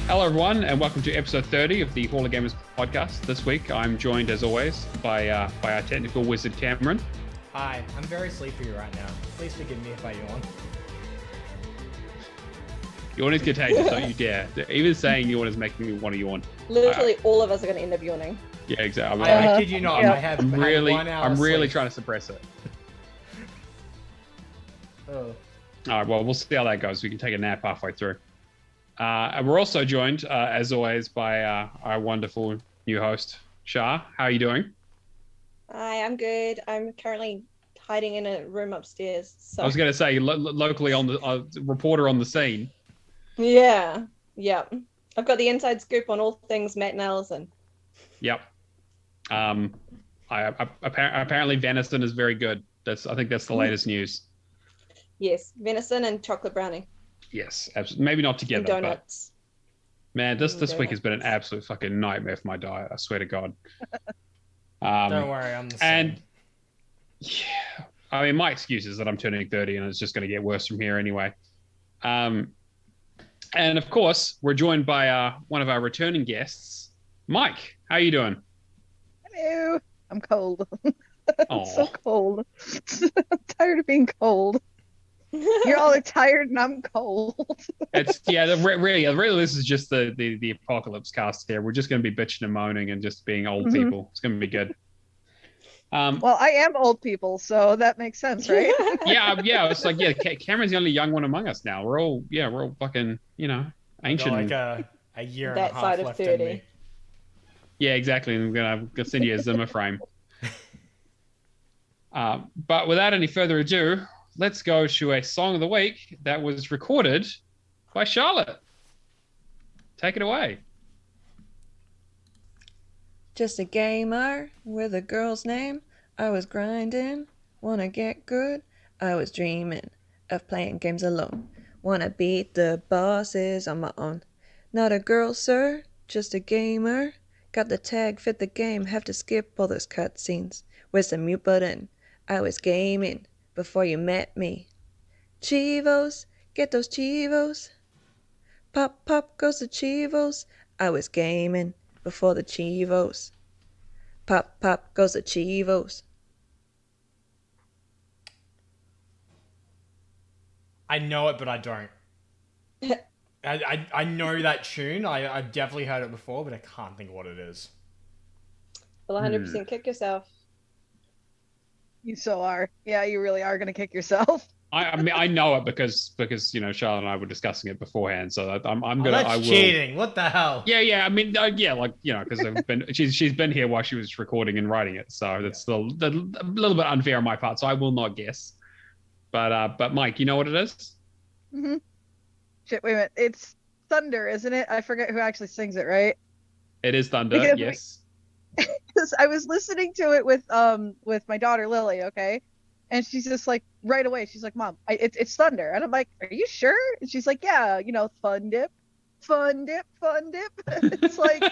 Hello, everyone, and welcome to episode 30 of the Hall of Gamers podcast. This week, I'm joined, as always, by our technical wizard, Cameron. Hi, I'm very sleepy right now. Please forgive me if I yawn. Yawn is contagious, don't you dare. Even saying yawn is making me want to yawn. Literally, all of us are going to end up yawning. Yeah, exactly. I kid you not, yeah. I have I'm really sleep. trying to suppress it. Oh. All right, well, we'll see how that goes. We can take a nap halfway through. And we're also joined, as always, by our wonderful new host, Char. How are you doing? Hi, I'm good. I'm currently hiding in a room upstairs. So. I was going to say, locally on the reporter on the scene. Yeah. I've got the inside scoop on all things Matt and Allison. Yep. Apparently venison is very good. I think that's the latest news. Yes, venison and chocolate brownie. Yes, absolutely. Maybe not together. And donuts. But, man, this week has been an absolute fucking nightmare for my diet. I swear to God. Don't worry, I'm the same. And yeah, I mean, my excuse is that I'm turning 30 and it's just going to get worse from here anyway. And of course, we're joined by one of our returning guests, Mike. How are you doing? Hello. I'm cold. I'm so cold. I'm tired of being cold. You're all tired and I'm cold. Really, this is just the apocalypse cast here. We're just going to be bitching and moaning and just being old people. It's going to be good. Well, I am old people, so that makes sense, right? yeah. It's like, Cameron's the only young one among us now. We're all fucking, ancient. Like a year and a That half side of left 30. in me. Yeah, exactly. I'm gonna send you a Zimmer frame. But without any further ado, let's go to a song of the week that was recorded by Charlotte. Take it away. Just a gamer with a girl's name. I was grinding, wanna get good. I was dreaming of playing games alone. Wanna beat the bosses on my own. Not a girl, sir, just a gamer. Got the tag, fit the game, have to skip all those cutscenes. Where's the mute button? I was gaming before you met me. Chivos, get those Chivos. Pop, pop goes the Chivos. I was gaming before the Chivos. Pop, pop goes the Chivos. I know it, but I don't. I know that tune. I've definitely heard it before, but I can't think what it is. Well, 100% kick yourself. You so are. Yeah, you really are going to kick yourself. I mean, I know it because Charlotte and I were discussing it beforehand. So I'm gonna. That's I will. cheating. What the hell? Yeah. I mean, because she's been here while she was recording and writing it. So that's a little bit unfair on my part. So I will not guess. But Mike, you know what it is? Mm-hmm. Shit, wait a minute. It's Thunder, isn't it? I forget who actually sings it, right? It is Thunder. Because yes. Because I was listening to it with my daughter Lily, okay, and she's just like right away. She's like, "Mom, it's Thunder," and I'm like, "Are you sure?" And she's like, "Yeah, fun dip, fun dip, fun dip." It's like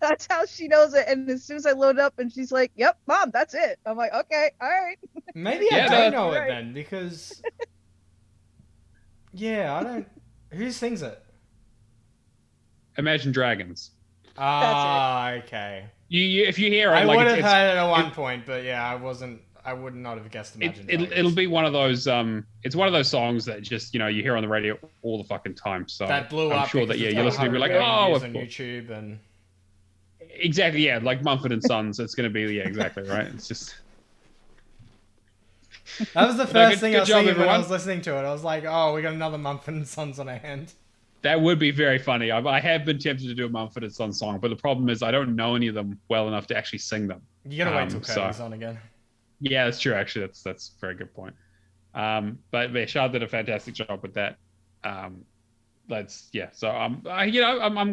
that's how she knows it. And as soon as I load up, and she's like, "Yep, Mom, that's it." I'm like, "Okay, all right." Maybe I don't know it then because I don't. Who sings it? Imagine Dragons. Okay. If you hear it, I like would have heard it at one point, but yeah, I would not have guessed Imagine Dragons. It'll be one of those. It's one of those songs that just you hear on the radio all the fucking time. So that blew I'm up. sure that you're listening to it like on YouTube and exactly like Mumford and Sons. It's going to be exactly right. It's just that was the first thing I was thinking when I everyone. was listening to it. I was like, oh, we got another Mumford and Sons on our hand. That would be very funny. I have been tempted to do a Mumford and Sons song, but the problem is I don't know any of them well enough to actually sing them. You gotta wait till Curtis on again. Yeah, that's true. Actually, that's a very good point. But yeah, Shard did a fantastic job with that. So I'm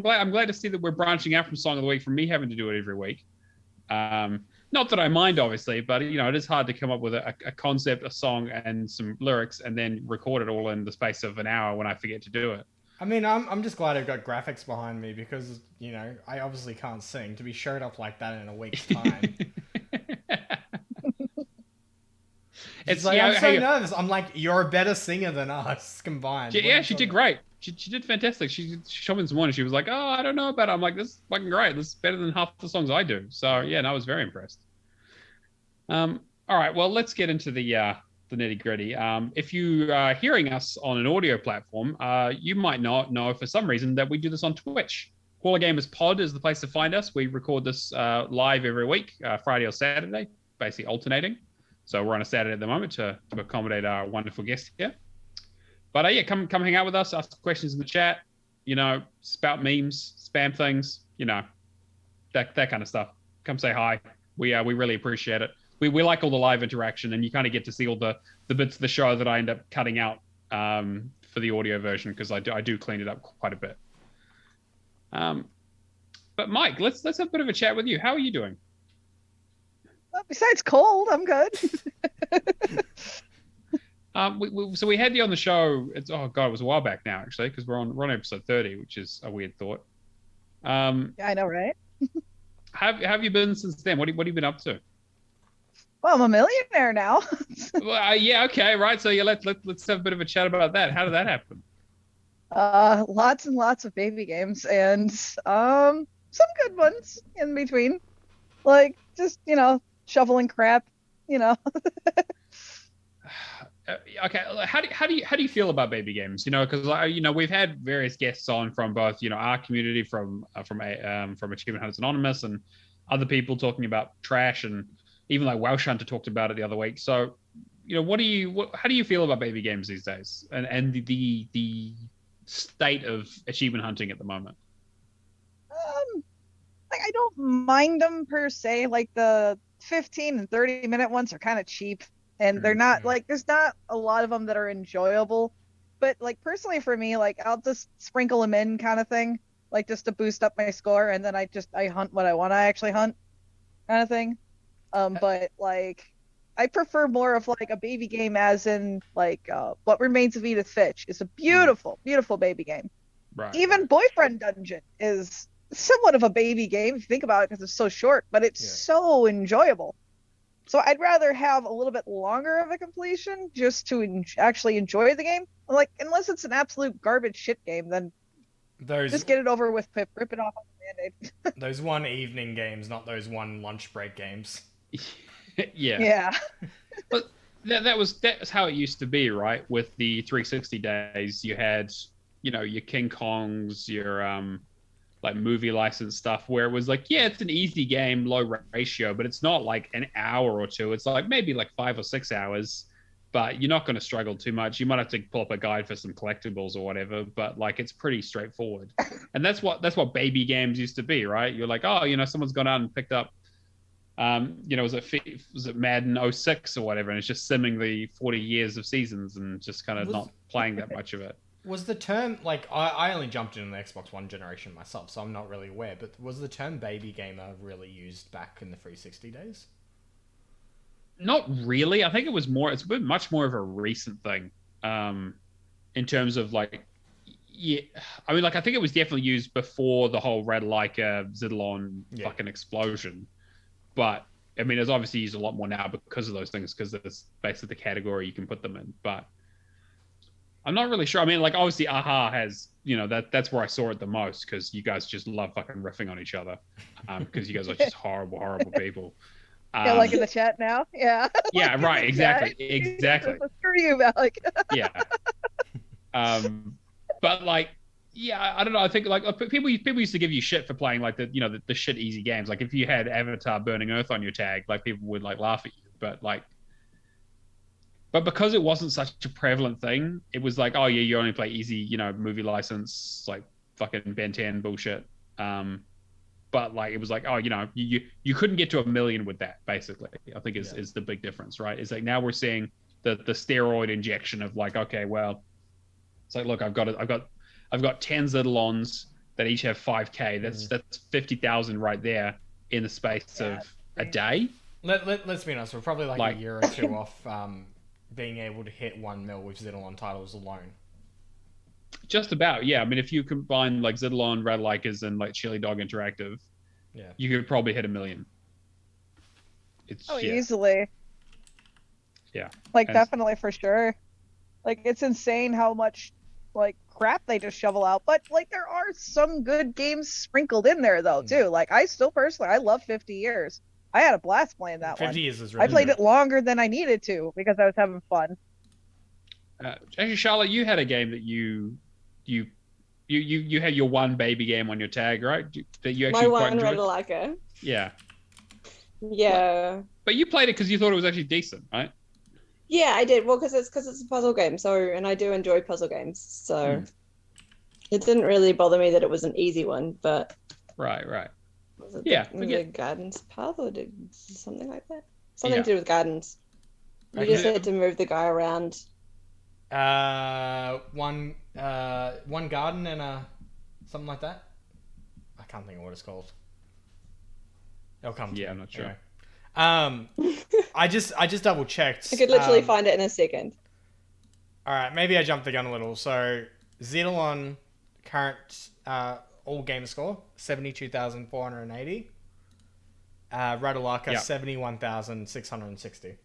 glad to see that we're branching out from Song of the Week from me having to do it every week. Not that I mind, obviously, but it is hard to come up with a concept, a song, and some lyrics, and then record it all in the space of an hour when I forget to do it. I mean, I'm just glad I've got graphics behind me because I obviously can't sing. To be showed up like that in a week's time. It's like, I'm so nervous. I'm like, you're a better singer than us combined. Yeah, she did great. she did fantastic. She showed me this morning. She was like, "Oh, I don't know about it." I'm like, "This is fucking great. This is better than half the songs I do." So yeah, and I was very impressed. All right, well, let's get into the nitty gritty. If you are hearing us on an audio platform, you might not know for some reason that we do this on Twitch. Caller Gamers Pod is the place to find us. We record this live every week, Friday or Saturday, basically alternating. So we're on a Saturday at the moment to accommodate our wonderful guest here. But yeah, come hang out with us, ask questions in the chat, spout memes, spam things, that kind of stuff. Come say hi. We really appreciate it. We like all the live interaction, and you kind of get to see all the bits of the show that I end up cutting out for the audio version, because I do clean it up quite a bit. But Mike, let's have a bit of a chat with you. How are you doing? Well, besides cold, I'm good. So we had you on the show. It was a while back now, actually, because we're on episode 30, which is a weird thought. Yeah, I know, right? Have you been since then? What have you been up to? Well, I'm a millionaire now. Well, yeah, okay, right. So yeah, let's have a bit of a chat about that. How did that happen? Lots and lots of baby games, and some good ones in between, like just shoveling crap, Okay, how do you feel about baby games? Because we've had various guests on from both our community, from Achievement Hunters Anonymous, and other people talking about trash, and even like Welsh Hunter talked about it the other week. So how do you feel about baby games these days, and the state of achievement hunting at the moment? I don't mind them per se. Like the 15 and 30-minute ones are kind of cheap, and they're not there's not a lot of them that are enjoyable. But like personally for me, like I'll just sprinkle them in kind of thing, like just to boost up my score, and then I hunt what I want to actually hunt kind of thing. But like I prefer more of like a baby game, as in like What Remains of Edith Finch is a beautiful, beautiful baby game. Right. Even Boyfriend Dungeon is somewhat of a baby game if you think about it, because it's so short, but it's so enjoyable. So I'd rather have a little bit longer of a completion just to actually enjoy the game. Like, unless it's an absolute garbage shit game, then just get it over with, rip it off on the Band-Aid. Those one evening games, not those one lunch break games. Yeah. But that's how it used to be, right? With the 360 days, you had your King Kongs, your like movie license stuff, where it was like, yeah, it's an easy game, low ratio, but it's not like an hour or two. It's like maybe like 5 or 6 hours, but you're not going to struggle too much. You might have to pull up a guide for some collectibles or whatever, but like it's pretty straightforward. And that's what baby games used to be, right? You're like, oh, someone's gone out and picked up was it Madden 06 or whatever, and it's just simming the 40 years of seasons and just kind of not playing that much of it. Was the term, like, I only jumped in the Xbox One generation myself, so I'm not really aware, but was the term baby gamer really used back in the 360 days? Not really. I think it's been much more of a recent thing, in terms of like, yeah, I mean, like, I think it was definitely used before the whole Red Leica Zidlon fucking explosion. But I mean, it's obviously used a lot more now because of those things, because it's basically the category you can put them in. But I'm not really sure. I mean, like, obviously, AHA has, that's where I saw it the most, because you guys just love fucking riffing on each other, because you guys are just horrible, horrible people. Yeah, like in the chat now. Yeah. Yeah, right. Exactly. Exactly. Screw you, Malik. Yeah. But like, yeah, I don't know. I think like people used to give you shit for playing like the shit easy games. Like if you had Avatar Burning Earth on your tag, like people would like laugh at you. But because it wasn't such a prevalent thing, it was like, oh yeah, you only play easy, movie license, like fucking Ben 10 bullshit. But like it was like, oh, you couldn't get to 1 million with that, basically. I think is the big difference, right? It's like now we're seeing the steroid injection of like, okay, well, it's like, look, I've got 10 Zidlons that each have 5K. That's 50,000 right there in the space of a day. Let's be honest, we're probably like a year or two off being able to hit 1 mil with Zidlon titles alone. Just about, yeah. I mean, if you combine like Zidlon, Red Likers, and like Chili Dog Interactive, you could probably hit 1 million. Easily. Yeah. Like, definitely, for sure. Like, it's insane how much like crap they just shovel out. But like there are some good games sprinkled in there though too. Like I still personally I love 50 Years. I had a blast playing that 50 one. Years is really I played good. it longer than I needed to because I was having fun. Actually, Charlotte, you had a game that you had your one baby game on your tag, right? That you actually My quite one enjoyed. really like it. Yeah, Yeah. but you played it because you thought it was actually decent, right? Yeah, I did. Well, because it's a puzzle game, and I do enjoy puzzle games, so it didn't really bother me that it was an easy one. But Right. was it Yeah, the guidance path or something like that? Something Yeah. to do with guidance. You Okay. just had to move the guy around. One garden and a something like that. I can't think of what it's called. It'll come. Yeah, to I'm me. not sure. Anyway. I just double checked. I could literally find it in a second. All right, maybe I jumped the gun a little. So Xenon current all game score 72,480. Radulaka 71,660.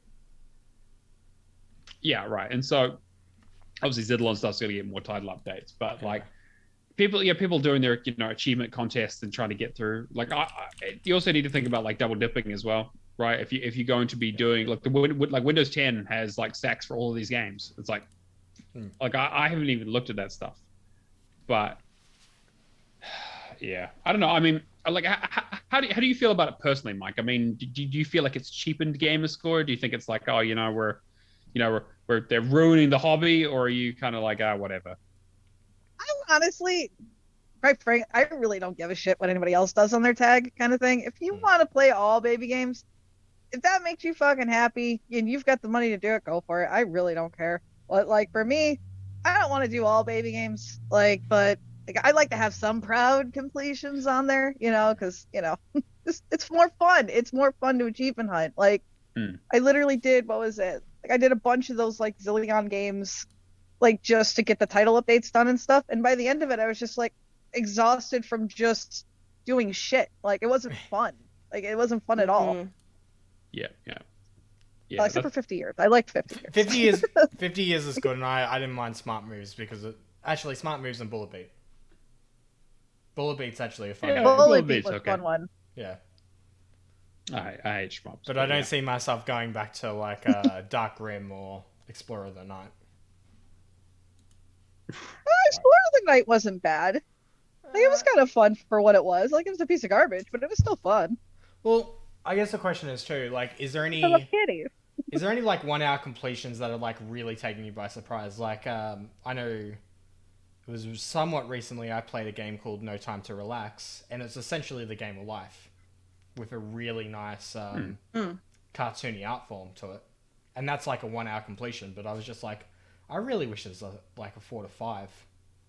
Yeah, right. And so obviously Zidlon stuff's going to get more title updates, but like people doing their achievement contests and trying to get through. Like you also need to think about like double dipping as well, right? If you're going to be doing like like Windows 10 has like stacks for all of these games. It's like I haven't even looked at that stuff, but yeah, I don't know. I mean, like how do you feel about it personally, Mike? I mean, do you feel like it's cheapened gamer score? Do you think it's like we're they're ruining the hobby, or are you kind of like whatever? I'm honestly, quite frank, I really don't give a shit what anybody else does on their tag kind of thing. If you want to play all baby games, if that makes you fucking happy and you've got the money to do it, go for it. I really don't care. But like for me, I don't want to do all baby games. But I like to have some proud completions on there, because it's more fun. It's more fun to achievement hunt. Like I literally did, what was it? Like I did a bunch of those like Zillion games, like just to get the title updates done and stuff. And by the end of it, I was just like exhausted from just doing shit. Like it wasn't fun. Like it wasn't fun at all. Yeah. Except for 50 Years. I liked 50 Years. 50 Years is good, and I didn't mind Smart Moves because actually Smart Moves and Bullet Beat. Bullet Beat's actually a fun game. Bullet Beat was a fun one. Yeah. I hate shmups. But I don't see myself going back to like Dark Rim or Explorer of the Night. Explorer of the Night wasn't bad. Like, it was kind of fun for what it was. Like it was a piece of garbage, but it was still fun. Well, I guess the question is too, like, is there any is there any like 1 hour completions that are like really taking you by surprise? Like, I know it was somewhat recently I played a game called No Time to Relax, and it's essentially the game of life with a really nice cartoony art form to it, and that's like a 1 hour completion. But I was just like, I really wish it was like a 4 to 5,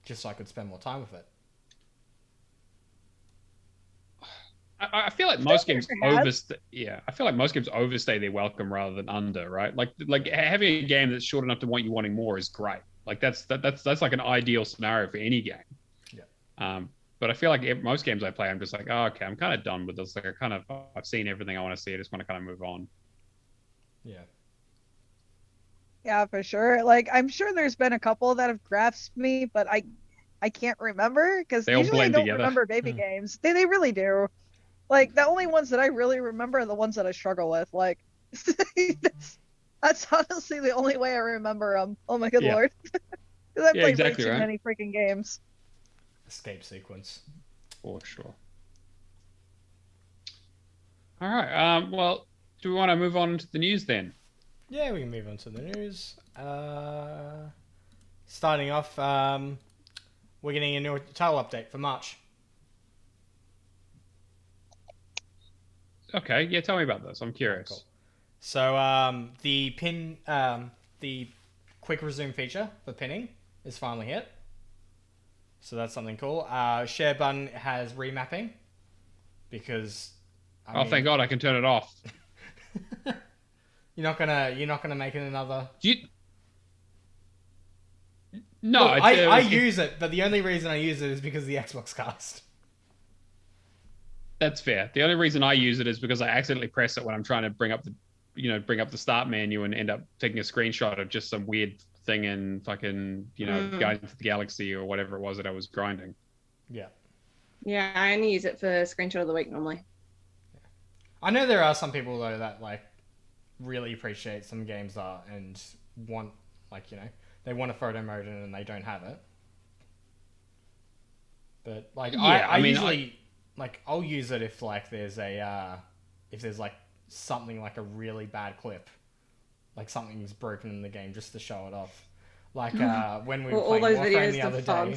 just so I could spend more time with it. I feel like most games I feel like most games overstay their welcome rather than under, right? Like having a game that's short enough to want you wanting more is great. Like that's like an ideal scenario for any game. Yeah. But I feel like most games I play, I'm just like, oh, okay, I'm kind of done with this. Like I've seen everything I want to see. I just want to kind of move on. Yeah. Yeah, for sure. Like I'm sure there's been a couple that have grasped me, but I can't remember because usually I don't remember baby games. They really do. Like the only ones that I really remember are the ones that I struggle with. Like that's honestly the only way I remember them. Oh my good lord! Because I played way too many freaking games. Escape sequence. For sure. All right. Well, do we want to move on to the news then? Yeah, we can move on to the news. Starting off, we're getting a new title update for March. Okay, yeah, tell me about this. I'm curious. Cool. So the quick resume feature for pinning is finally hit. So that's something cool. Share button has remapping because. Thank God I can turn it off. You're not gonna make it another. No, look, I use it, but the only reason I use it is because of the Xbox Cast. That's fair. The only reason I use it is because I accidentally press it when I'm trying to bring up the start menu and end up taking a screenshot of just some weird thing in fucking, Guardians of the Galaxy or whatever it was that I was grinding. Yeah. Yeah, I only use it for screenshot of the week normally. I know there are some people though that like really appreciate some games art and want they want a photo mode in and they don't have it. But like I usually I'll use it if like there's like something like a really bad clip, like something's broken in the game, just to show it off. Like when we were playing Warframe the other day.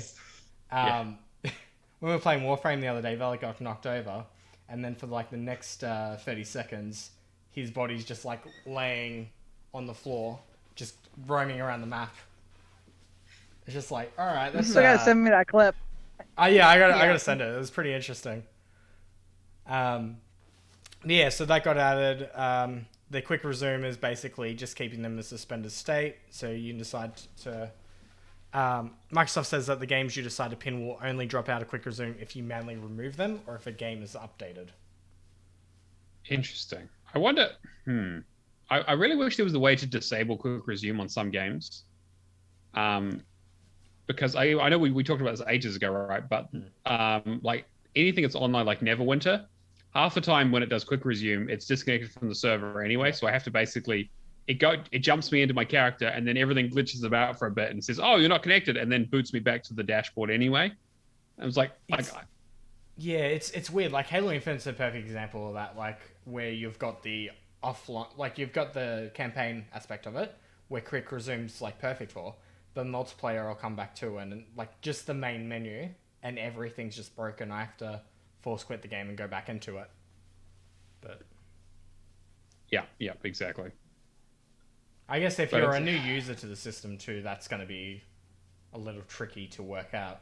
When we were playing Warframe the other day, Valley got knocked over, and then for like the next 30 seconds, his body's just like laying on the floor, just roaming around the map. It's just like, all right, that's. You still gotta send me that clip. Yeah, I gotta send it. It was pretty interesting. Yeah, so that got added. The quick resume is basically just keeping them in a suspended state, so you can decide to. Microsoft says that the games you decide to pin will only drop out of quick resume if you manually remove them or if a game is updated. Interesting. I wonder. I really wish there was a way to disable quick resume on some games. Because I know we talked about this ages ago, right? But like anything that's online, like Neverwinter, half the time when it does quick resume, it's disconnected from the server anyway. So I have to basically it jumps me into my character, and then everything glitches about for a bit and says, "Oh, you're not connected," and then boots me back to the dashboard anyway. I was like, yeah, it's weird. Like Halo Infinite's a perfect example of that. Like where you've got the offline, like you've got the campaign aspect of it, where quick resume's like perfect for. The multiplayer I'll come back to, and like just the main menu, and everything's just broken. I have to force quit the game and go back into it. But yeah, exactly. I guess if you're a new user to the system too, that's going to be a little tricky to work out.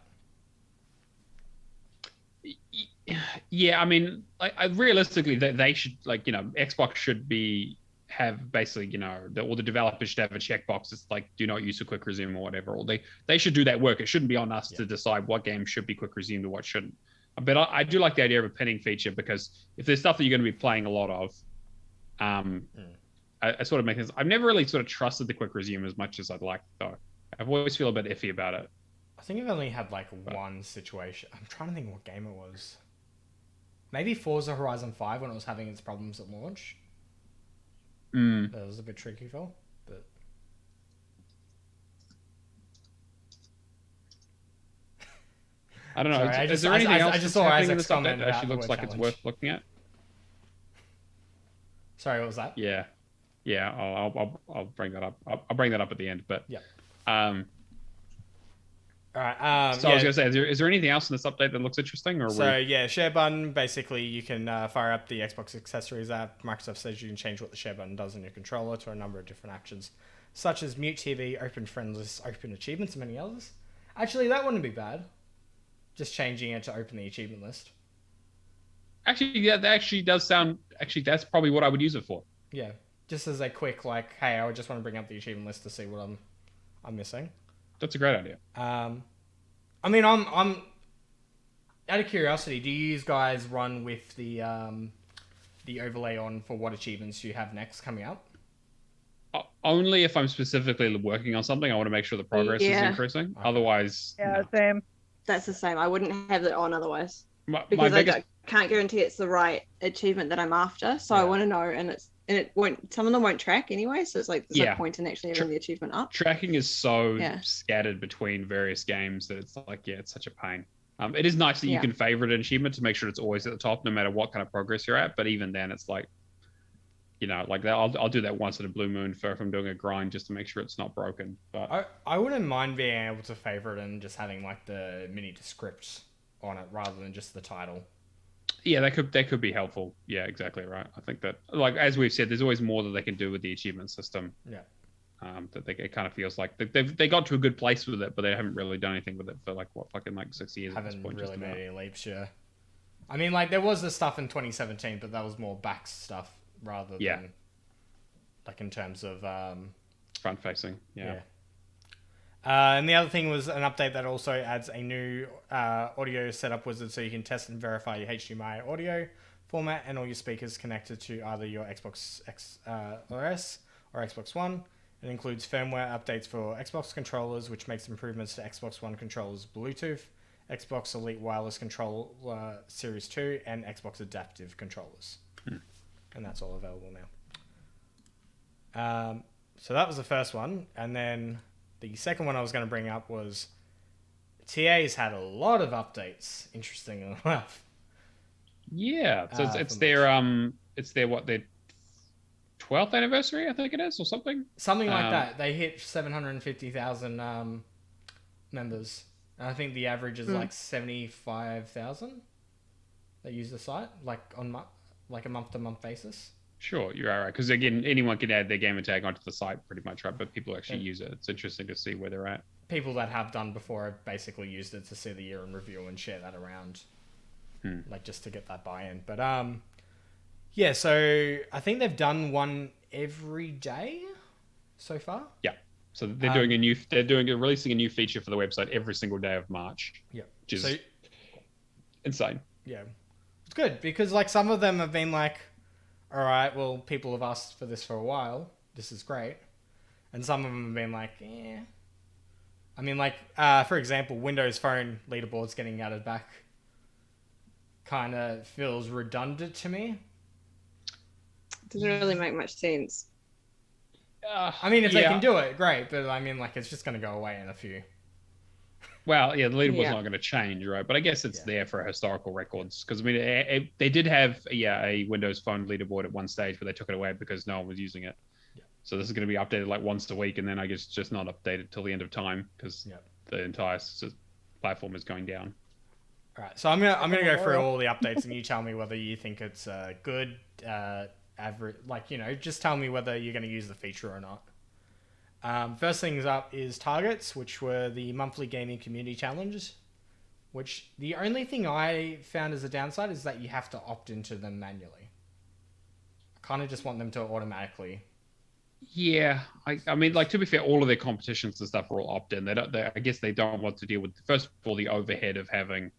Yeah, I mean, realistically, they should, Xbox should have basically, all the developers should have a checkbox that's like, do not use a quick resume or whatever. Or they should do that work. It shouldn't be on us to decide what games should be quick resumed or what shouldn't. But I do like the idea of a pinning feature, because if there's stuff that you're going to be playing a lot of, I sort of make sense. I've never really sort of trusted the quick resume as much as I'd like, though. I've always feel a bit iffy about it. I think I've only had one situation. I'm trying to think what game it was. Maybe Forza Horizon 5 when it was having its problems at launch. That was a bit tricky for, but I don't know. Sorry, is there anything else I just saw happening in Isaac's this update comment that actually about looks the like word it's challenge. worth looking at? Sorry, what was that? Yeah. I'll bring that up. I'll bring that up at the end. But yeah. All right. So I was going to say, is there anything else in this update that looks interesting? Share button. Basically, you can fire up the Xbox Accessories app. Microsoft says you can change what the share button does in your controller to a number of different actions, such as mute TV, open friend lists, open achievements, and many others. Actually, that wouldn't be bad. Just changing it to open the achievement list. Actually, yeah, that actually does sound. Actually, that's probably what I would use it for. Yeah, just as a quick hey, I just want to bring up the achievement list to see what I'm missing. That's a great idea. I mean, I'm out of curiosity. Do you guys run with the overlay on for what achievements you have next coming up? Only if I'm specifically working on something. I want to make sure the progress is increasing. Okay. Otherwise, no. Same. That's the same. I wouldn't have it on otherwise, because I can't guarantee it's the right achievement that I'm after. So I want to know, and it won't. Some of them won't track anyway, so it's like there's no point in actually having the achievement up. Tracking is so scattered between various games that it's like, it's such a pain. It is nice that you can favorite an achievement to make sure it's always at the top, no matter what kind of progress you're at. But even then, it's like, like that. I'll do that once in a blue moon if I'm doing a grind, just to make sure it's not broken. But I wouldn't mind being able to favorite and just having like the mini scripts on it rather than just the title. Yeah, that could be helpful. Yeah, exactly right. I think that, like as we've said, there's always more that they can do with the achievement system. Yeah. It kind of feels like they got to a good place with it, but they haven't really done anything with it for 6 years. Haven't at this point, really made any leaps. Yeah. I mean, there was the stuff in 2017, but that was more back stuff rather than in terms of front facing. Yeah. And the other thing was an update that also adds a new audio setup wizard, so you can test and verify your HDMI audio format and all your speakers connected to either your Xbox X OS or Xbox One. It includes firmware updates for Xbox controllers, which makes improvements to Xbox One controllers Bluetooth, Xbox Elite Wireless Controller Series 2, and Xbox Adaptive controllers. And that's all available now. So that was the first one. And then the second one I was going to bring up was TA's had a lot of updates, interesting enough. Yeah, so it's their 12th anniversary, I think it is, or something. Something like that. They hit 750,000 members. And I think the average is like 75,000 that use the site, like on like a month-to-month basis. Sure, you're right. Because again, anyone can add their gamer tag onto the site pretty much, right? But people actually use it. It's interesting to see where they're at. People that have done before have basically used it to see the year in review and share that around, like just to get that buy-in. But yeah. So I think they've done one every day so far. Yeah. So they're releasing a new feature for the website every single day of March. Yeah. Which is insane. Yeah. It's good because like some of them have been like, all right, well, people have asked for this for a while. This is great. And some of them have been like, eh. I mean, like, for example, Windows Phone leaderboards getting added back kind of feels redundant to me. Doesn't really make much sense. I mean, if they can do it, great. But I mean, like, it's just going to go away in a few. Well, yeah, the leaderboard's not going to change, right? But I guess it's there for historical records. Because, I mean, they did have, a Windows Phone leaderboard at one stage, but they took it away because no one was using it. Yeah. So this is going to be updated like once a week, and then I guess just not updated till the end of time because the entire platform is going down. All right, so I'm gonna go through all the updates, and you tell me whether you think it's good, average, like, just tell me whether you're going to use the feature or not. First things up is targets, which were the monthly gaming community challenges, which the only thing I found as a downside is that you have to opt into them manually. I kind of just want them to automatically. Yeah, I mean, like, to be fair, all of their competitions and stuff are all opt-in. I guess they don't want to deal with, first of all, the overhead of having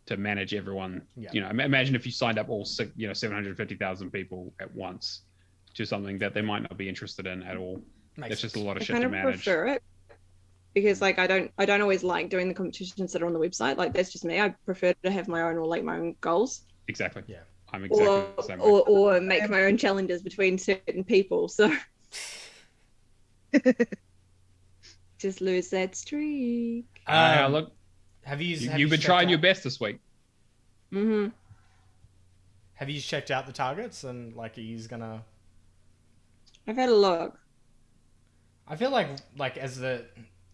to manage everyone. Yeah. Imagine if you signed up all 750,000 people at once to something that they might not be interested in at all. It's just a lot of shit to manage. I kind of prefer it because, like, I don't always like doing the competitions that are on the website. Like, that's just me. I prefer to have my own, or like my own goals. Exactly. Yeah. I'm exactly the same way. Or make my own challenges between certain people. So just lose that streak. Look, you've been trying your best this week. Mm-hmm. Have you checked out the targets and like he's gonna? I've had a look. I feel like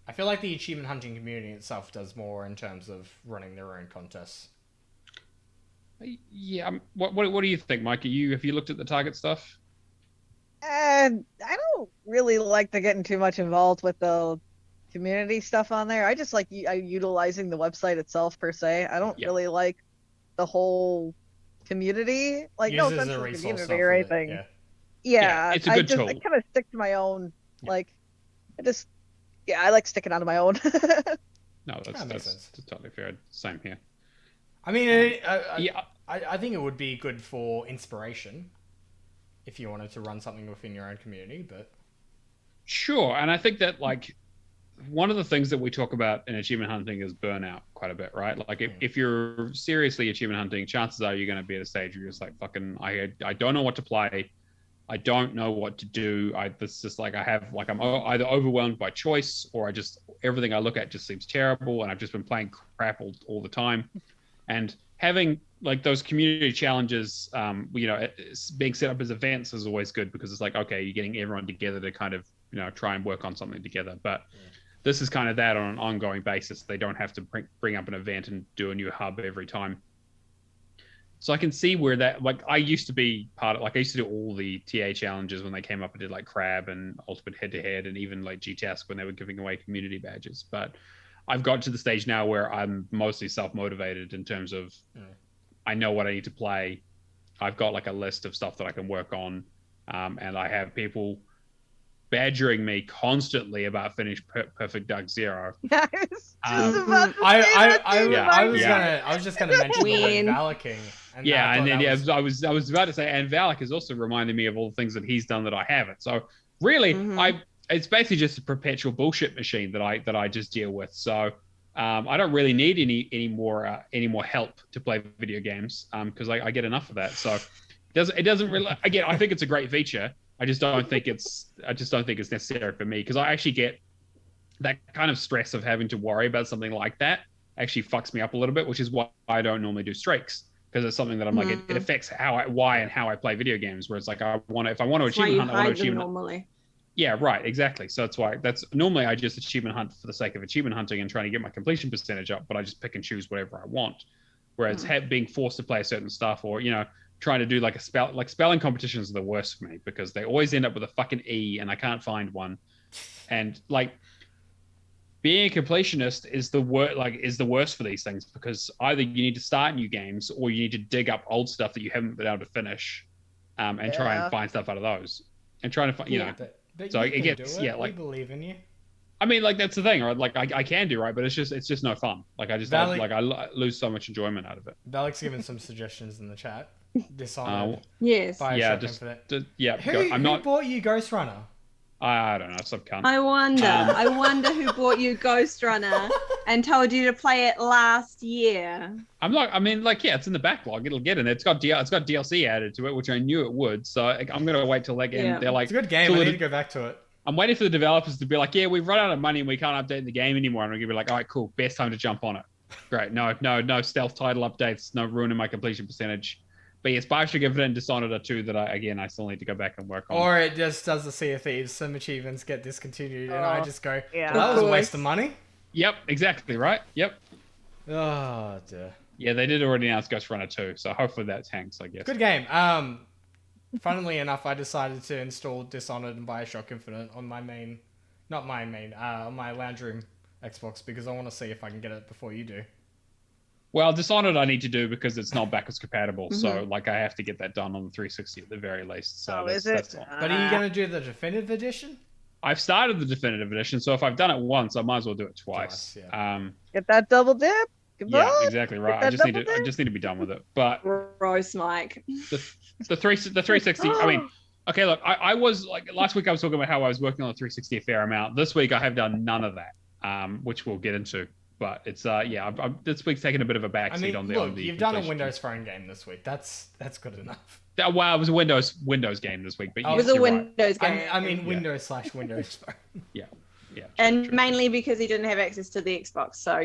the achievement hunting community itself does more in terms of running their own contests. Yeah. What do you think, Mike? Have you looked at the target stuff? I don't really like to getting too much involved with the community stuff on there. I just like utilizing the website itself per se. I don't really like the whole community, like no offense to the community or anything. Yeah, it's a good tool. I kind of stick to my own. Like, I like sticking out of my own. No, that's totally fair. Same here. I mean, I think it would be good for inspiration if you wanted to run something within your own community, but sure. And I think that, like, one of the things that we talk about in achievement hunting is burnout quite a bit, right? Like, if you're seriously achievement hunting, chances are you're going to be at a stage where you're just like, fucking, I don't know what to play. I don't know what to do. I'm either overwhelmed by choice, or everything I look at just seems terrible, and I've just been playing crap all the time. And having like those community challenges, being set up as events is always good, because it's like, okay, you're getting everyone together to kind of, try and work on something together. But this is kind of that on an ongoing basis. They don't have to bring up an event and do a new hub every time. So I can see where that, like, I used to be part of, like, I used to do all the TA challenges when they came up. I did like Crab and Ultimate Head-to-Head, and even like GTASC when they were giving away community badges. But I've got to the stage now where I'm mostly self-motivated in terms of I know what I need to play. I've got like a list of stuff that I can work on. And I have people badgering me constantly about Finish Perfect Dark Zero. I was just gonna mention the word Valakking. I was about to say, and Valak is also reminding me of all the things that he's done that I haven't. So really, it's basically just a perpetual bullshit machine that I just deal with. So I don't really need any more help to play video games because I get enough of that. So it doesn't really. Again, I think it's a great feature. I just don't think it's necessary for me because I actually get that kind of stress of having to worry about something like that actually fucks me up a little bit, which is why I don't normally do streaks because it's something that I'm like it affects how I play video games. Where it's like if I want to achievement hunt, I want to achievement normally. Yeah, right, exactly. So that's normally I just achievement hunt for the sake of achievement hunting and trying to get my completion percentage up, but I just pick and choose whatever I want. Whereas being forced to play certain stuff or trying to do like spelling competitions are the worst for me because they always end up with a fucking E and I can't find one. And like being a completionist is the worst for these things because either you need to start new games or you need to dig up old stuff that you haven't been able to finish and try and find stuff out of those and trying to find But so you it can gets do it. yeah like we believe in you. I mean like that's the thing right like I can do right but it's just no fun like I just I lose so much enjoyment out of it. Valek's given some suggestions in the chat. Dishonored. Yes. Who bought you Ghost Runner? I don't know, some cunt. I wonder who bought you Ghost Runner and told you to play it last year. It's in the backlog. It'll get in there. It's got DLC added to it, which I knew it would. So I'm gonna wait till that game. Yeah. They're like, it's a good game. I need to go back to it. I'm waiting for the developers to be like, yeah, we've run out of money and we can't update the game anymore. And I'm gonna be like, all right, cool, best time to jump on it. Great. No stealth title updates. No ruining my completion percentage. But yes, Bioshock Infinite and Dishonored are two that I still need to go back and work on. Or it just does the Sea of Thieves. Some achievements get discontinued, and I just go, well, that was a waste of money. Yep, exactly, right? Yep. Oh, dear. Yeah, they did already announce Ghost Runner 2, so hopefully that tanks, I guess. Good game. Funnily enough, I decided to install Dishonored and Bioshock Infinite on my main... Not my main, on my lounge room Xbox, because I want to see if I can get it before you do. Well, Dishonored I need to do because it's not backwards compatible, so like I have to get that done on the 360 at the very least. So is it? But are you going to do the definitive edition? I've started the definitive edition, so if I've done it once, I might as well do it twice. Get that double dip. Yeah, exactly right. I just need to be done with it. But gross, Mike. The 360. I mean, okay, look, I was like last week I was talking about how I was working on the 360 a fair amount. This week I have done none of that, which we'll get into. But it's this week's taking a bit of a backseat on the. Look, you've done a Windows Phone game this week. That's good enough. Well, it was a Windows game this week, but it was a Windows game. I mean Windows/Windows Phone. Yeah. And mainly because he didn't have access to the Xbox, so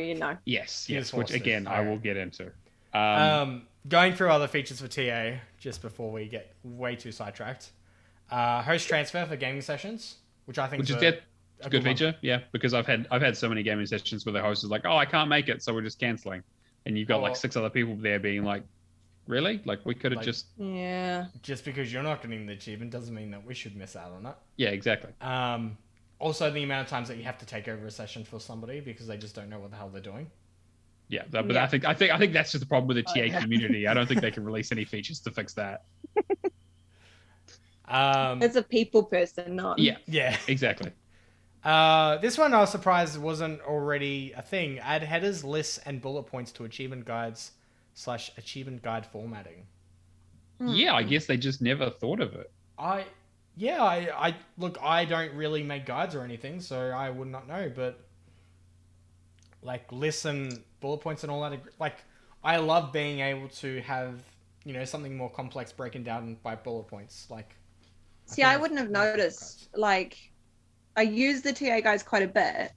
Yes, which again I will get into. Going through other features for TA just before we get way too sidetracked. Host transfer for gaming sessions, which I think is a good feature, because I've had so many gaming sessions where the host is like, oh, I can't make it, so we're just canceling, and you've got like 6 other people there being like, really? Like we could have just because you're not getting the achievement doesn't mean that we should miss out on it. Yeah, exactly. Also the amount of times that you have to take over a session for somebody because they just don't know what the hell they're doing. Yeah, but I think that's just the problem with the TA community. I don't think they can release any features to fix that. It's a people person, not yeah, exactly. This one I was surprised wasn't already a thing. Add headers, lists, and bullet points to achievement guides / achievement guide formatting. Yeah, I guess they just never thought of it. I look, I don't really make guides or anything, so I would not know, but like lists and bullet points and all that, like I love being able to have, something more complex broken down by bullet points. Like, see, I wouldn't have noticed. Like, I use the TA guides quite a bit,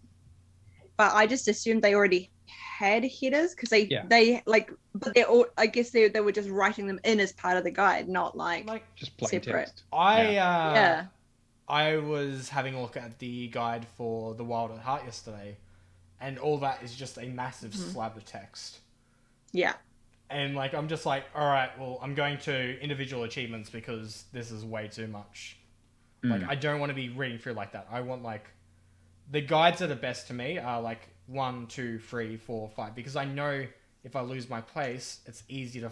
but I just assumed they already had headers because they like, but they're all, I guess they were just writing them in as part of the guide, not like just plain separate. Text. I was having a look at the guide for The Wild at Heart yesterday, and all that is just a massive slab of text. Yeah. And like, I'm just like, all right, well, I'm going to individual achievements because this is way too much. Like, I don't want to be reading through like that. I want like, the guides that are best to me are like 1, 2, 3, 4, 5, because I know if I lose my place, it's easy to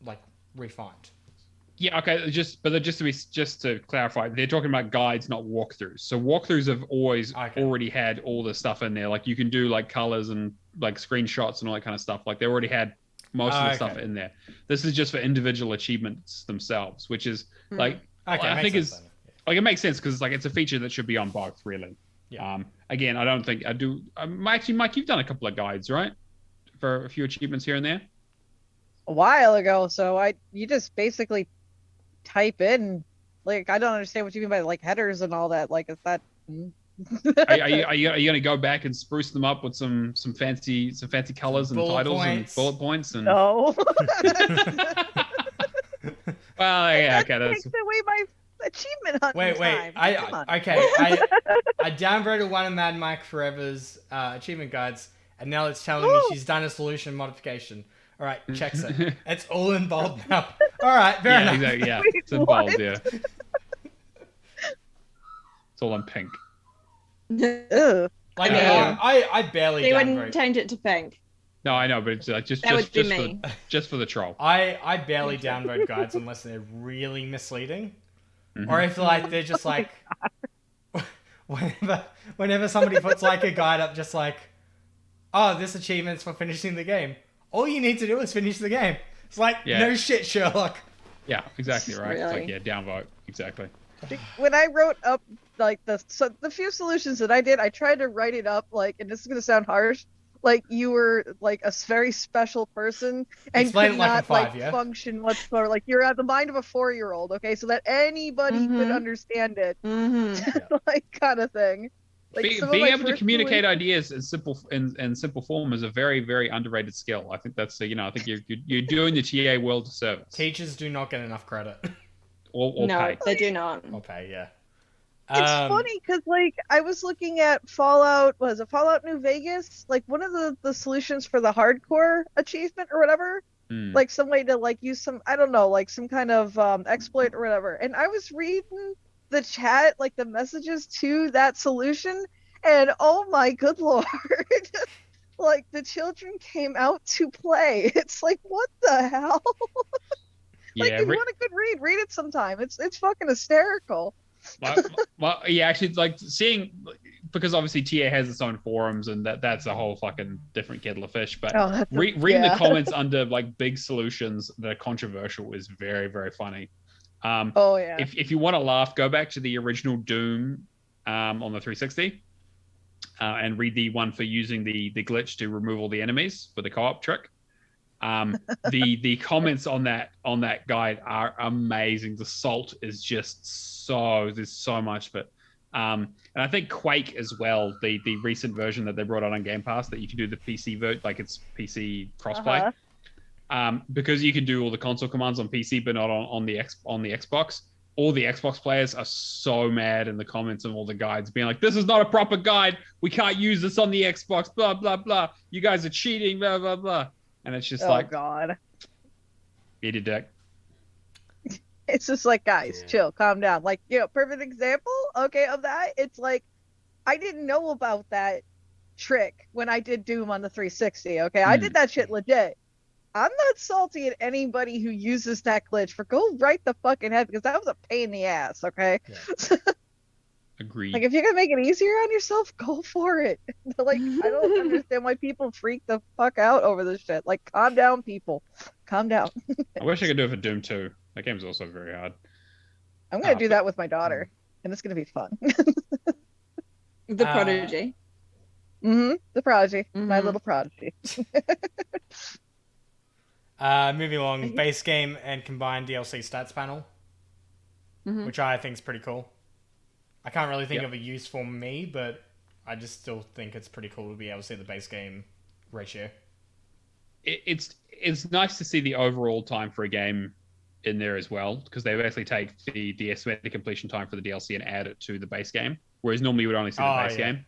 like refind. Yeah, okay. Just to clarify, they're talking about guides, not walkthroughs. So walkthroughs have always already had all the stuff in there. Like you can do like colors and like screenshots and all that kind of stuff. Like they already had most of the stuff in there. This is just for individual achievements themselves, which is like I think is Like, it makes sense because it's a feature that should be on both, really. Yeah. Again, I don't think I do. Actually, Mike, you've done a couple of guides, right? For a few achievements here and there. A while ago, so you just basically type in, like, I don't understand what you mean by like headers and all that. Like, is that? are you going to go back and spruce them up with some fancy colors and titles and bullet points and? No. Well, yeah, okay. That takes away my achievement hunting Wait. time. I downvoted one of Mad Mike Forever's achievement guides, and now it's telling me she's done a solution modification. All right, checks it. It's all in bold now. All right, fair enough. Exactly. Yeah, it's in bold. Yeah, it's all in pink. Ugh. Like, I barely. They wouldn't change it to pink. No, I know, but it's like just for the troll. I barely downvote guides unless they're really misleading, or if like they're just like whenever somebody puts like a guide up, just like, oh, this achievement's for finishing the game. All you need to do is finish the game. It's like, no shit, Sherlock. Yeah, exactly right. Really? It's like, downvote, exactly. When I wrote up like the few solutions that I did, I tried to write it up like, and this is gonna sound harsh, like you were like a very special person and could not function whatsoever. Like you're at the mind of a 4-year-old, okay, so that anybody could understand it, like kind of thing. Like being able to communicate ideas in simple form is a very, very underrated skill. I think that's I think you're doing the TA world a service. Teachers do not get enough credit. Or no, pay. They do not. Or pay, yeah. It's funny because like I was looking at Fallout New Vegas? Like one of the solutions for the hardcore achievement or whatever. Like some way to like use some, I don't know, like some kind of exploit or whatever. And I was reading the chat, like the messages to that solution, and oh my good lord. Like the children came out to play. It's like, what the hell? Like if you want a good read it sometime. It's fucking hysterical. Well, yeah, actually, like seeing, because obviously TA has its own forums, and that's a whole fucking different kettle of fish. But reading the comments under like big solutions that are controversial is very, very funny. If you want to laugh, go back to the original Doom on the 360 and read the one for using the glitch to remove all the enemies for the co-op trick. The comments on that guide are amazing. The salt is just there's so much, but and I think Quake as well, the recent version that they brought out on Game Pass that you can do the PC like it's PC crossplay. Because you can do all the console commands on PC but not on the Xbox. All the Xbox players are so mad in the comments and all the guides being like, this is not a proper guide, we can't use this on the Xbox, blah blah blah, you guys are cheating, blah blah blah. And it's just God. Eat a dick. It's just like, guys, chill, calm down. Like, perfect example, okay, of that. It's like, I didn't know about that trick when I did Doom on the 360, okay? I did that shit legit. I'm not salty at anybody who uses that glitch for go right the fucking head, because that was a pain in the ass, okay? Yeah. Agreed. Like, if you're gonna make it easier on yourself, go for it. Like, I don't understand why people freak the fuck out over this shit. Like, calm down, people. Calm down. I wish I could do it for Doom 2. That game's also very hard. I'm gonna do that with my daughter, and it's gonna be fun. The Prodigy. The Prodigy. My little Prodigy. Moving along, base game and combined DLC stats panel, which I think is pretty cool. I can't really think of a use for me, but I just still think it's pretty cool to be able to see the base game ratio. It's nice to see the overall time for a game in there as well, because they basically take the estimated completion time for the DLC and add it to the base game, whereas normally you would only see the base game.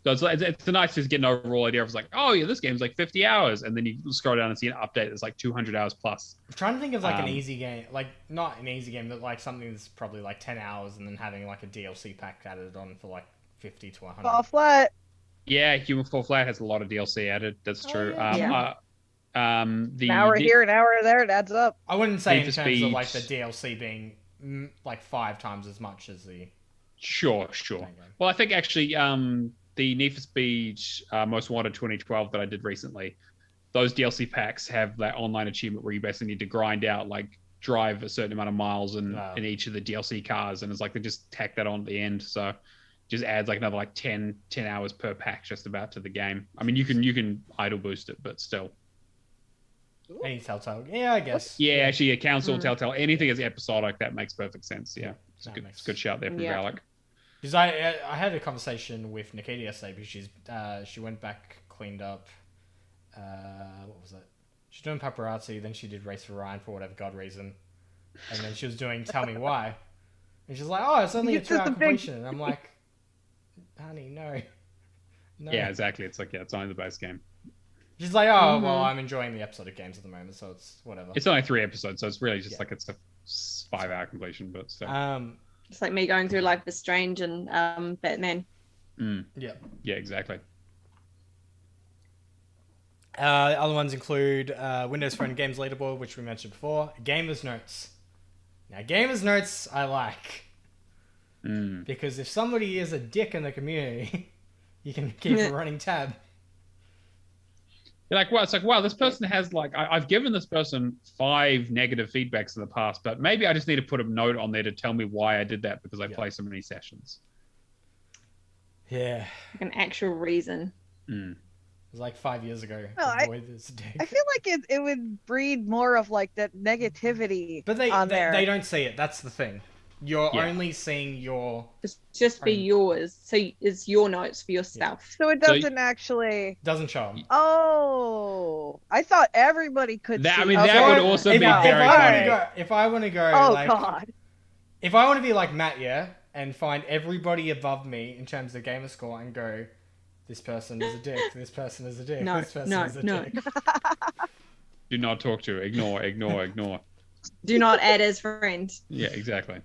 So it's nice to get an overall idea of, it's like, oh yeah, this game's like 50 hours, and then you scroll down and see an update that's like 200 hours plus. I'm trying to think of like an easy game, like not an easy game, but like something that's probably like 10 hours, and then having like a DLC pack added on for like 50 to 100. Fall Flat. Yeah, Human Fall Flat has a lot of DLC added. That's true. An hour here, an hour there, it adds up. I wouldn't say in terms of like the DLC being like 5 times as much as the. Sure. Well, I think actually, the Need for Speed Most Wanted 2012 that I did recently, those DLC packs have that online achievement where you basically need to grind out like drive a certain amount of miles in each of the DLC cars, and it's like they just tack that on at the end. So just adds like another like 10 hours per pack just about to the game. I mean, you can idle boost it, but still. Any Telltale, yeah, I guess. Yeah, actually, a Council, Telltale, anything that's episodic, that makes perfect sense. Yeah, it's a good shout there from Valak. Because I had a conversation with Nikita yesterday because she went back, cleaned up. What was it? She's doing Paparazzi, then she did Race for Ryan for whatever god reason, and then she was doing Tell Me Why, and she's like, "Oh, it's only a 2-hour completion," and I'm like, "Honey, no." Yeah, exactly. It's like it's only the base game. She's like, "Oh, well, I'm enjoying the episodic games at the moment, so it's whatever." It's only 3 episodes, so it's really just like it's a 5-hour completion, but still. It's like me going through Life is Strange and Batman. Yeah. Yeah, exactly. Other ones include Windows Phone Games Leaderboard, which we mentioned before. Gamers Notes. Now, Gamers Notes I like. Because if somebody is a dick in the community, you can keep a running tab. You're like, well, it's like, wow, this person has like, I've given this person 5 negative feedbacks in the past, but maybe I just need to put a note on there to tell me why I did that because I play so many sessions. Yeah. Like an actual reason. It was like 5 years ago. Avoid this dick. I feel like it would breed more of like that negativity. But they don't see it. That's the thing. You're only seeing your... It's just be yours. So it's your notes for yourself. So it doesn't actually... Doesn't show them. Oh. I thought everybody could see. I mean, that would also be very funny. If I want to go... Oh, like, God. If I want to be like Matt, and find everybody above me in terms of gamer score and go, this person is a dick, this person is a dick, this person is a dick. Do not talk to. Ignore. Do not add as friend. Yeah, exactly.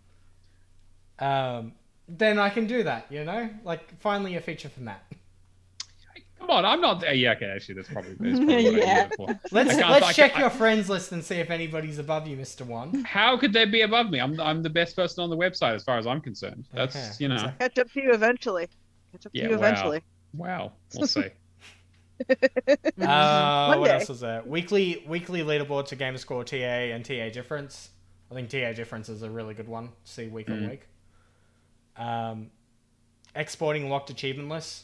Then I can do that, like finally a feature for Matt. Come on, I'm not. Yeah, okay, actually, that's probably what Let's check your friends list and see if anybody's above you, Mr. One. How could they be above me? I'm the best person on the website as far as I'm concerned. That's catch up to you eventually. Wow, we'll see. What else is there? Weekly leaderboard to Gamerscore TA and TA difference. I think TA difference is a really good one to see week on week. Exporting locked achievement lists.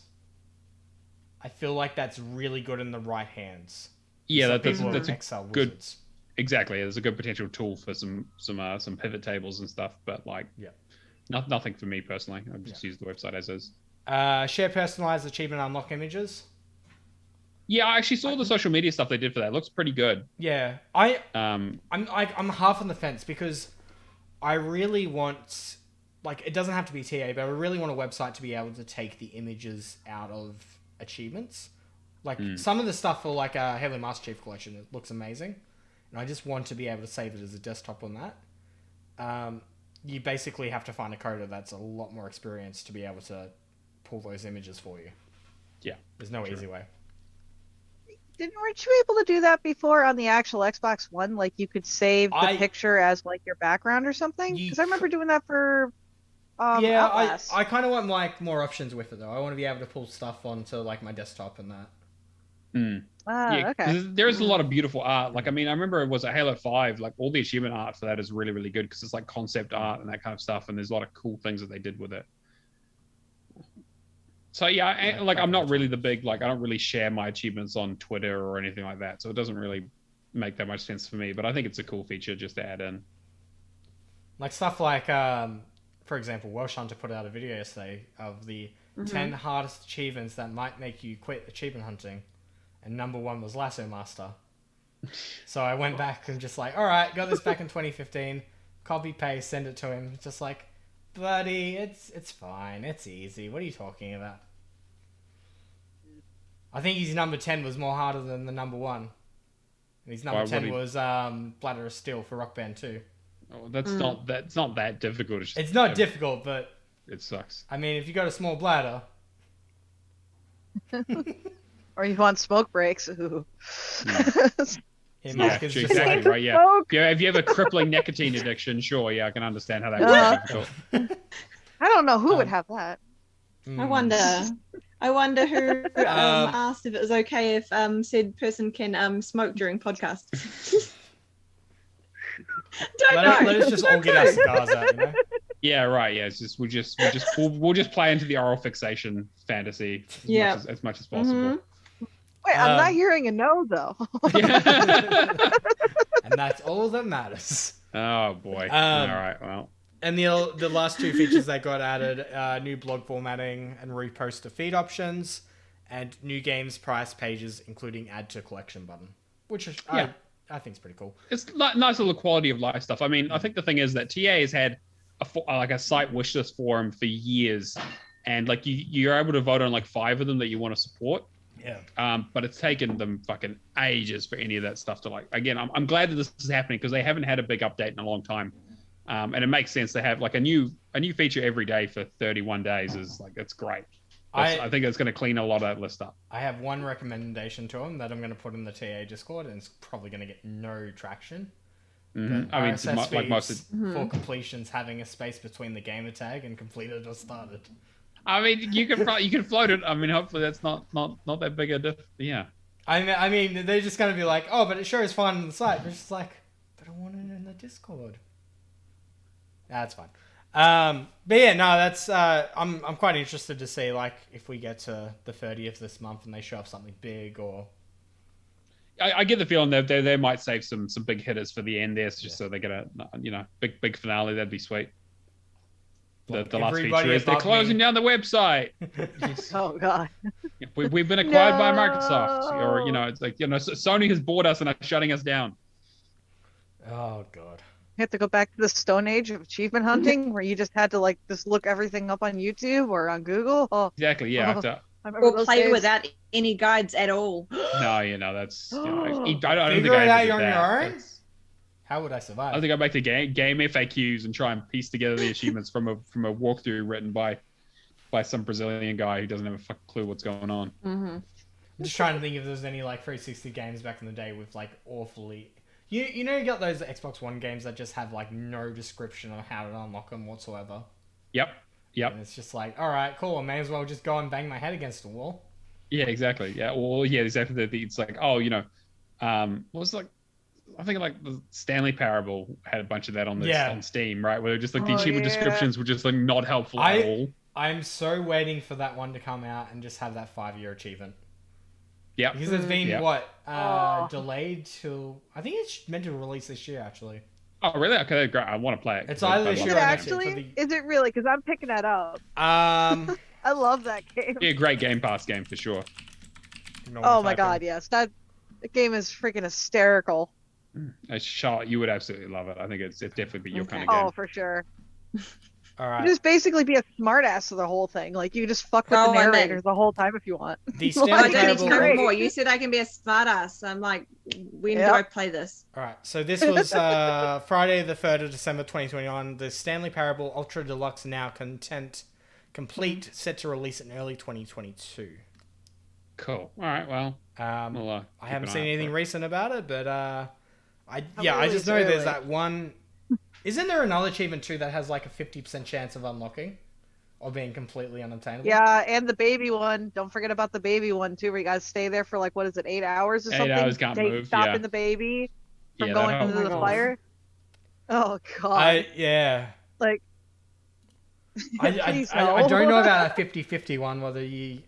I feel like that's really good in the right hands. Yeah, that's a Excel good. wizards. Exactly, there's a good potential tool for some pivot tables and stuff, but like, nothing for me personally. I just use the website as is. Share personalized achievement unlock images. Yeah, I actually saw the social media stuff they did for that. It looks pretty good. Yeah, I'm half on the fence because I really want, like, it doesn't have to be TA, but I really want a website to be able to take the images out of achievements. Like some of the stuff for like a Halo Master Chief Collection, it looks amazing, and I just want to be able to save it as a desktop on that. You basically have to find a coder that's a lot more experienced to be able to pull those images for you. Yeah, there's no easy way. Weren't you able to do that before on the actual Xbox One? Like you could save the picture as like your background or something? Because I remember doing that for Outlast. I kind of want like more options with it though. I want to be able to pull stuff onto like my desktop and that. Okay. There's a lot of beautiful art. Like, I mean, I remember it was at Halo 5, like all the achievement art for that is really, really good because it's like concept art and that kind of stuff. And there's a lot of cool things that they did with it. So yeah, I'm not really the big, like, I don't really share my achievements on Twitter or anything like that. So it doesn't really make that much sense for me, but I think it's a cool feature just to add in. Like stuff like, for example, Welsh Hunter put out a video yesterday of the 10 hardest achievements that might make you quit achievement hunting. And number 1 was Lasso Master. So I went back and just like, all right, got this back in 2015. Copy, paste, send it to him. Just like, buddy, it's fine. It's easy. What are you talking about? I think his number 10 was more harder than the number 1. And his number 10 was Bladder of Steel for Rock Band 2. Oh, that's not that difficult. It's not difficult, but it sucks. I mean, if you got a small bladder. Or you want smoke breaks. Ooh. Exactly right. Yeah. If you have a crippling nicotine addiction, sure, yeah, I can understand how that would be difficult. I don't know who would have that. I wonder who asked if it was okay if said person can smoke during podcasts. Let us just all get our cigars out, you know? Yeah, right. Yeah, it's just we'll just play into the oral fixation fantasy as much as possible. Mm-hmm. Wait, I'm not hearing a no though. And that's all that matters. Oh boy. All right. Well. And the last two features that got added: new blog formatting and repost to feed options, and new games price pages, including add to collection button, which is, I think is pretty cool. It's nice little quality of life stuff. I mean, I think the thing is that TA has had a site wishlist forum for years, and like you're able to vote on like 5 of them that you want to support. Yeah. But it's taken them fucking ages for any of that stuff to like. Again, I'm glad that this is happening because they haven't had a big update in a long time, and it makes sense to have like a new feature every day for 31 days. Is like it's great. I think it's going to clean a lot of that list up. I have one recommendation to them that I'm going to put in the TA Discord, and it's probably going to get no traction. Mm-hmm. I mean, like most of... for completions, having a space between the gamer tag and completed or started. I mean, you can float it. I mean, hopefully that's not that big a diff. Yeah. I mean, they're just going to be like, oh, but it sure is fun on the site. It's just like, but I want it in the Discord. That's fine. But yeah, no, that's I'm quite interested to see like if we get to the 30th this month and they show up something big or. I get the feeling that they might save some big hitters for the end there, just so they get a big finale. That'd be sweet. The last feature is they're closing down the website. Oh god. We've been acquired by Microsoft, or it's like Sony has bought us and are shutting us down. Oh god. You have to go back to the Stone Age of achievement hunting, where you just had to like just look everything up on YouTube or on Google. Oh. Exactly. Yeah. Or play without any guides at all. No, that's. I don't think Figure it out on your own. How would I survive? I have to go back to game FAQs and try and piece together the achievements from a walkthrough written by some Brazilian guy who doesn't have a fucking clue what's going on. Mm-hmm. I'm just trying to think if there's any like 360 games back in the day with like awfully. You got those Xbox One games that just have like no description of how to unlock them whatsoever. Yep. And it's just like, all right, cool. I may as well just go and bang my head against the wall. Yeah, exactly. Yeah, well, yeah, exactly. It's like, what was like? I think like the Stanley Parable had a bunch of that on Steam, right? Where just like the achievement descriptions were just like not helpful at all. I'm so waiting for that one to come out and just have that 5-year achievement. Yeah, because it's been delayed till I think it's meant to release this year actually. Oh really? Okay, great. I want to play it. It's either this year or next year. Is it really? Because I'm picking that up. I love that game. Yeah, great Game Pass game for sure. Oh my god, yes, that game is freaking hysterical. Char, you would absolutely love it. I think it's definitely be your kind of game. Oh, for sure. All right. You just basically be a smartass of the whole thing. Like you just fuck with the narrator the whole time if you want. I don't need to know more. You said I can be a smartass. I'm like, when do I play this? All right. So this was Friday the 3rd of December 2021. The Stanley Parable Ultra Deluxe Now Content Complete, set to release in early 2022. Cool. All right. Well, I haven't seen anything recent about it, but I just know there's that one. Isn't there another achievement too that has like a 50% chance of unlocking or being completely unobtainable? Yeah, and the baby one. Don't forget about the baby one too, where you guys stay there for like 8 hours or something? 8 hours, can't move. Stopping the baby from going into the fire. Oh god. Like. I don't know about a 50-50 one. Whether you.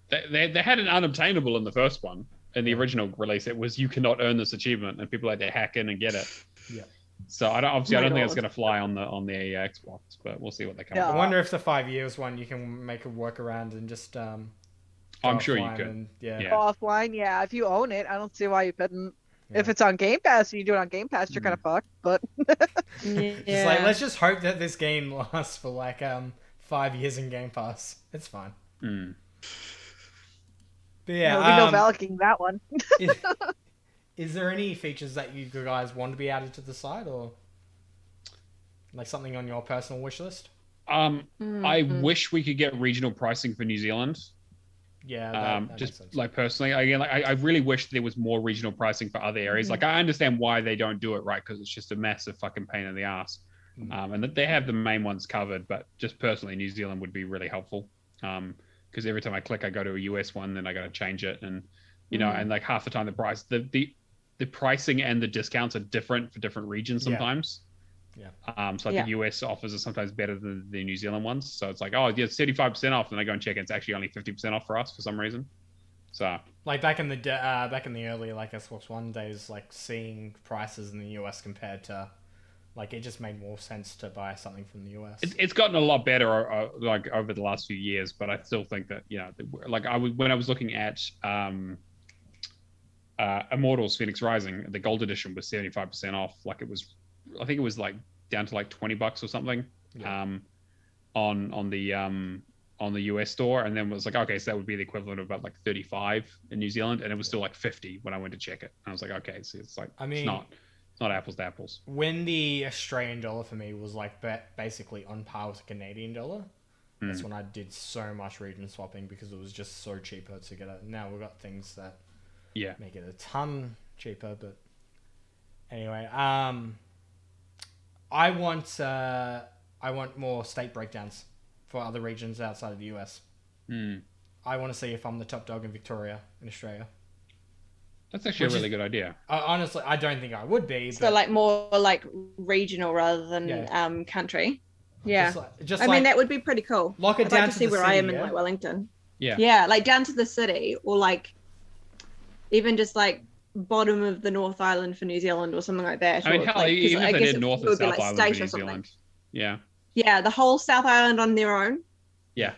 They had an unobtainable in the first one. In the original release, it was you cannot earn this achievement, and people had to hack in and get it. Yeah. So I don't think it's going to fly on the Xbox, but we'll see what they come up with. I wonder if the 5 years one you can make a workaround and just. I'm sure you could. Go offline, yeah. If you own it, I don't see why you couldn't. Yeah. If it's on Game Pass, and you do it on Game Pass, you're kind of fucked. But it's like let's just hope that this game lasts for like 5 years in Game Pass. It's fine. But yeah, there'll be no validating that one. Is there any features that you guys want to be added to the site, or like something on your personal wish list? I wish we could get regional pricing for New Zealand. Yeah, that just like personally, again, like I really wish there was more regional pricing for other areas. Like I understand why they don't do it, right? Because it's just a massive fucking pain in the ass. And that they have the main ones covered, but just personally, New Zealand would be really helpful. Because every time I click, I go to a US one, then I got to change it, and and like half the time the price, the the pricing and the discounts are different for different regions sometimes. So the US offers are sometimes better than the New Zealand ones. So it's like, oh, yeah, it's 35% off, and I go and check it. It's actually only 50% off for us for some reason. So like back in the early like Xbox One days, like seeing prices in the US compared to like it just made more sense to buy something from the US. It's gotten a lot better like over the last few years, but I still think that like when I was looking at Immortals Phoenix Rising, the gold edition was 75% off. Like I think it was like down to like $20 or something on the US store, and then it was like, okay, so that would be the equivalent of about like 35 in New Zealand, and it was still like 50 when I went to check it. And I was like, okay, so it's like, I mean, it's not apples to apples. When the Australian dollar for me was like basically on par with the Canadian dollar, that's when I did so much region swapping because it was just so cheaper to get it. Now we've got things that make it a ton cheaper, but anyway, I want more state breakdowns for other regions outside of the US. I want to see if I'm the top dog in Victoria in Australia. That's actually a really good idea. Honestly, I don't think I would be. So like more like regional rather than country. Yeah. I mean, that would be pretty cool. Lock it down like to see where city, I am in like Wellington. Yeah. Yeah, like down to the city, or like even just like bottom of the North Island for New Zealand or something like that. I mean, hell, like, even if they did North and South like Island for New Zealand. Yeah. Yeah, the whole South Island on their own. Yeah.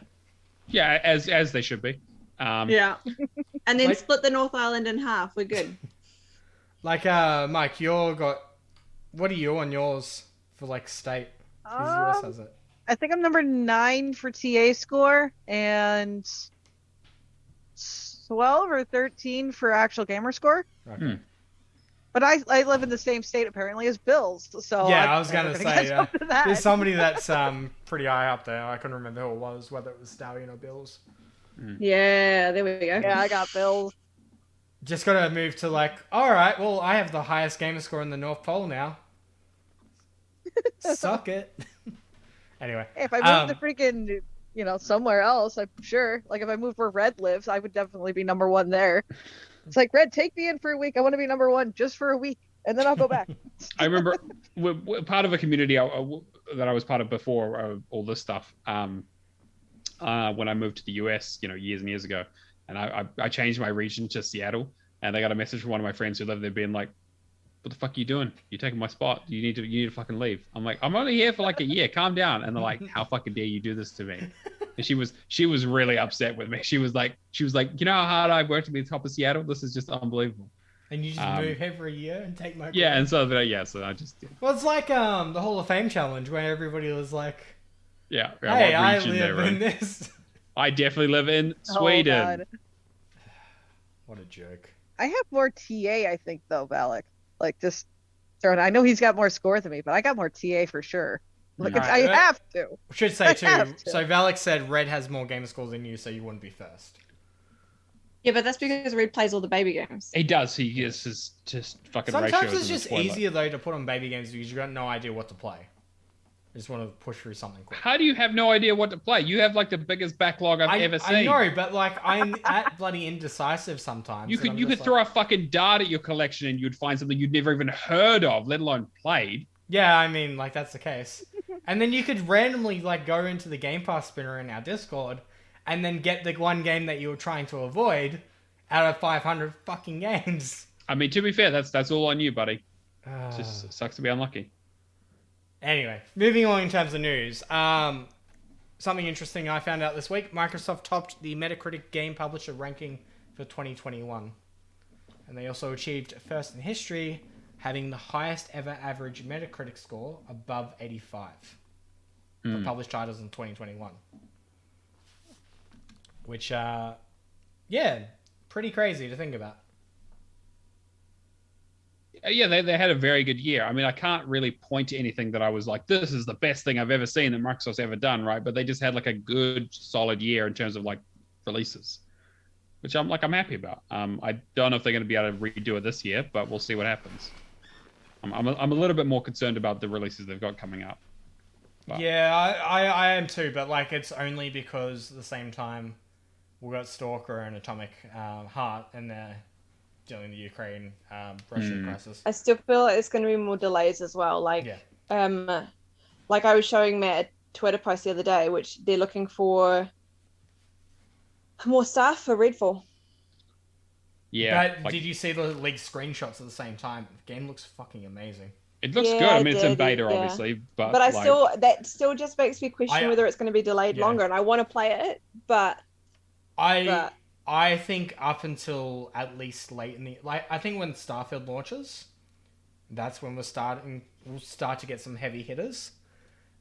Yeah, as they should be. Yeah. And then split the North Island in half. We're good. Like, Mike, what are you on yours for like state? Because the US has it. I think I'm number 9 for TA score and 12 or 13 for actual gamer score. Okay. But I live in the same state apparently as Bill's, so yeah, I was gonna say there's somebody that's pretty high up there. I couldn't remember who it was, whether it was Stallion or Bill's. Yeah, there we go. Yeah, I got Bill's. Just gotta move to like, all right, well, I have the highest gamer score in the North Pole now. Suck it. Anyway, hey, if I move to freaking somewhere else, I'm sure. Like if I move where Red lives, I would definitely be number 1 there. It's like, Red, take me in for a week. I want to be number 1 just for a week, and then I'll go back. I remember we're part of a community that I was part of before all this stuff. When I moved to the US, years and years ago, and I changed my region to Seattle, and I got a message from one of my friends who lived there being like, what the fuck are you doing? You're taking my spot. You need to fucking leave. I'm like, I'm only here for like a year. Calm down. And they're like, how fucking dare you do this to me? And she was really upset with me. She was like, you know how hard I worked to be the top of Seattle? This is just unbelievable. And you just move every year and take my yeah, and so I just did. Well, it's like the Hall of Fame challenge where everybody was like, hey, I live in this. I definitely live in Sweden. Oh, what a joke. I have more TA, I think, though, Valak. Like, just throwing. I know he's got more score than me, but I got more TA for sure. Like, I have to. Should say too. So Valak said Red has more gamer scores than you, so you wouldn't be first. Yeah, but that's because Red plays all the baby games. He does. He is just fucking. Sometimes it's just easier though to put on baby games because you got no idea what to play. I just want to push through something quick. How do you have no idea what to play? You have like the biggest backlog I've ever seen. I know, but like I'm at bloody indecisive sometimes. You could throw a fucking dart at your collection and you'd find something you'd never even heard of, let alone played. Yeah, I mean, like that's the case. And then you could randomly like go into the Game Pass spinner in our Discord and then get the one game that you were trying to avoid out of 500 fucking games. I mean, to be fair, that's all on you, buddy. It just sucks to be unlucky. Anyway, moving on in terms of news. Something interesting I found out this week. Microsoft topped the Metacritic game publisher ranking for 2021. And they also achieved first in history, having the highest ever average Metacritic score above 85 for published titles in 2021. Which, pretty crazy to think about. Yeah, they had a very good year. I mean, I can't really point to anything that I was like, this is the best thing I've ever seen that Microsoft's ever done, right? But they just had like a good, solid year in terms of like releases, which I'm happy about. I don't know if they're going to be able to redo it this year, but we'll see what happens. I'm a little bit more concerned about the releases they've got coming up. But. Yeah, I am too, but like it's only because at the same time we've got Stalker and Atomic Heart, and they're during the Ukraine Russia crisis. I still feel like it's going to be more delays as well. Like I was showing Matt a Twitter post the other day, which they're looking for more staff for Redfall. Yeah. But did you see the leaked screenshots at the same time? The game looks fucking amazing. It looks good. I mean, it's in beta, obviously, but that still just makes me question whether it's going to be delayed longer. And I want to play it, but I think up until at least late in the I think when Starfield launches, that's when we'll start to get some heavy hitters.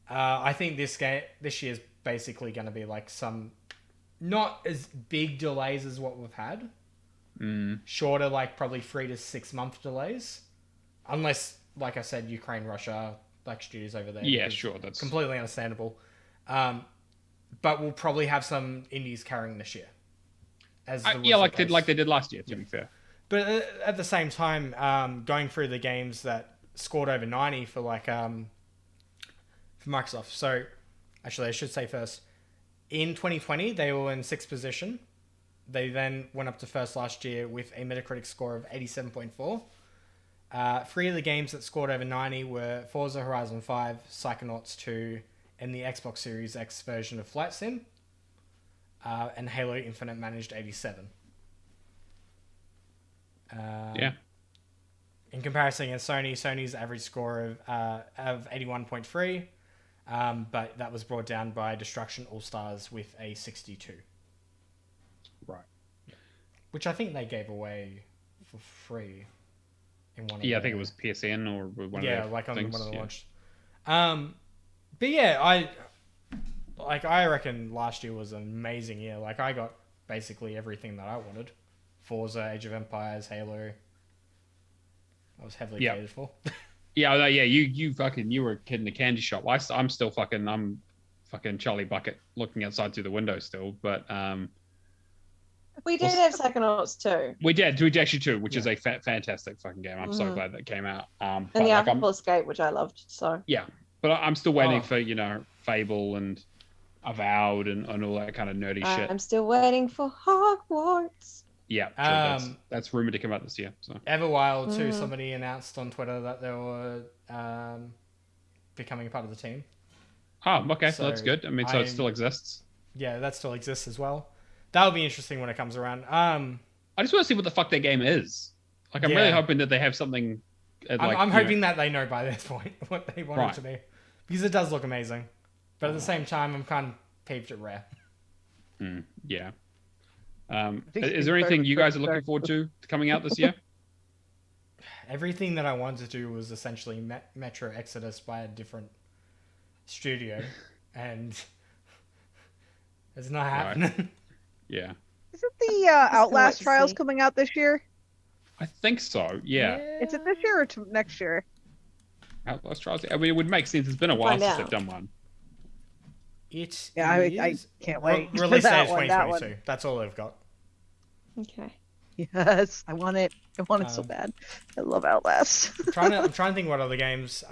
I think this year is basically going to be like some not as big delays as what we've had. Shorter, like probably 3 to 6 month delays, unless, like I said, Ukraine, Russia, like studios over there. Yeah, sure, that's completely understandable. But we'll probably have some indies carrying this year. Like they did last year. To be fair, but at the same time, going through the games that scored over 90 for for Microsoft. So, actually, I should say first, in 2020 they were in 6th position. They then went up to first last year with a Metacritic score of 87.4. 3 of the games that scored over 90 were Forza Horizon 5, Psychonauts 2, and the Xbox Series X version of Flight Sim. And Halo Infinite managed 87. In comparison against Sony's average score of 81.3, but that was brought down by Destruction All Stars with a 62. Right. Which I think they gave away for free in one of I think it was PSN or one of the like on things, one of the launch. But yeah, I reckon last year was an amazing year. Like I got basically everything that I wanted. Forza, Age of Empires, Halo. I was heavily catered for. You were a kid in a candy shop. I'm still fucking Charlie Bucket looking outside through the window still, but we did have Psychonauts too. We actually too, which is a fantastic fucking game. I'm so glad that came out. And the Artful Escape, which I loved. So but I'm still waiting for Fable and Avowed and all that kind of nerdy shit. I'm still waiting for Hogwarts. Yeah, that's rumored to come out this year. So Everwild too. Somebody announced on Twitter that they were becoming a part of the team. Oh, okay, so that's good. I mean, so it still exists. Yeah, that still exists as well. That'll be interesting when it comes around. I just want to see what the fuck their game is. Like, I'm really hoping that they have something. I'm hoping that they know by this point what they want it to be, because it does look amazing. But at the same time, I'm kind of peeved at Rare. Yeah. Is there anything you guys are looking forward to coming out this year? Everything that I wanted to do was essentially Metro Exodus by a different studio, and it's not happening. Right. Yeah. Isn't the Outlast Trials coming out this year? I think so. Yeah. Is it this year or next year? Outlast Trials. I mean, it would make sense. It's been a while since they've done one. I can't wait. Release date is 2022. That's all they've got. Okay. Yes, I want it. I want it so bad. I love Outlast. I'm trying to think what other games.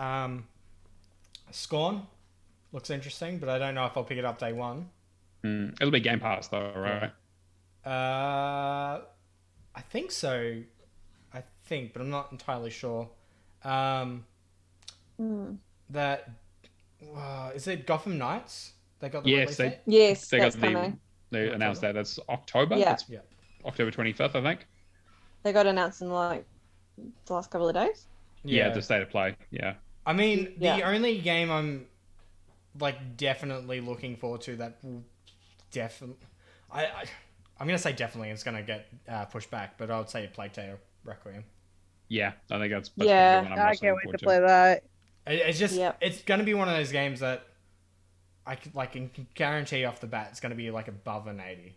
Scorn looks interesting, but I don't know if I'll pick it up day one. It'll be Game Pass though, right? I think so. But I'm not entirely sure. That is it Gotham Knights? They got the release date? Yes, they that's got coming. They announced that. That's October. Yeah. October 25th, I think. They got announced in the last couple of days. Yeah, the state of play. Yeah. I mean, the only game I'm definitely looking forward to that will definitely, I'm gonna say definitely it's gonna get pushed back, but I would say Plague Tale Requiem. Yeah, I think that's I can't wait to play that. It's just it's gonna be one of those games that I can guarantee off the bat it's gonna be above an 80.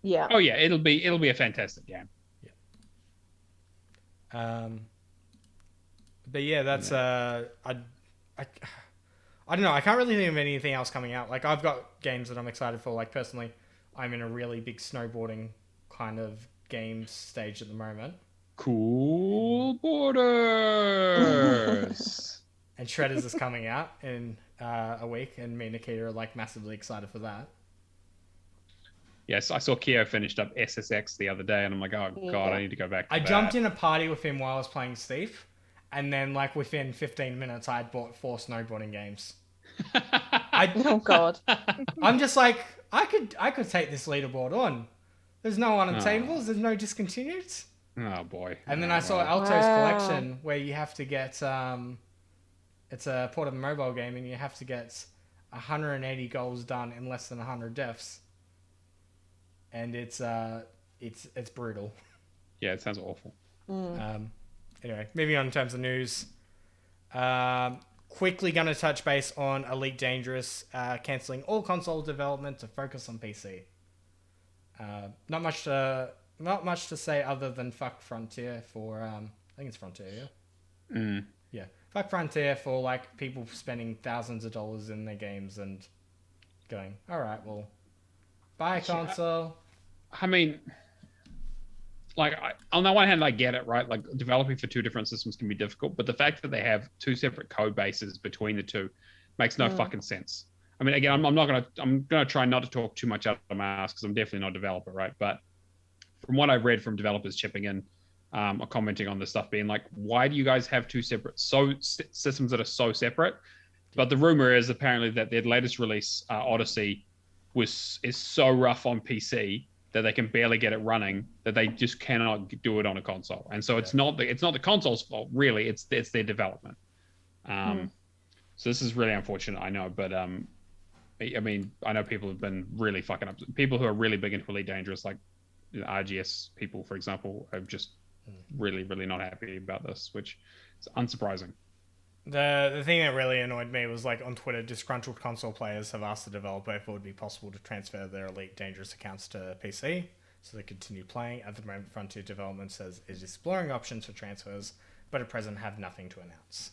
Yeah. Oh yeah, it'll be a fantastic game. Yeah. But yeah, that's I don't know. I can't really think of anything else coming out. I've got games that I'm excited for. Personally, I'm in a really big snowboarding kind of game stage at the moment. Cool Borders. And Shredders is coming out in a week, and me and Nikita are massively excited for that. Yes, I saw Keo finished up SSX the other day, and I'm like, oh god, I need to go back to I that. jumped in a party with him while I was playing Steve, and then like within 15 minutes, I had bought 4 snowboarding games. Oh god. I'm just like, I could take this leaderboard on. There's no unobtainables, there's no discontinued. Oh boy. And then I saw Alto's collection where you have to get it's a portable mobile game and you have to get 180 goals done in less than 100 deaths. And it's brutal. Yeah, it sounds awful. Anyway, moving on in terms of news. Quickly going to touch base on Elite Dangerous cancelling all console development to focus on PC. Not much to say other than fuck Frontier for I think it's Frontier, yeah. Yeah, fuck Frontier for like people spending thousands of dollars in their games and going, all right, well, buy a console. I mean, like, on the one hand, I get it, right? Like, developing for 2 different systems can be difficult, but the fact that they have 2 separate code bases between the 2 makes no fucking sense. I mean, again, I'm gonna try not to talk too much out of my ass because I'm definitely not a developer, right? But from what I've read from developers chipping in or commenting on this stuff, being like, why do you guys have 2 separate systems that are so separate? But the rumor is apparently that their latest release, Odyssey, is so rough on PC that they can barely get it running, that they just cannot do it on a console. And so it's not the console's fault, really. It's their development. So this is really unfortunate, I know. But I mean, I know people have been really fucking up. People who are really big into Elite Dangerous, like RGS people, for example, are just really, really not happy about this, which is unsurprising. The thing that really annoyed me was, like, on Twitter, disgruntled console players have asked the developer if it would be possible to transfer their Elite Dangerous accounts to PC so they continue playing. At the moment, Frontier Development says it is exploring options for transfers, but at present have nothing to announce.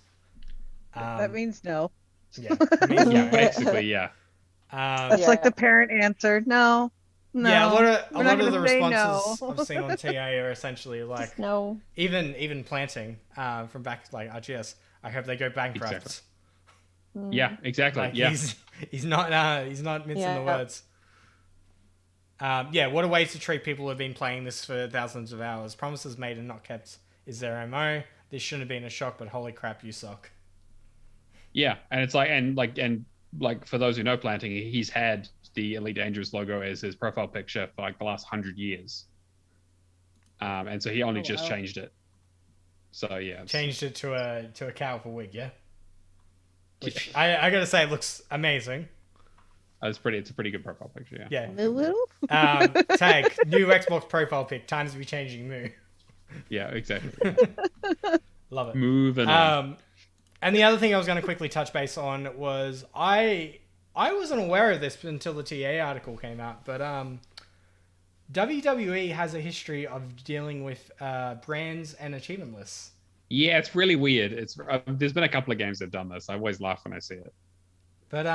That means no. Yeah, basically, yeah. That's like the parent answer. No. Yeah, a lot of the responses no. I've seen on TA are essentially like, no. Even planting from back like RGS. I hope they go bankrupt. Exactly. Yeah, exactly. Like, yeah, he's not mincing the words. What a way to treat people who have been playing this for thousands of hours. Promises made and not kept is their MO. This shouldn't have been a shock, but holy crap, you suck. Yeah, and it's like for those who know planting, he's had the Elite Dangerous logo as his profile picture for like the last 100 years. And so he only just changed it. So yeah, changed it to a cow with a wig, yeah. Which I gotta say, it looks amazing. It's a pretty good profile picture, yeah. Yeah. Tag new Xbox profile pic. Times be changing moo. Yeah, exactly. Love it. Moving on. And the other thing I was going to quickly touch base on was I wasn't aware of this until the TA article came out, but WWE has a history of dealing with brands and achievement lists. Yeah, it's really weird. It's there's been a couple of games that have done this. I always laugh when I see it. But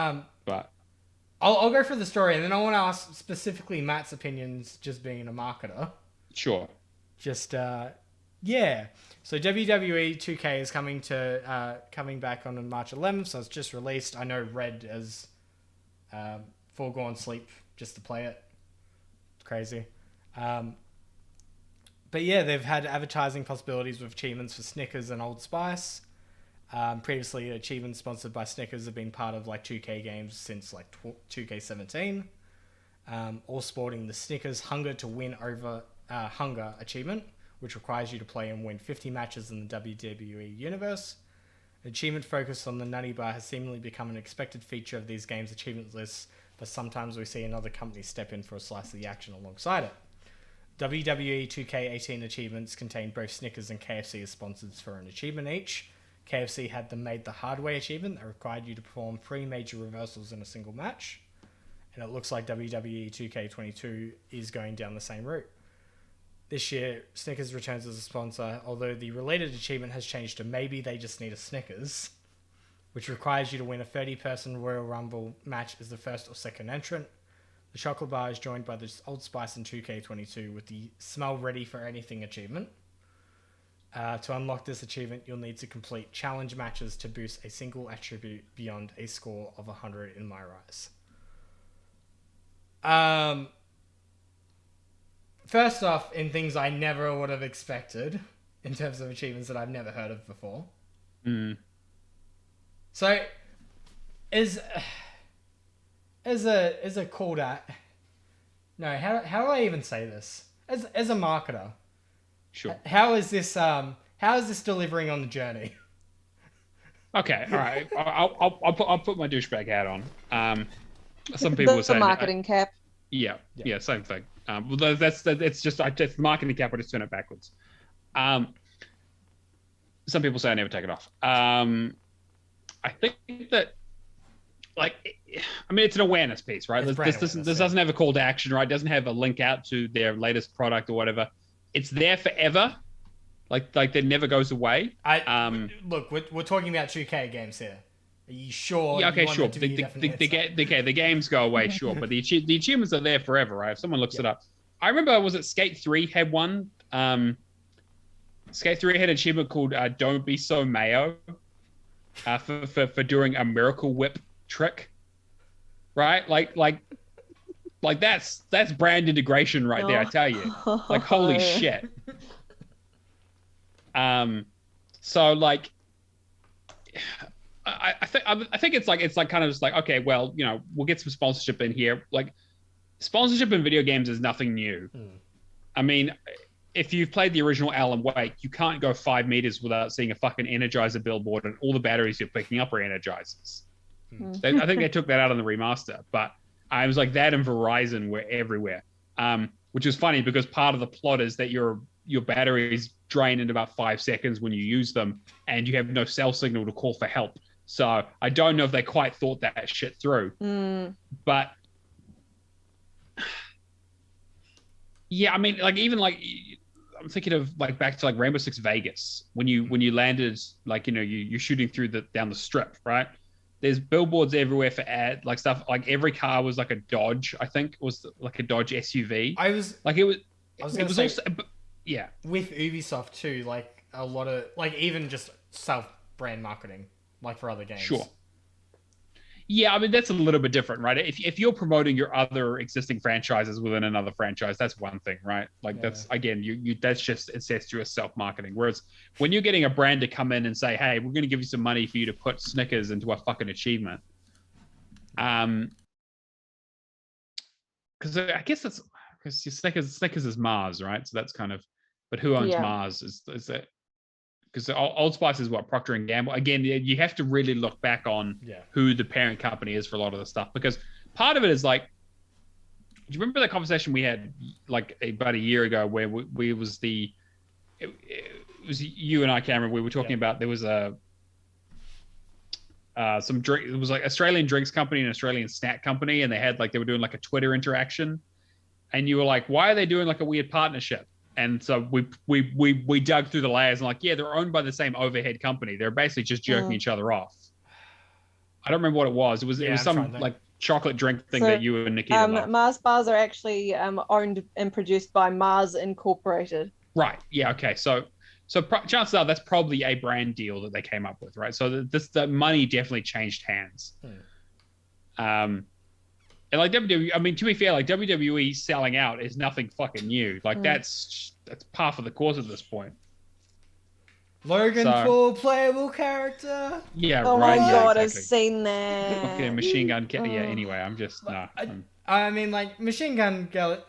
I'll go for the story, and then I want to ask specifically Matt's opinions, just being a marketer. Sure. Just yeah. So WWE 2K is coming back on March 11th, so it's just released. I know Red has foregone sleep just to play it. Crazy. But yeah, they've had advertising possibilities with achievements for Snickers and Old Spice. Previously, achievements sponsored by Snickers have been part of like 2K games since like 2K17. All sporting the Snickers Hunger to Win Over Hunger achievement, which requires you to play and win 50 matches in the WWE universe. Achievement focused on the Nutty Bar has seemingly become an expected feature of these games' achievement lists, but sometimes we see another company step in for a slice of the action alongside it. WWE 2K18 achievements contain both Snickers and KFC as sponsors for an achievement each. KFC had the Made the Hard Way achievement that required you to perform 3 major reversals in a single match. And it looks like WWE 2K22 is going down the same route. This year, Snickers returns as a sponsor, although the related achievement has changed to Maybe They Just Need a Snickers, which requires you to win a 30-person Royal Rumble match as the first or second entrant. The chocolate bar is joined by the Old Spice in 2K22 with the Smell Ready for Anything achievement. To unlock this achievement, you'll need to complete challenge matches to boost a single attribute beyond a score of 100 in my eyes. first off, in things I never would have expected, in terms of achievements that I've never heard of before. So, as a call to... No, how do I even say this? As a marketer, sure. How is this delivering on the journey? Okay, all right. I'll put my douchebag hat on. Some people That's say the marketing cap. Yeah, same thing. Well, it's just the marketing cap. I just turn it backwards. Some people say I never take it off. I think that, like, I mean, it's an awareness piece, right? This doesn't have a call to action, right? It doesn't have a link out to their latest product or whatever. It's there forever. Like that never goes away. Look, we're talking about 2K games here. Are you sure? Yeah, okay, sure. The games go away, sure, but the achievements are there forever, right? If someone looks it up, I remember, was it Skate 3 had one? Skate 3 had an achievement called "Don't Be So Mayo," for doing a miracle whip trick, right? Like that's brand integration right there. I tell you, like, holy shit. So like, I think it's like kind of just like, okay, well, you know, we'll get some sponsorship in here. Like, sponsorship in video games is nothing new. I mean, if you've played the original Alan Wake, you can't go 5 meters without seeing a fucking Energizer billboard, and all the batteries you're picking up are Energizers. I think they took that out on the remaster, but I was like, that and Verizon were everywhere. Which is funny because part of the plot is that your batteries drain in about 5 seconds when you use them, and you have no cell signal to call for help. So I don't know if they quite thought that shit through. But yeah, I mean, like, even like, I'm thinking of like back to like Rainbow Six Vegas, when you landed, like, you know, you're shooting through down the strip, right? There's billboards everywhere for like stuff. Like, every car was like a Dodge, I think, was like a Dodge SUV. Yeah. With Ubisoft too, like a lot of, like, even just self-brand marketing, like for other games. Sure. Yeah, I mean, that's a little bit different, right? If you're promoting your other existing franchises within another franchise, that's one thing, right? Like, that's, again, that's just incestuous self-marketing. Whereas when you're getting a brand to come in and say, hey, we're going to give you some money for you to put Snickers into a fucking achievement. Because I guess that's, because Snickers is Mars, right? So that's kind of, but who owns Mars? Is that, because Old Spice is what, Procter & Gamble. Again, you have to really look back on who the parent company is for a lot of the stuff, because part of it is like, do you remember the conversation we had like about a year ago where it was you and I, Cameron, we were talking about, there was some drink, it was like Australian drinks company and Australian snack company, and they were doing like a Twitter interaction, and you were like, why are they doing like a weird partnership? And so we dug through the layers and like, yeah, they're owned by the same overhead company. They're basically just jerking each other off. I don't remember what it was. It was some like chocolate drink thing that you and Nikita loved. Mars bars are actually owned and produced by Mars Incorporated. Right. Yeah. Okay. So chances are that's probably a brand deal that they came up with, right? So the money definitely changed hands. And like WWE, I mean, to be fair, like WWE selling out is nothing fucking new. Like that's par for the course at this point. Logan, full playable character. Yeah, oh right. my god, exactly. I've seen that. Okay, Machine Gun Kelly. Yeah. Anyway, I'm just I mean, like, Machine Gun Kelly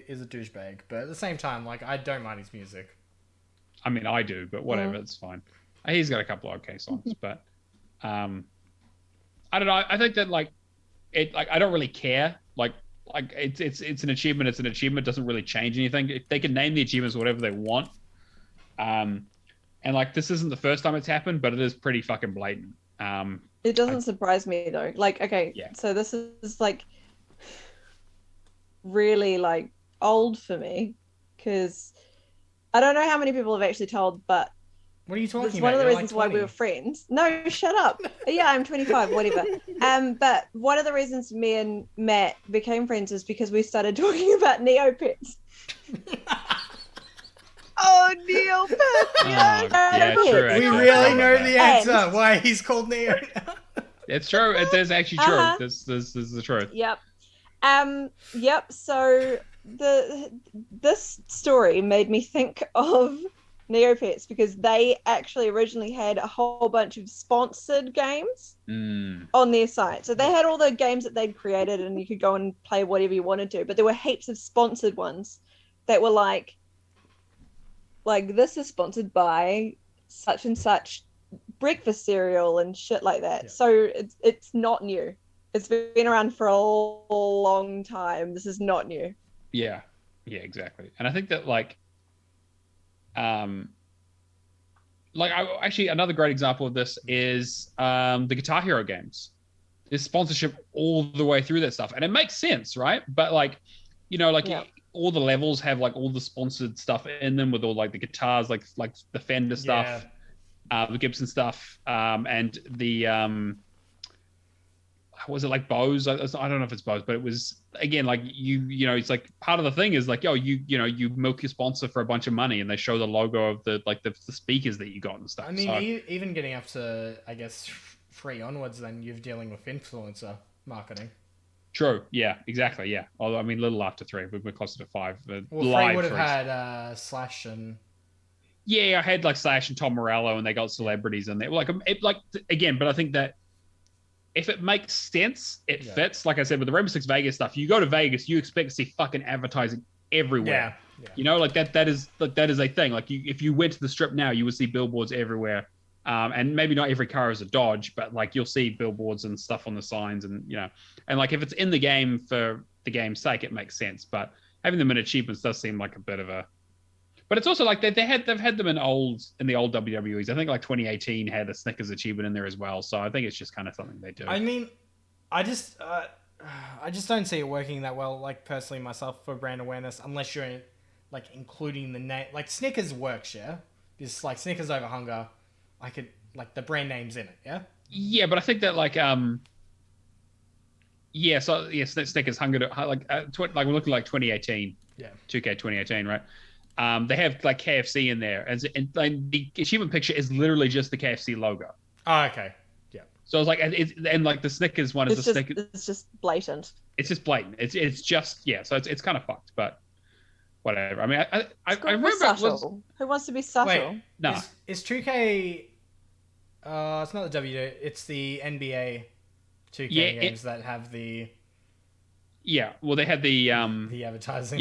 is a douchebag, but at the same time, like, I don't mind his music. I mean, I do, but whatever, it's fine. He's got a couple of okay songs, but I don't know. I think that like I don't really care. Like it's an achievement. It's an achievement. It doesn't really change anything. They can name the achievements whatever they want. And like, this isn't the first time it's happened, but it is pretty fucking blatant. It doesn't surprise me though. Like, okay, so this is like really like old for me, because I don't know how many people have actually told, but what are you talking about? It's one of the reasons why we were friends. No, shut up. Yeah, I'm 25, whatever. But one of the reasons me and Matt became friends is because we started talking about Neopets. Oh, Neopets! Yeah, true. We really know the answer why he's called Neo. It's true. It is actually true. This is the truth. Yep. Yep. So this story made me think of Neopets because they actually originally had a whole bunch of sponsored games on their site. So they had all the games that they'd created and you could go and play whatever you wanted to, but there were heaps of sponsored ones that were like this is sponsored by such and such breakfast cereal and shit like that. So it's not new. It's been around for a long time. This is not new. Yeah, exactly. And I think that actually another great example of this is the Guitar Hero games. There's sponsorship all the way through that stuff, and it makes sense, right? But all the levels have like all the sponsored stuff in them with all like the guitars, like the Fender stuff, the Gibson stuff, and the was it like Bose? I don't know if it's Bose, but it was again like you know it's like part of the thing is like you milk your sponsor for a bunch of money and they show the logo of the speakers that you got and stuff. I mean, even getting up to I guess 3 onwards, then you're dealing with influencer marketing. True. Yeah. Exactly. Yeah. Although I mean, little after 3, we're closer to 5. Well, 3 would have had Slash and. Yeah, I had like Slash and Tom Morello, and they got celebrities in there. Again, but I think that. If it makes sense, it fits. Like I said, with the Rainbow Six Vegas stuff, you go to Vegas, you expect to see fucking advertising everywhere. Yeah. You know, like that is a thing. Like if you went to the Strip now, you would see billboards everywhere. And maybe not every car is a Dodge, but like you'll see billboards and stuff on the signs, and and like if it's in the game for the game's sake, it makes sense. But having them in achievements does seem like a bit of a. But it's also like they've had them in the old WWEs. I think like 2018 had a Snickers achievement in there as well. So I think it's just kind of something they do. I mean, I just don't see it working that well. Like personally myself for brand awareness, unless you're like including the name. Like Snickers works, yeah. Because like Snickers over hunger, I could like the brand name's in it, yeah. Yeah, but I think that Snickers hunger we're looking like 2018. Yeah. 2K 2018, right? They have like KFC in there, and the achievement picture is literally just the KFC logo. Oh, okay, yeah. So it's like and like the Snickers one is Snickers. It's just blatant. It's just blatant. It's just So it's kind of fucked, but whatever. I mean, I remember subtle. Who wants to be subtle? Wait, no. Is 2K? It's not the W. It's the NBA 2K games that have the. Yeah, well, they had the advertising.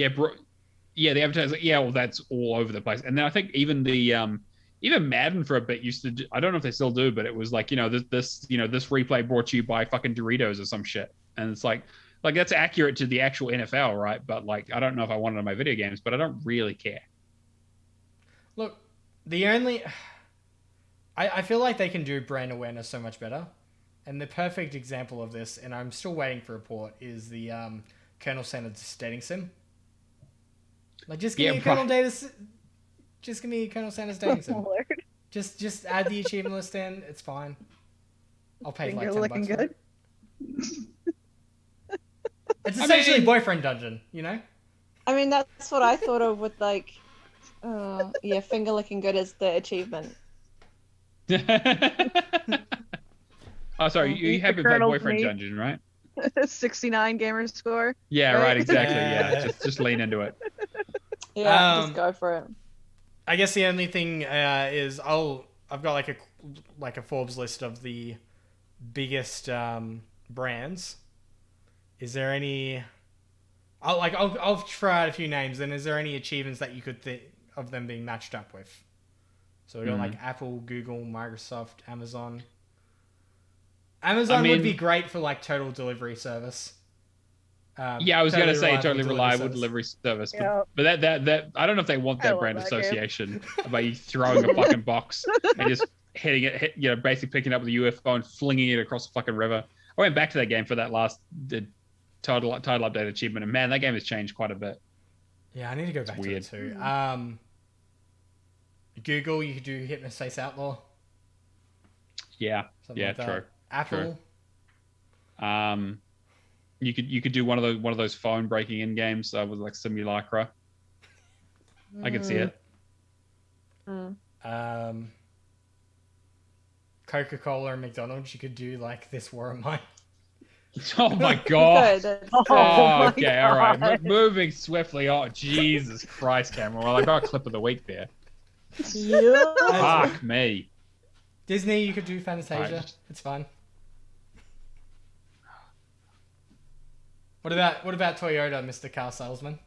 Yeah, the advertising. Yeah, well, that's all over the place. And then I think even even Madden for a bit used to. I don't know if they still do, but it was like this replay brought to you by fucking Doritos or some shit. And it's like that's accurate to the actual NFL, right? But like I don't know if I want it on my video games, but I don't really care. Look, the only I feel like they can do brand awareness so much better, and the perfect example of this, and I'm still waiting for a report, is the Colonel Sanders dating sim. Like, just give me Colonel Sanders dating sim. Lord. Just add the achievement list in. It's fine. I'll pay like $10 looking for good. it. It's essentially boyfriend dungeon, you know? I mean, that's what I thought of with like, finger looking good as the achievement. Oh, sorry, you have been playing boyfriend dungeon, right? 69 gamer score. Yeah, right, exactly. Yeah, just lean into it. Yeah, just go for it. I guess the only thing is I've got like a Forbes list of the biggest brands. Is there any? I'll try out a few names. And is there any achievements that you could think of them being matched up with? So we got like Apple, Google, Microsoft, Amazon. Amazon would be great for like total delivery service. I was going to say totally reliable delivery service, but that I don't know if they want that brand association about you throwing a fucking box and just hitting it, basically picking up the UFO and flinging it across the fucking river. I went back to that game for that last title update achievement, and man, that game has changed quite a bit. Yeah, I need to go back to it too. Google, you could do Hypnospace Outlaw. Yeah, something like true. Apple. True. You could do one of those phone breaking in games with like Simulacra. I could see it. Coca-Cola and McDonald's, you could do like This War of Mine. Oh my god. Good. Oh Oh, my okay, all right. God. Moving swiftly. Oh, Jesus Christ, Cameron. Well, I got a clip of the week there. Yeah. Fuck me. Disney, you could do Fantasia. Right. It's fun. What about Toyota, Mr. Car Salesman?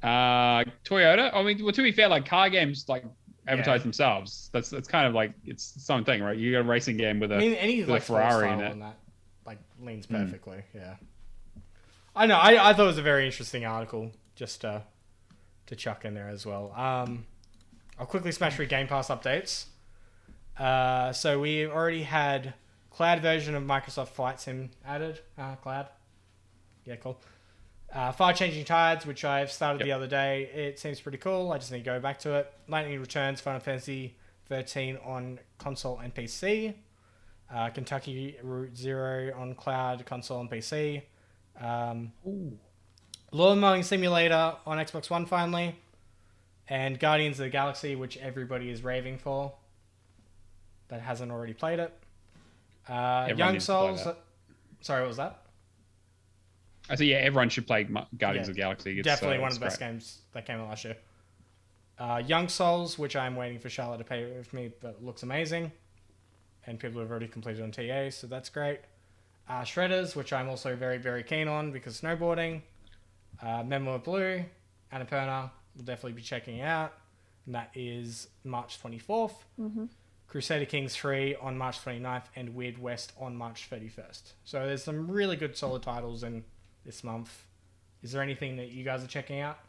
Toyota. I mean, well, to be fair, like car games, like advertise Yeah. themselves. That's kind of like it's its own thing, right? You got a racing game with a, I mean, any with like a Ferrari in style it. on that like leans perfectly. Yeah. I know. I thought it was a very interesting article just to chuck in there as well. I'll quickly smash through Game Pass updates. So we already had cloud version of Microsoft Flight Sim added. Cloud. Yeah, cool. Fire Changing Tides, which I've started the other day. It seems pretty cool. I just need to go back to it. Lightning Returns, Final Fantasy 13 on console and PC. Kentucky Route Zero on cloud, console, and PC. Lawn Mowing Simulator on Xbox One finally. And Guardians of the Galaxy, which everybody is raving for, that hasn't already played it. Young Souls. Sorry, what was that? I say, yeah, everyone should play Guardians of the Galaxy. It's, definitely one of it's the best great. games that came out last year. Young Souls, which I'm waiting for Charlotte to play with me, but looks amazing. And people have already completed on TA, so that's great. Shredders, which I'm also very, very keen on because snowboarding. Memoir Blue, Annapurna, we'll definitely be checking out. And that is March 24th. Mm-hmm. Crusader Kings 3 on March 29th and Weird West on March 31st. So there's some really good solid titles in this month. Is there anything that you guys are checking out?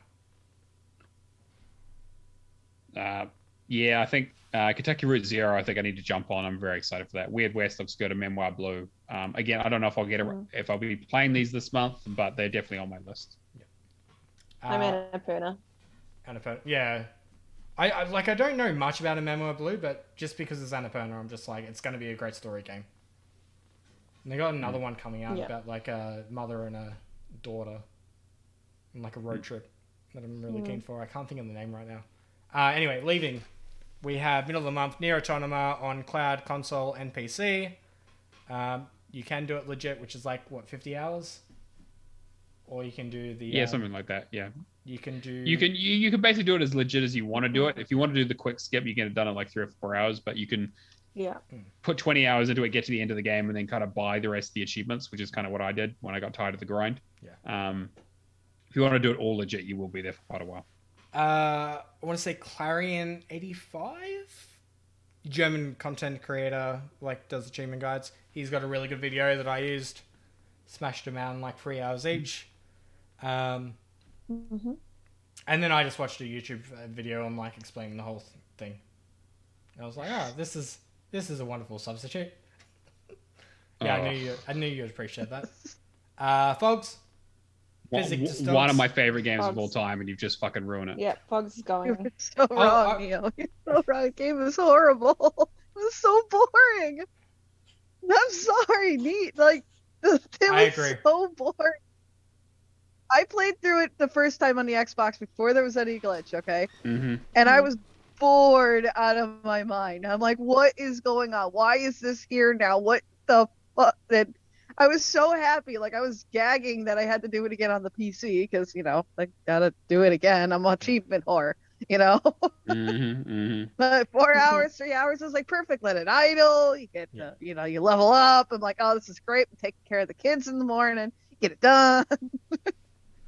Yeah, I think Kentucky Route Zero, I think I need to jump on. I'm very excited for that. Weird West looks good, and Memoir Blue. Again, I don't know if I'll get if I'll be playing these this month, but they're definitely on my list. I'm Annapurna. Annapurna, yeah. I don't know much about a Memoir Blue, but just because it's Annapurna, I'm just like, it's going to be a great story game. And they got another one coming out about like a mother and a daughter and like a road trip that I'm really keen for. I can't think of the name right now. Anyway, leaving. We have middle of the month Nier Automata on cloud, console, and PC. You can do it legit, which is like what, 50 hours, or you can do the something like that. Yeah, you can do. You can basically do it as legit as you want to do it. If you want to do the quick skip, you can get it done in like 3 or 4 hours. But you can put 20 hours into it, get to the end of the game, and then kind of buy the rest of the achievements, which is kind of what I did when I got tired of the grind. Yeah. If you want to do it all legit, you will be there for quite a while. I want to say Clarion 85, German content creator, like does achievement guides. He's got a really good video that I used, smashed them out in like 3 hours each. And then I just watched a YouTube video on like explaining the whole thing. And I was like, oh, this is a wonderful substitute. Yeah, I knew you'd appreciate that. Folks. One of my favorite games of all time, and you've just fucking ruined it. Yeah, Fog's is going. You're so wrong, Neo. You're so wrong. The game is horrible. It was so boring. I'm sorry, neat. Like, it was so boring. I played through it the first time on the Xbox before there was any glitch, okay? And I was bored out of my mind. I'm like, what is going on? Why is this here now? What the fuck? I was so happy. Like, I was gagging that I had to do it again on the PC because, you know, I gotta do it again. I'm an achievement whore, you know? But 4 hours, 3 hours was like perfect. Let it idle. You get, you know, you level up. I'm like, oh, this is great. I'm taking care of the kids in the morning. Get it done.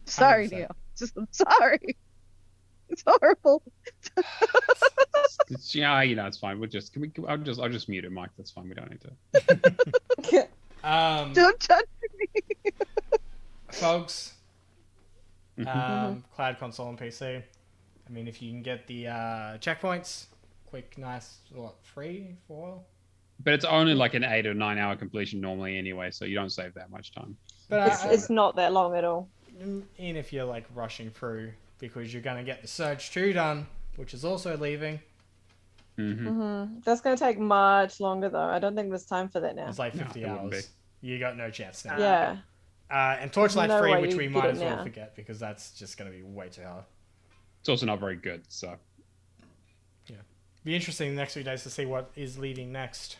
Sorry, 100%. Neo. I'm sorry. It's horrible. Yeah, you know, it's fine. I'll just mute it, Mike. That's fine. We don't need to. Don't touch me. Folks. Cloud, console, and PC. I mean, if you can get the checkpoints, quick, nice, what, 3, 4? But it's only like an 8 or 9 hour completion normally anyway, so you don't save that much time. But it's not that long at all. And if you're like rushing through, because you're going to get the Surge 2 done, which is also leaving. That's going to take much longer though. I don't think there's time for that now. It's like 50 hours. You got no chance now. Yeah. And Torchlight 3, which we might as well forget because that's just going to be way too hard. It's also not very good, so. Yeah. Be interesting the next few days to see what is leaving next.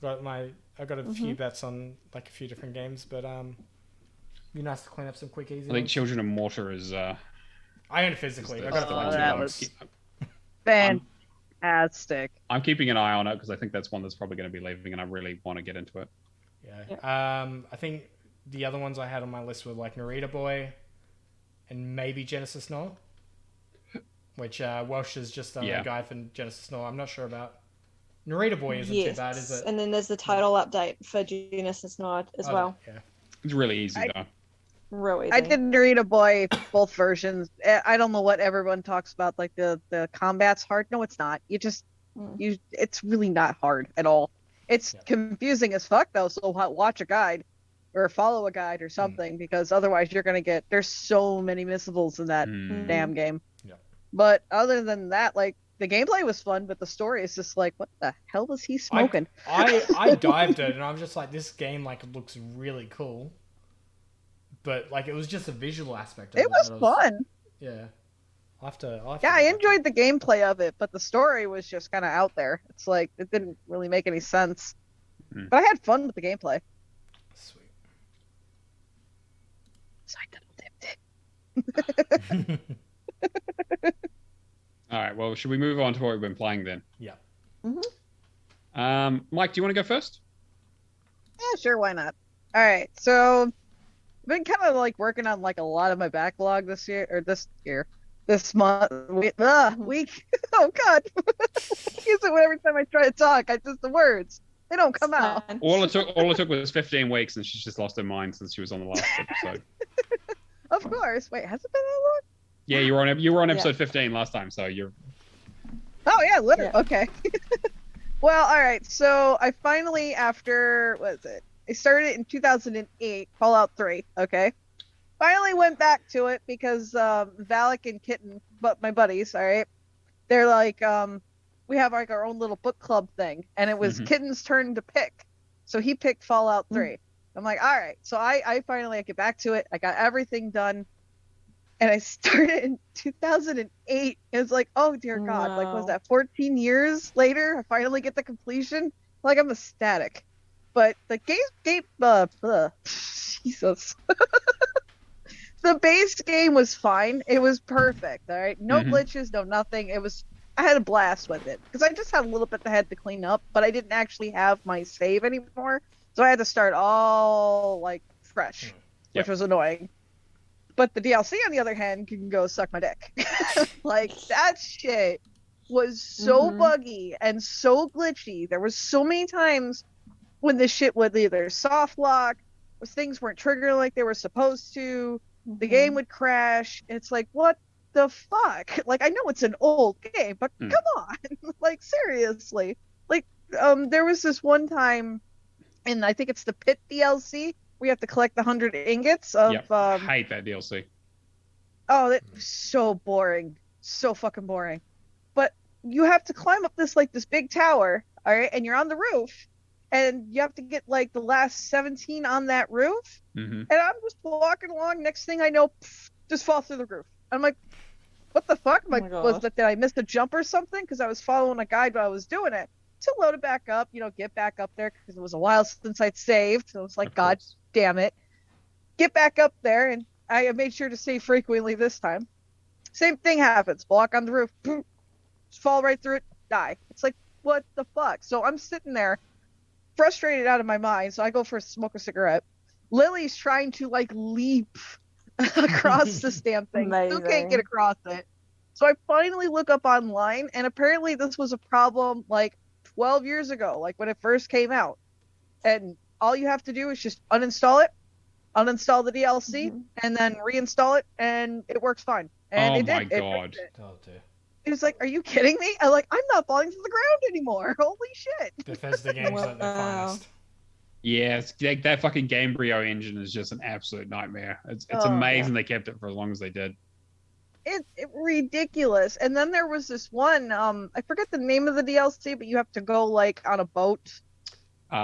Got my I got a few bets on like a few different games, but be nice to clean up some quick easy. I think Children of Mortar is. I own it physically. I got the it one that was fantastic. I'm keeping an eye on it because I think that's one that's probably going to be leaving, and I really want to get into it. Yeah. I think the other ones I had on my list were like Narita Boy, and maybe Genesis Noir, which Welsh is just a guy for Genesis Noir. I'm not sure about. Narita Boy isn't too bad, is it? And then there's the title update for Genesis Noir as well. Yeah. It's really easy though. Real easy. I did Narita Boy both versions. I don't know what everyone talks about, like the combat's hard. No, it's not. It's really not hard at all. It's confusing as fuck though. So watch a guide or follow a guide or something because otherwise you're gonna get. There's so many missables in that damn game. Yeah. But other than that, like the gameplay was fun, but the story is just like, what the hell was he smoking? I dived it and I was just like, this game like looks really cool. But like it was just a visual aspect of it. It was fun. Yeah. I'll have to I enjoyed the gameplay of it, but the story was just kind of out there. It's like it didn't really make any sense. But I had fun with the gameplay. Sweet. So I double dipped it. All right. Well, should we move on to what we've been playing then? Yeah. Mike, do you want to go first? Yeah, sure. Why not? All right. So I've been kind of like working on like a lot of my backlog this month, week. Oh God. I use it every time I try to talk. The words. They don't come out. All it took was 15 weeks, and she's just lost her mind since she was on the last episode. Of course. Wait, has it been that long? Yeah, you were on episode 15 last time, so you're. Oh yeah, literally. Yeah. Okay. Well, all right. So I finally, after I started it in 2008, Fallout 3. Okay. Finally went back to it because Valak and Kitten, but my buddies, all right, they're like, we have like our own little book club thing, and it was Kitten's turn to pick, so he picked Fallout 3. I'm like, all right, so I finally get back to it. I got everything done, and I started in 2008. It's like, oh dear God, like was that 14 years later? I finally get the completion. Like I'm ecstatic, but the game, Jesus. The base game was fine. It was perfect. All right, no glitches, no nothing. I had a blast with it because I just had a little bit that I had to clean up, but I didn't actually have my save anymore, so I had to start all like fresh, which was annoying. But the DLC, on the other hand, can go suck my dick. Like that shit was so buggy and so glitchy. There was so many times when this shit would either soft lock, or things weren't triggering like they were supposed to. The game would crash. It's like, what the fuck? Like, I know it's an old game, but come on. Like, seriously. Like, there was this one time, and I think it's the Pit DLC, where you have to collect the 100 ingots of... I hate that DLC. Oh, that's so boring. So fucking boring. But you have to climb up this big tower, all right? And you're on the roof. And you have to get like the last 17 on that roof. And I'm just walking along. Next thing I know, just fall through the roof. I'm like, what the fuck? Did I miss a jump or something? Because I was following a guide while I was doing it. To load it back up, get back up there because it was a while since I'd saved. So it's like, God damn it. Get back up there. And I made sure to save frequently this time. Same thing happens. Walk on the roof. Boom, just fall right through it. Die. It's like, what the fuck? So I'm sitting there, frustrated out of my mind, so I go for a smoke a cigarette. Lily's trying to like leap across this damn thing. Still can't get across it. So I finally look up online, and apparently this was a problem like 12 years ago, like when it first came out. And all you have to do is just uninstall it, uninstall the DLC, and then reinstall it, and it works fine. And it did. My God. It was like, are you kidding me? I'm not falling to the ground anymore. Holy shit. Bethesda games at their finest. Yeah, that fucking Gamebryo engine is just an absolute nightmare. It's amazing they kept it for as long as they did. It's ridiculous. And then there was this one, I forget the name of the DLC, but you have to go like on a boat. No.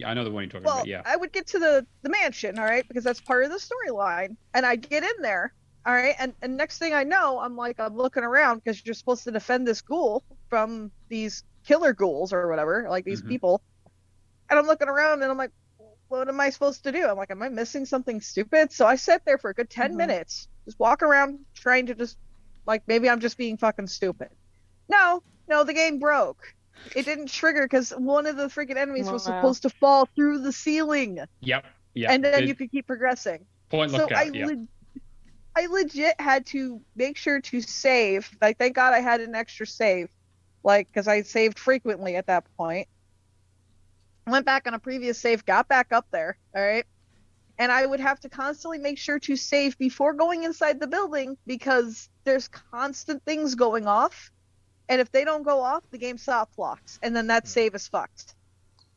I know the one you're talking about, yeah. I would get to the mansion, all right, because that's part of the storyline. And I'd get in there, All right, and next thing I know, I'm looking around because you're supposed to defend this ghoul from these killer ghouls or whatever, like these people. And I'm looking around and I'm like, what am I supposed to do? I'm like, am I missing something stupid? So I sat there for a good 10 minutes, just walk around trying to just, like, maybe I'm just being fucking stupid. No, the game broke. It didn't trigger because one of the freaking enemies was supposed to fall through the ceiling. Yep. And then you could keep progressing. Point lookout, I legit had to make sure to save. Like, thank God I had an extra save. Like, because I saved frequently at that point. Went back on a previous save, got back up there, all right? And I would have to constantly make sure to save before going inside the building because there's constant things going off. And if they don't go off, the game soft locks. And then that save is fucked.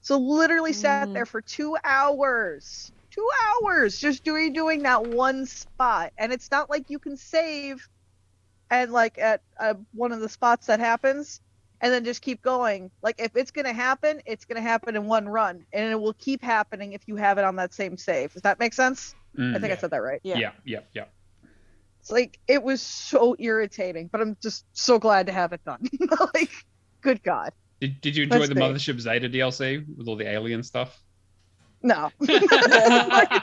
So literally sat there for 2 hours. 2 hours just doing that one spot. And it's not like you can save and like at one of the spots that happens and then just keep going. Like, if it's going to happen, it's going to happen in one run. And it will keep happening if you have it on that same save. Does that make sense? I think I said that right. Yeah. It's like, it was so irritating, but I'm just so glad to have it done. Like, good God. Did you enjoy the Mothership Zeta DLC with all the alien stuff? No. Like,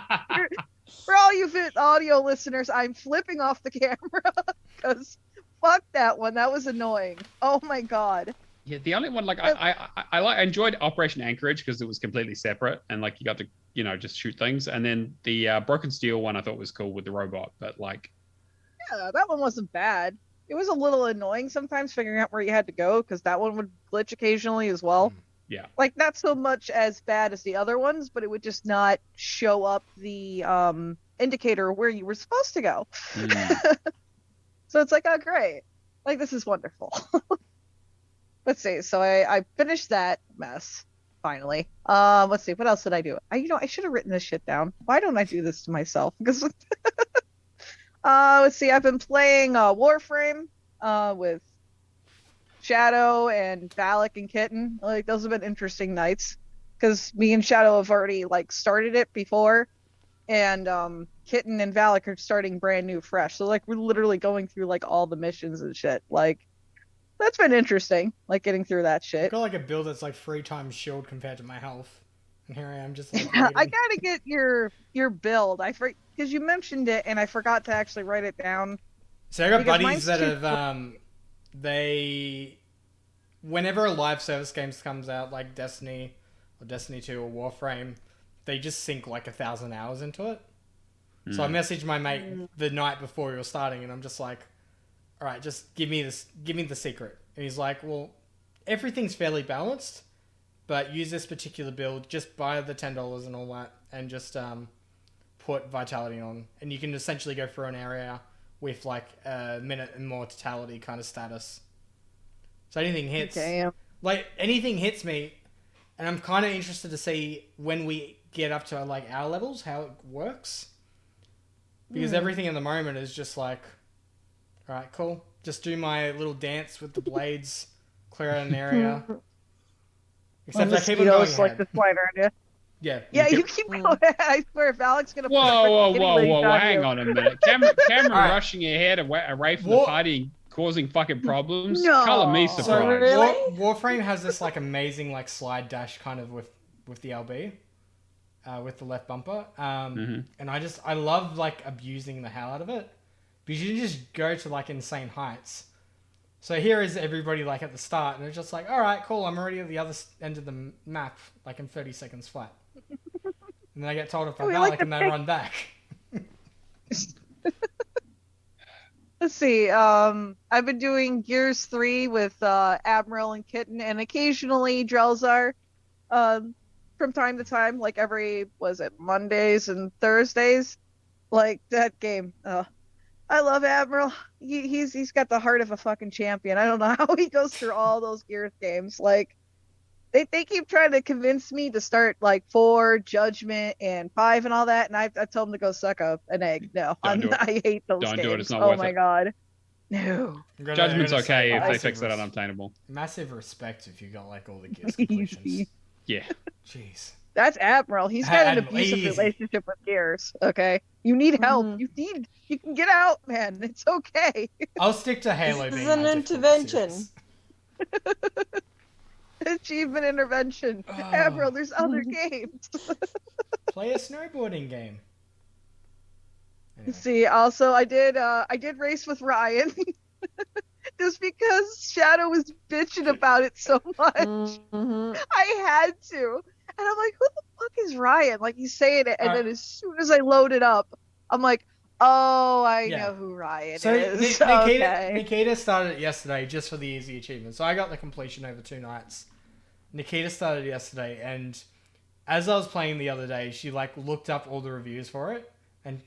for all you audio listeners, I'm flipping off the camera because fuck that one. That was annoying. Oh my God. Yeah, the only one, like, I enjoyed Operation Anchorage because it was completely separate and like you got to, just shoot things. And then the Broken Steel one I thought was cool with the robot, but like. Yeah, that one wasn't bad. It was a little annoying sometimes figuring out where you had to go because that one would glitch occasionally as well. Yeah. Like, not so much as bad as the other ones, but it would just not show up the indicator where you were supposed to go. So it's like, oh, great. Like, this is wonderful. Let's see. So I finished that mess, finally. Let's see. What else did I do? I should have written this shit down. Why don't I do this to myself? Because... let's see, I've been playing Warframe with Shadow and Valak and Kitten. Like, those have been interesting nights because me and Shadow have already like started it before, and Kitten and Valak are starting brand new fresh. So like, we're literally going through like all the missions and shit. Like, that's been interesting, like getting through that shit. I've got like a build that's like 3 times shield compared to my health. And here I am just like I gotta get your build. Because you mentioned it and I forgot to actually write it down. So I got buddies that have whenever a live service game comes out like Destiny or Destiny 2 or Warframe, they just sink like 1,000 hours into it. So I messaged my mate the night before we were starting and I'm just like, all right, just give me the secret. And he's like, well, everything's fairly balanced. But use this particular build, just buy the $10 and all that, and just put Vitality on. And you can essentially go through an area with like a minute and more totality kind of status. So anything hits. Damn. Like, anything hits me, and I'm kind of interested to see when we get up to like our levels, how it works. Because everything in the moment is just like, all right, cool. Just do my little dance with the blades, clear out an area. Except I keep on going like the slider, yeah. Yeah, you keep going. I swear, if Alex gonna. Whoa! Hang on a minute. Cameron rushing ahead away from the party, causing fucking problems. No. Color me surprised. So really? Warframe has this like amazing like slide dash kind of with the LB, with the left bumper. And I love like abusing the hell out of it, because you just go to like insane heights. So here is everybody like at the start, and it's just like, all right, cool, I'm already at the other end of the map, like in 30 seconds flat. And then I get told if I like and then I run back. Let's see. I've been doing Gears 3 with Admiral and Kitten, and occasionally Drelzar. From time to time, like every Mondays and Thursdays, like that game. I love Admiral. He's got the heart of a fucking champion. I don't know how he goes through all those Gears games. Like, they keep trying to convince me to start like 4, Judgment, and 5 and all that, and I tell them to go suck an egg. No, I hate those games. Don't do it. It's not worth it. Oh my god, no. Judgment's okay if they fix it on Unobtainable. Massive respect if you got like all the Gears completions. Yeah. Jeez. That's Admiral. He's got an Admiral, abusive easy. relationship with Gears. Okay, you need help. You can get out, man. It's okay. I'll stick to Halo This being is an my intervention. series. Achievement intervention. Oh. Admiral, there's other games. Play a snowboarding game. Anyway. See, also I did race with Ryan. Just because Shadow was bitching about it so much. I had to. And I'm like, who the fuck is Ryan? Like, he's saying it, and then as soon as I load it up, I'm like, oh, I know who Ryan is. Nikita started it yesterday just for the easy achievement. So I got the completion over 2 nights. Nikita started yesterday, and as I was playing the other day, she like looked up all the reviews for it, and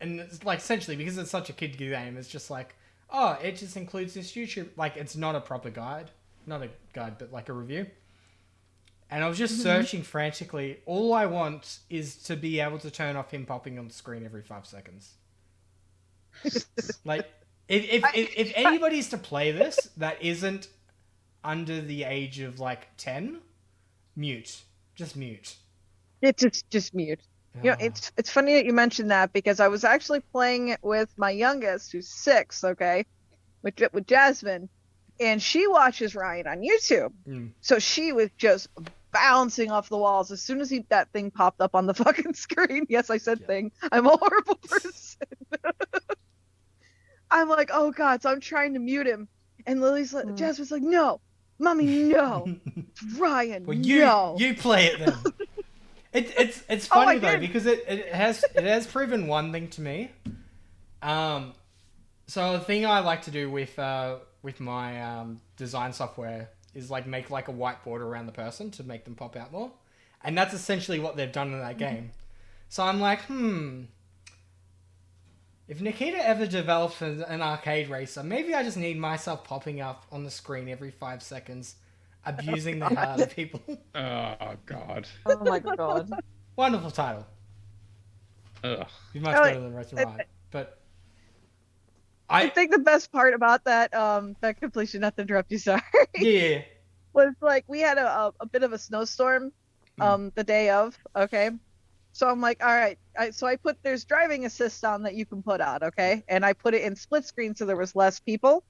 it's like essentially because it's such a kid game, it's just like, oh, it just includes this YouTube, like it's not a proper guide, not a guide, but like a review. And I was just searching frantically. All I want is to be able to turn off him popping on the screen every 5 seconds. Like, if anybody's to play this that isn't under the age of like 10, mute. Just mute. It's just mute. You know, it's funny that you mentioned that because I was actually playing it with my youngest, who's 6, okay, with Jasmine, and she watches Ryan on YouTube. So she was just bouncing off the walls as soon as that thing popped up on the fucking screen. Yes, I said thing. I'm a horrible person. I'm like, oh god, so I'm trying to mute him, and Jasmine's like, no, mommy, no, it's Ryan. Well, no. you play it then. It's funny though because it has proven one thing to me. So the thing I like to do with my design software is like make like a whiteboard around the person to make them pop out more, and that's essentially what they've done in that game. So I'm like, if Nikita ever develops an arcade racer, maybe I just need myself popping up on the screen every 5 seconds, abusing the hell out of people. Oh god. Oh my god. Wonderful title. Ugh. Be much better than Rest of Ryan, but I think the best part about that completion, not to interrupt you, sorry. Yeah. Was like we had a bit of a snowstorm the day of, okay? So I'm like, all right. So I put there's driving assist on that you can put on, okay? And I put it in split screen so there was less people.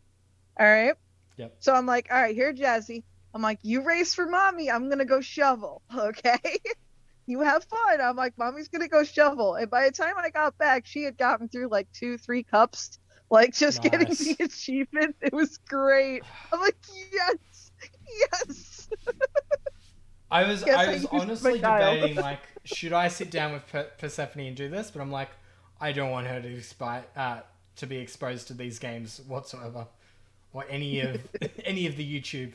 All right? Yep. So I'm like, all right, here, Jazzy. I'm like, you race for mommy. I'm going to go shovel, okay? You have fun. I'm like, mommy's going to go shovel. And by the time I got back, she had gotten through like 2-3 cups. Like, just getting the achievement. It was great. I'm like, yes. I was honestly debating, like, should I sit down with Persephone and do this? But I'm like, I don't want her to be exposed to these games whatsoever. Or any of the YouTube.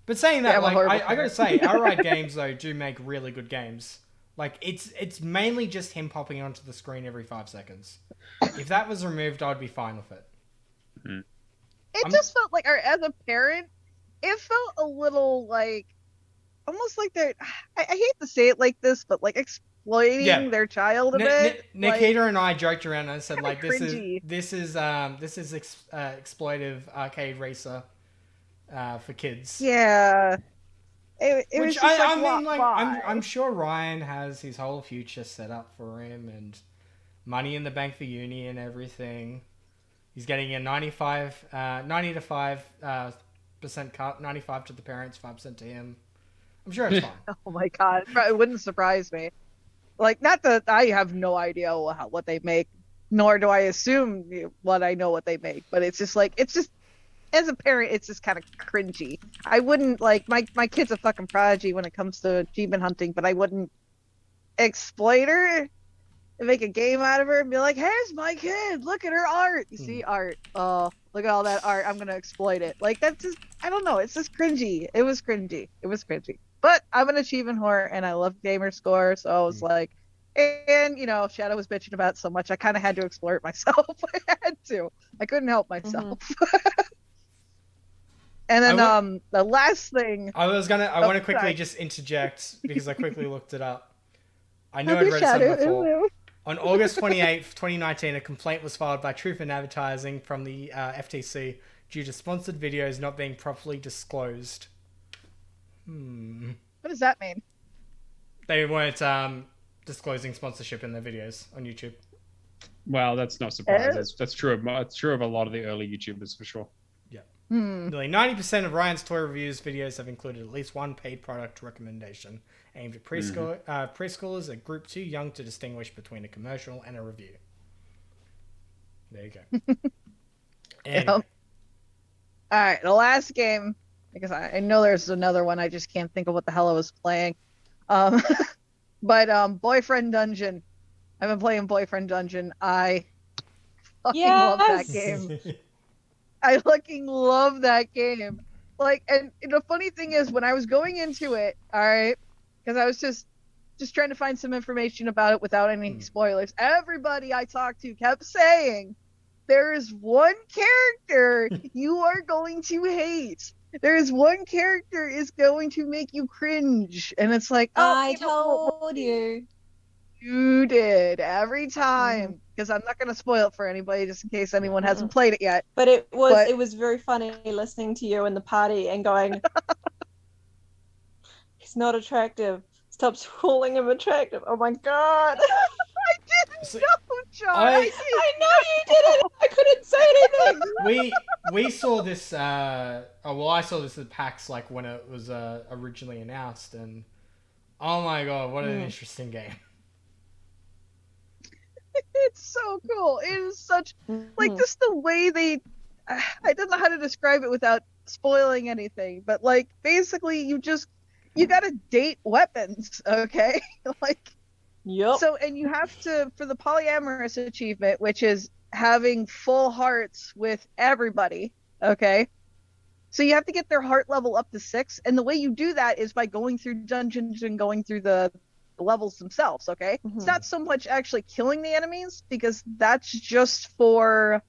But saying that, like, I gotta say, Outright Games, though, do make really good games. Like, it's mainly just him popping onto the screen every 5 seconds. If that was removed, I'd be fine with it. It just felt like, or as a parent, it felt a little like, almost like they're, I hate to say it like this, but like exploiting their child a bit. Nikita and I joked around and said, like, this is exploitive arcade racer for kids. Yeah. It was Which just I mean, like, I'm sure Ryan has his whole future set up for him and money in the bank for uni and everything. He's getting a 90 to 5% cut, 95 to the parents, 5% to him. I'm sure it's fine. Oh my god, it wouldn't surprise me. Like, not that I have no idea what they make, nor do I assume I know what they make, but it's just like, as a parent, it's just kind of cringy. I wouldn't, like, my kid's a fucking prodigy when it comes to achievement hunting, but I wouldn't exploit her and make a game out of her and be like, here's my kid, look at her art. You see art. Oh, look at all that art. I'm going to exploit it. Like, that's just, I don't know. It's just cringy. It was cringy. But I'm an achievement whore and I love gamer score. So I was like, and, you know, Shadow was bitching about it so much. I kind of had to explore it myself. I had to. I couldn't help myself. And then the last thing I want to quickly just interject because I quickly looked it up. I know I'd read something before. On August 28th, 2019, a complaint was filed by Truth in Advertising from the FTC due to sponsored videos not being properly disclosed. What does that mean? They weren't disclosing sponsorship in their videos on YouTube. Well, that's not surprising. That's true of a lot of the early YouTubers for sure. Yeah. Nearly 90% of Ryan's toy reviews videos have included at least one paid product recommendation aimed at preschoolers, a group too young to distinguish between a commercial and a review. There you go. Anyway. All right, the last game, because I know there's another one, I just can't think of what the hell I was playing. But Boyfriend Dungeon. I've been playing Boyfriend Dungeon. I fucking love that game. I fucking love that game. Like, and the funny thing is, when I was going into it, all right, because I was just trying to find some information about it without any spoilers. Everybody I talked to kept saying, there is one character you are going to hate. There is one character is going to make you cringe. And it's like, oh, I told you. You did every time, because I'm not going to spoil it for anybody just in case anyone hasn't played it yet. But it was very funny listening to you in the party and going, he's not attractive. Stop calling him attractive. Oh my god. I didn't know, Char. I know you didn't. I couldn't say anything. We saw this. I saw this at PAX like when it was originally announced, and oh my god, what an interesting game! It's so cool. It is such like just the way they. I don't know how to describe it without spoiling anything, but like basically you gotta date weapons, okay? Like. Yep. So, and you have to, for the polyamorous achievement, which is having full hearts with everybody, okay? So you have to get their heart level up to 6, and the way you do that is by going through dungeons and going through the levels themselves, okay? It's not so much actually killing the enemies, because that's just for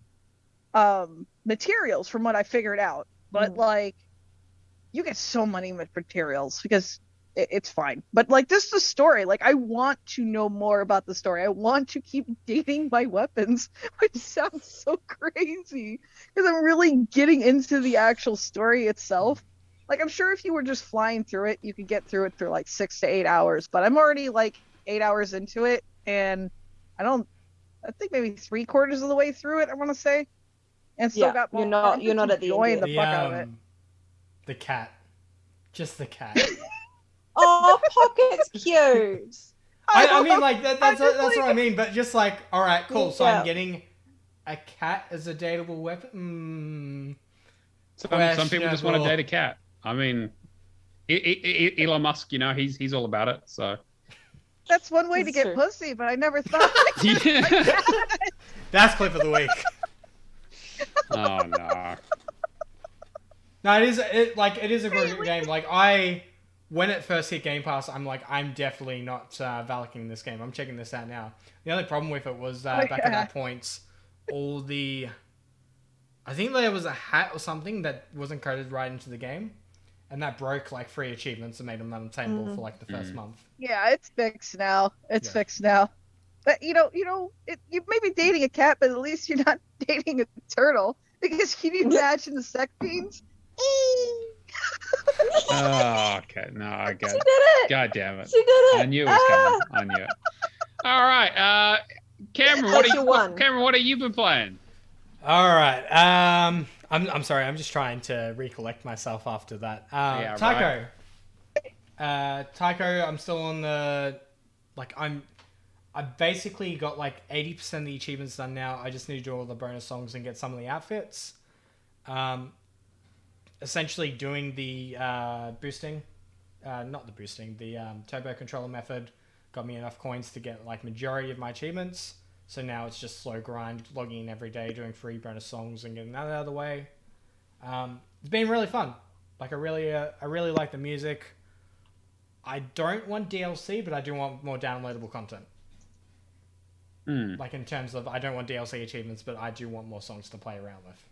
materials, from what I figured out. But, like, you get so many materials, because it's fine. But like this is the story. Like I want to know more about the story. I want to keep dating my weapons, which sounds so crazy because I'm really getting into the actual story itself. Like I'm sure if you were just flying through it, you could get through it through like 6 to 8 hours, but I'm already like 8 hours into it and I think maybe 3/4 of the way through it, I want to say. And still got you're not at the enjoying end. the fuck out of it. The cat. Just the cat. Oh, Pocket's cute. I mean, like that's what I mean. But just like, all right, cool. So I'm getting a cat as a dateable weapon. Some people just want to date a cat. I mean, Elon Musk, you know, he's all about it. So that's one way to get pussy, but I never thought. That's clip of the week. Oh no. No, it is a great game. Like when it first hit Game Pass, I'm definitely not valacking this game. I'm checking this out now. The only problem with it was back at that point, I think there was a hat or something that wasn't coded right into the game, and that broke like 3 achievements and made them unattainable for like the first month. Yeah, it's fixed now. Fixed now. But you may be dating a cat, but at least you're not dating a turtle, because can you imagine the sex scenes? Oh, okay. No, I got it. She did it. God damn it. She did it. I knew it was coming. I knew it. All right. Cameron, what have you been playing? All right. I'm sorry. I'm just trying to recollect myself after that. Tycho. Right. Tycho, I'm still on the I've basically got like 80% of the achievements done now. I just need to do all the bonus songs and get some of the outfits. Essentially doing the boosting, the turbo controller method got me enough coins to get like majority of my achievements. So now it's just slow grind, logging in every day, doing 3 bonus songs and getting that out of the way. It's been really fun. Like I really like the music. I don't want DLC, but I do want more downloadable content. Like in terms of, I don't want DLC achievements, but I do want more songs to play around with.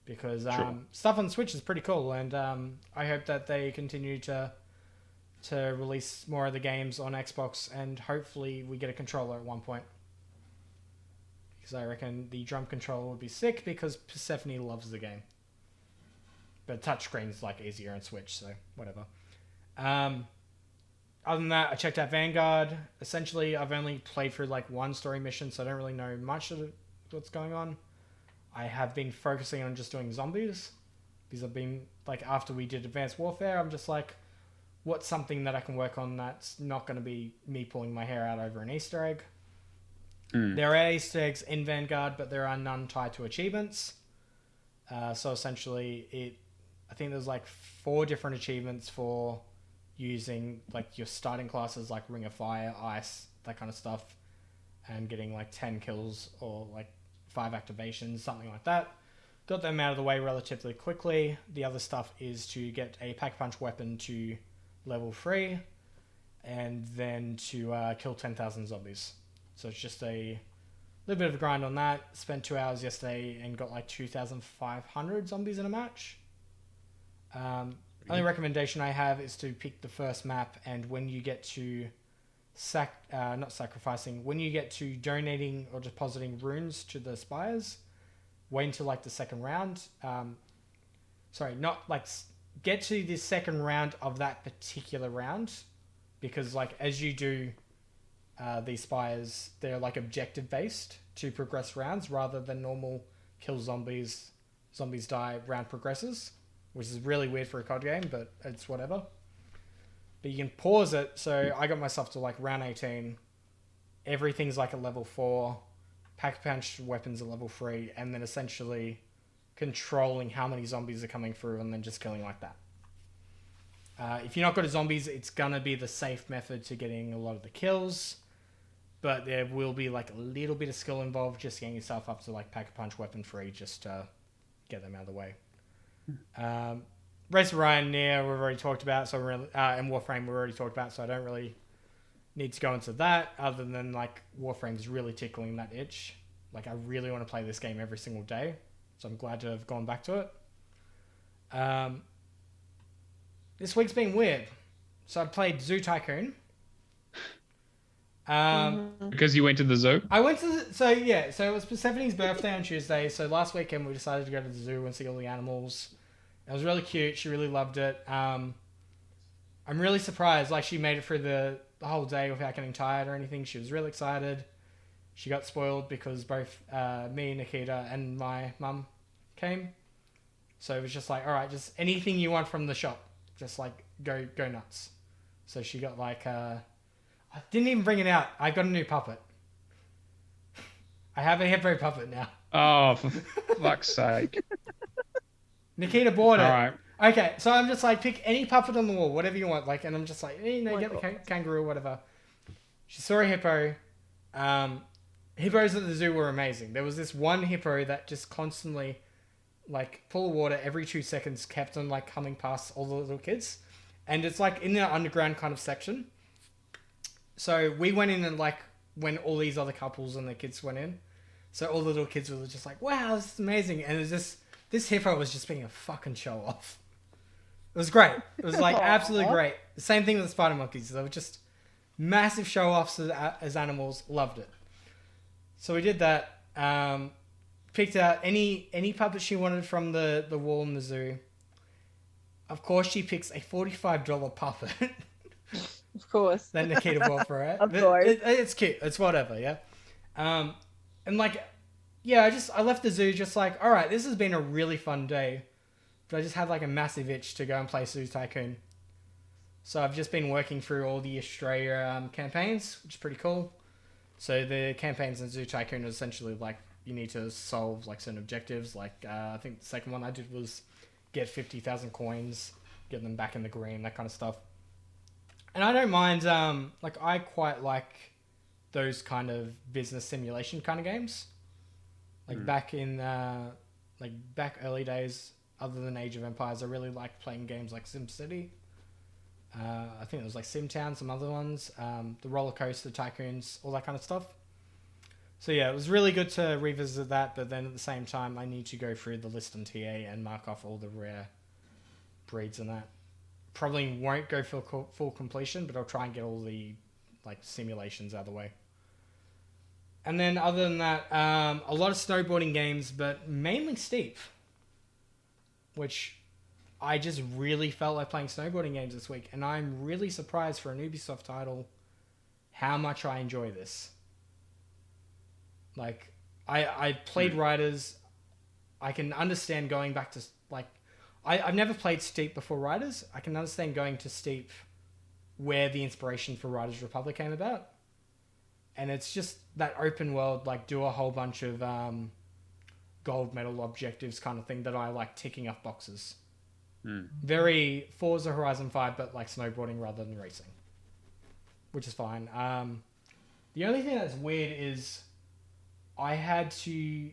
Because stuff on Switch is pretty cool, and I hope that they continue to release more of the games on Xbox, and hopefully we get a controller at one point. Because I reckon the drum controller would be sick, because Persephone loves the game. But touchscreen's like easier on Switch, so whatever. Other than that, I checked out Vanguard. Essentially, I've only played through like one story mission, so I don't really know much of what's going on. I have been focusing on just doing zombies because I've been like, after we did Advanced Warfare, I'm just like, what's something that I can work on that's not going to be me pulling my hair out over an Easter egg? There are Easter eggs in Vanguard, but there are none tied to achievements. So essentially, I think there's like 4 different achievements for using like your starting classes like Ring of Fire, Ice, that kind of stuff, and getting like 10 kills or like 5 activations, something like that. Got them out of the way relatively quickly. The other stuff is to get a Pack-a-Punch weapon to level 3 and then to kill 10,000 zombies. So it's just a little bit of a grind on that. Spent 2 hours yesterday and got like 2,500 zombies in a match. Only recommendation I have is to pick the first map, and when you get to when you get to donating or depositing runes to the spires, wait until like the second round. Get to the second round of that particular round, because like as you do these spires, they're like objective based to progress rounds rather than normal kill zombies die round progresses, which is really weird for a COD game, but it's whatever. But you can pause it. So I got myself to like round 18. Everything's like a level 4. Pack-a-Punch weapons are level 3. And then essentially controlling how many zombies are coming through and then just killing like that. If you're not good at zombies, it's going to be the safe method to getting a lot of the kills. But there will be like a little bit of skill involved just getting yourself up to like Pack-a-Punch weapon 3 just to get them out of the way. Race of Ryan, we've already talked about, so and Warframe we've already talked about, so I don't really need to go into that, other than like Warframe's really tickling that itch. Like I really want to play this game every single day, so I'm glad to have gone back to it. This week's been weird. So I played Zoo Tycoon. Because you went to the zoo? I went to so it was Persephone's birthday on Tuesday, so last weekend we decided to go to the zoo and see all the animals. It was really cute. She really loved it. I'm really surprised. Like, she made it through the whole day without getting tired or anything. She was really excited. She got spoiled because both me, Nikita, and my mum came. So it was just like, all right, just anything you want from the shop. Just, like, go nuts. So she got, like... I didn't even bring it out. I got a new puppet. I have a hippo puppet now. Oh, for fuck's sake. Nikita bought it. All right. Okay, so I'm just like, pick any puppet on the wall, whatever you want. Like, and I'm just like, get the kangaroo or whatever. She saw a hippo. Hippos at the zoo were amazing. There was this one hippo that just constantly, like, pool of water every 2 seconds kept on, like, coming past all the little kids. And it's, like, in the underground kind of section. So we went in and, like, when all these other couples and their kids went in. So all the little kids were just like, wow, this is amazing. And it was just... This hippo was just being a fucking show off. It was great. It was like absolutely great. The same thing with the spider monkeys. They were just massive show offs as animals. Loved it. So we did that. Picked out any puppet she wanted from the wall in the zoo. Of course, she picks a $45 puppet. Of course. That Nikita bought for her. Of course. It's cute. It's whatever, yeah. And like... Yeah, I left the zoo just like, all right, this has been a really fun day. But I just had like a massive itch to go and play Zoo Tycoon. So I've just been working through all the Australia campaigns, which is pretty cool. So the campaigns in Zoo Tycoon are essentially like, you need to solve like certain objectives. Like, I think the second one I did was get 50,000 coins, get them back in the green, that kind of stuff. And I don't mind, like, I quite like those kind of business simulation kind of games. Like back in, back early days, other than Age of Empires, I really liked playing games like SimCity. I think it was like SimTown, some other ones, the roller coaster tycoons, all that kind of stuff. So yeah, it was really good to revisit that, but then at the same time, I need to go through the list on TA and mark off all the rare breeds and that. Probably won't go for full completion, but I'll try and get all the like simulations out of the way. And then other than that, a lot of snowboarding games, but mainly steep. Which I just really felt like playing snowboarding games this week, and I'm really surprised for an Ubisoft title how much I enjoy this. Like, I played Riders. I can understand going back to, like, I've never played Steep before Riders. I can understand going to Steep where the inspiration for Riders Republic came about. And it's just that open world, like, do a whole bunch of gold medal objectives kind of thing that I like ticking off boxes. Very Forza Horizon 5, but like snowboarding rather than racing, which is fine. The only thing that's weird is I had to...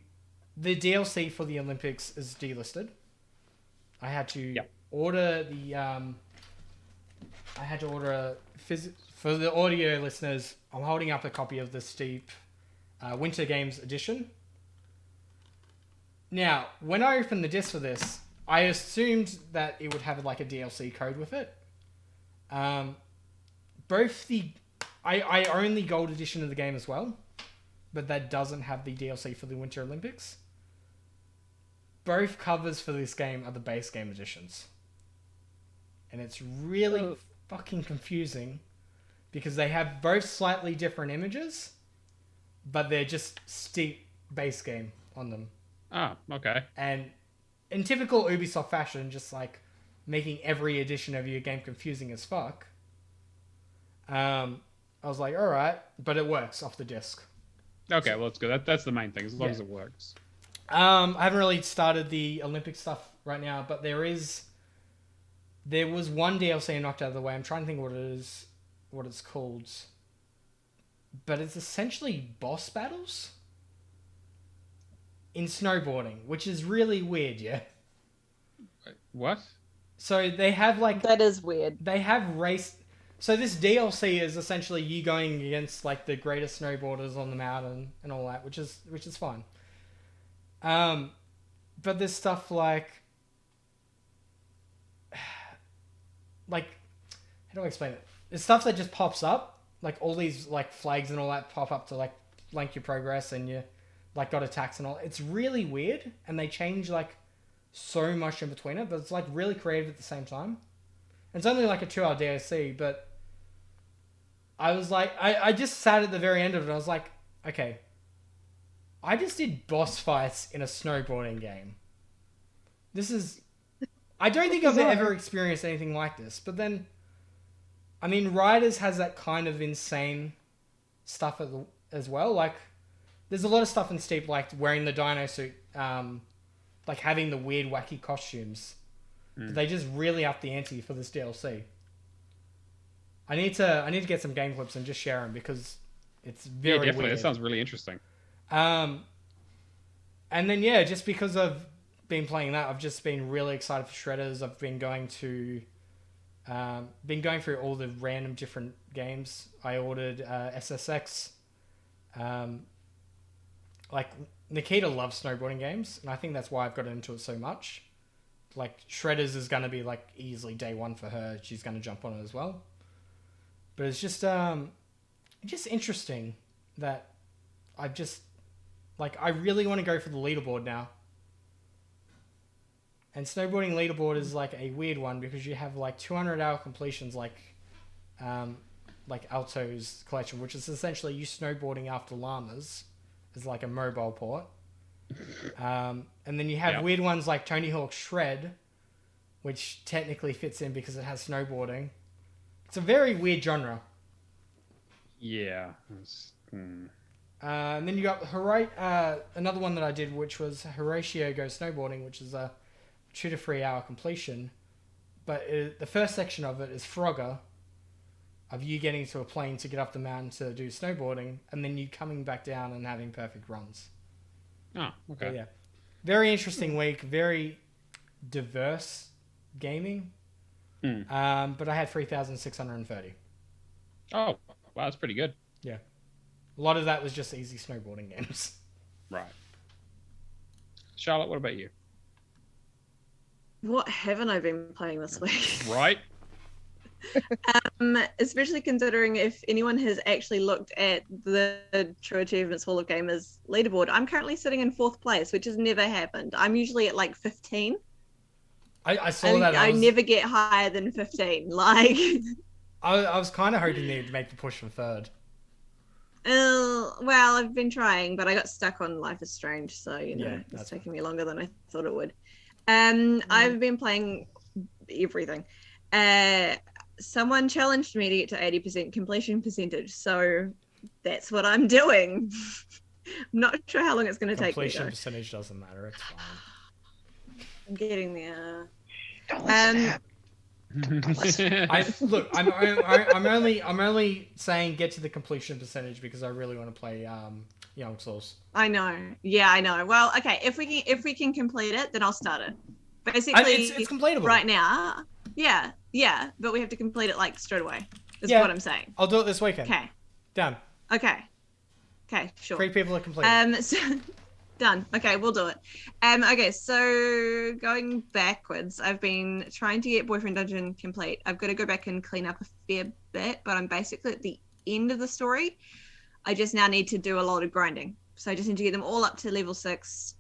The DLC for the Olympics is delisted. I had to order the... I had to order for the audio listeners, I'm holding up a copy of the Steep Winter Games edition. Now, when I opened the disc for this, I assumed that it would have like a DLC code with it. Both the... I own the gold edition of the game as well, but that doesn't have the DLC for the Winter Olympics. Both covers for this game are the base game editions. And it's really fucking confusing because they have both slightly different images, but they're just Steep base game on them. Oh, okay. And in typical Ubisoft fashion, just like making every edition of your game confusing as fuck. I was like, all right, but it works off the disc. Okay, well, it's good. That's the main thing, as long as it works. I haven't really started the Olympic stuff right now, but there was one DLC I knocked out of the way. I'm trying to think what it's called. But it's essentially boss battles in snowboarding, which is really weird, yeah. What? So they have like... That is weird. They have race... So this DLC is essentially you going against like the greatest snowboarders on the mountain and all that, which is fine. But there's stuff like how do I explain it? There's stuff that just pops up, like all these like flags and all that pop up to like link your progress and you like got attacks and all. It's really weird, and they change like so much in between it, but it's like really creative at the same time. And it's only like a 2-hour DLC, but I was like, I just sat at the very end of it. I was like, okay, I just did boss fights in a snowboarding game. This is... I don't think I've ever experienced anything like this. But then, I mean, Riders has that kind of insane stuff as well. Like, there's a lot of stuff in Steep, like wearing the dino suit, like having the weird, wacky costumes. They just really upped the ante for this DLC. I need to get some game clips and just share them because it's very definitely. weird. It sounds really interesting. And then just because I've been playing that, I've just been really excited for Shredders. I've been going through all the random different games. I ordered SSX. Like Nikita loves snowboarding games, and I think that's why I've got into it so much. Like Shredders is going to be like easily day one for her. She's going to jump on it as well. But it's just interesting that I've just like I really want to go for the leaderboard now. And snowboarding leaderboard is like a weird one because you have like 200-hour completions like Alto's collection, which is essentially you snowboarding after llamas is like a mobile port. And then you have weird ones like Tony Hawk's Shred, which technically fits in because it has snowboarding. It's a very weird genre. Yeah. And then you got another one that I did, which was Horatio Goes Snowboarding, which is a 2 to 3 hour completion. But the first section of it is Frogger, of you getting to a plane to get up the mountain to do snowboarding, and then you coming back down and having perfect runs. Oh, okay. So, very interesting week, very diverse gaming. But I had 3,630. Oh, wow, that's pretty good. Yeah. A lot of that was just easy snowboarding games. Right. Charlotte, what about you? What haven't I been playing this week? Right. Especially considering if anyone has actually looked at the True Achievements Hall of Gamers leaderboard, I'm currently sitting in 4th place, which has never happened. I'm usually at like 15. I saw that. I never get higher than 15. Like, I was kind of hoping they'd make the push for third. Well, I've been trying, but I got stuck on Life is Strange, so it's taking me longer than I thought it would. I've been playing everything. Someone challenged me to get to 80% completion percentage, so that's what I'm doing. I'm not sure how long it's going to take me. Completion percentage doesn't matter. It's fine. I'm getting there. Don't listen I'm only saying get to the completion percentage because I really want to play Young Souls. I know. Yeah, I know. Well, okay. If we can complete it, then I'll start it. Basically, it's completable right now. Yeah, but we have to complete it like straight away. Is what I'm saying. I'll do it this weekend. Okay. Done. Okay, sure. 3 people are completed. So done. Okay, we'll do it. Okay, so going backwards, I've been trying to get Boyfriend Dungeon complete. I've got to go back and clean up a fair bit, but I'm basically at the end of the story. I just now need to do a lot of grinding. So I just need to get them all up to level 6,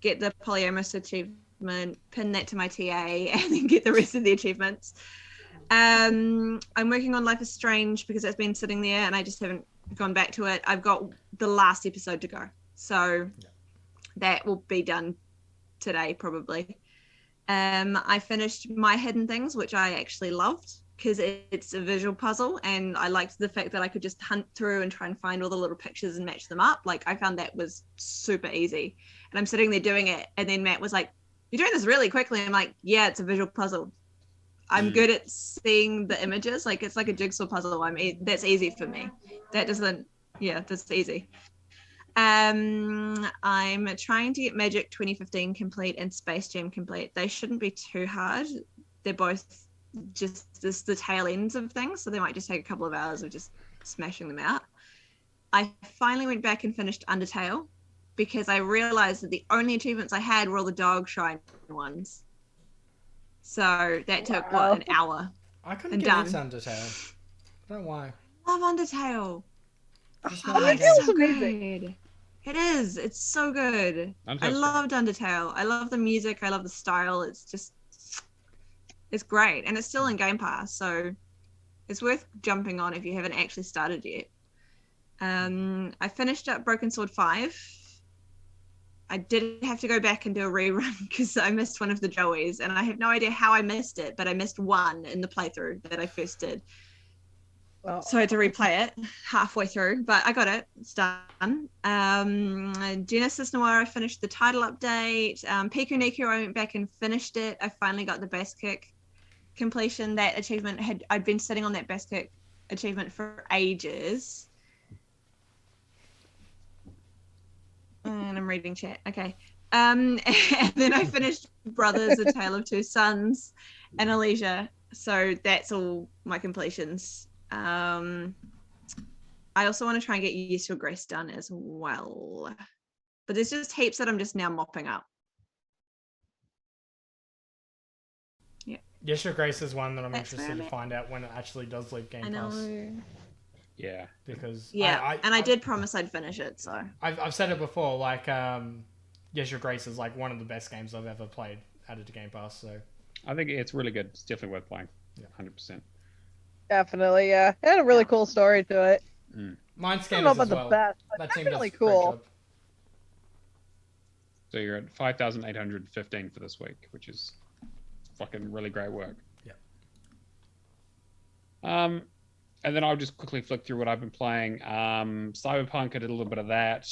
get the polyamorous achievement, pin that to my TA, and then get the rest of the achievements. I'm working on Life is Strange because it's been sitting there and I just haven't gone back to it. I've got the last episode to go. So that will be done today probably. I finished My Hidden Things, which I actually loved because it's a visual puzzle and I liked the fact that I could just hunt through and try and find all the little pictures and match them up. Like I found that was super easy. And I'm sitting there doing it and then Matt was like, "You're doing this really quickly." I'm like, "Yeah, it's a visual puzzle. I'm good at seeing the images. Like it's like a jigsaw puzzle. That's easy for me. That's easy." I'm trying to get Magic 2015 complete and Space Jam complete. They shouldn't be too hard. They're both just the tail ends of things, so they might just take a couple of hours of just smashing them out. I finally went back and finished Undertale because I realized that the only achievements I had were all the dog shrine ones. So that took an hour. I couldn't get into Undertale. I don't know why. Love Undertale. Undertale's so amazing. It is. It's so good. I loved Undertale. I love the music. I love the style. It's great. And it's still in Game Pass, so it's worth jumping on if you haven't actually started yet. I finished up Broken Sword 5. I did have to go back and do a rerun because I missed one of the Joeys, and I have no idea how I missed it, but I missed one in the playthrough that I first did. Well, so I had to replay it halfway through, but I got it. It's done. Genesis Noir, I finished the title update. Piku Niku, I went back and finished it. I finally got the Bass Kick completion. That achievement I'd been sitting on that Bass Kick achievement for ages. And I'm reading chat. Okay. And then I finished Brothers, A Tale of Two Sons, and Elysia. So that's all my completions. I also want to try and get Yes Your Grace done as well. But there's just heaps that I'm just now mopping up. Yeah. Yes Your Grace is one that I'm interested to find out when it actually does leave Game Pass. I know. Yeah, because I did promise I'd finish it. So I've said it before. Like, Yes Your Grace is like one of the best games I've ever played added to Game Pass. So I think it's really good. It's definitely worth playing. Yeah, 100%. Definitely, yeah. It had a really cool story to it. Mine's I don't know about the best, but that team definitely does a great cool. job. So you're at 5,815 for this week, which is fucking really great work. Yeah. And then I'll just quickly flick through what I've been playing. Cyberpunk, I did a little bit of that.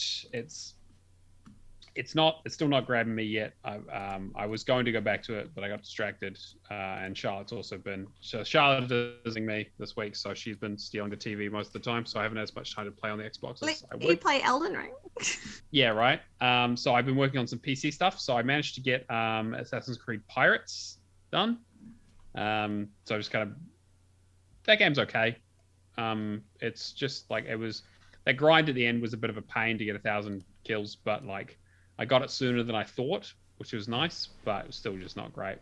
It's still not grabbing me yet. I was going to go back to it, but I got distracted. And Charlotte's also been... So Charlotte is visiting me this week, so she's been stealing the TV most of the time, so I haven't had as much time to play on the Xbox as I would. You play Elden Ring? Yeah, right. So I've been working on some PC stuff. So I managed to get Assassin's Creed Pirates done. So I just kind of... That game's okay. It's just like that grind at the end was a bit of a pain to get 1,000 kills, but like I got it sooner than I thought, which was nice, but it was still just not great.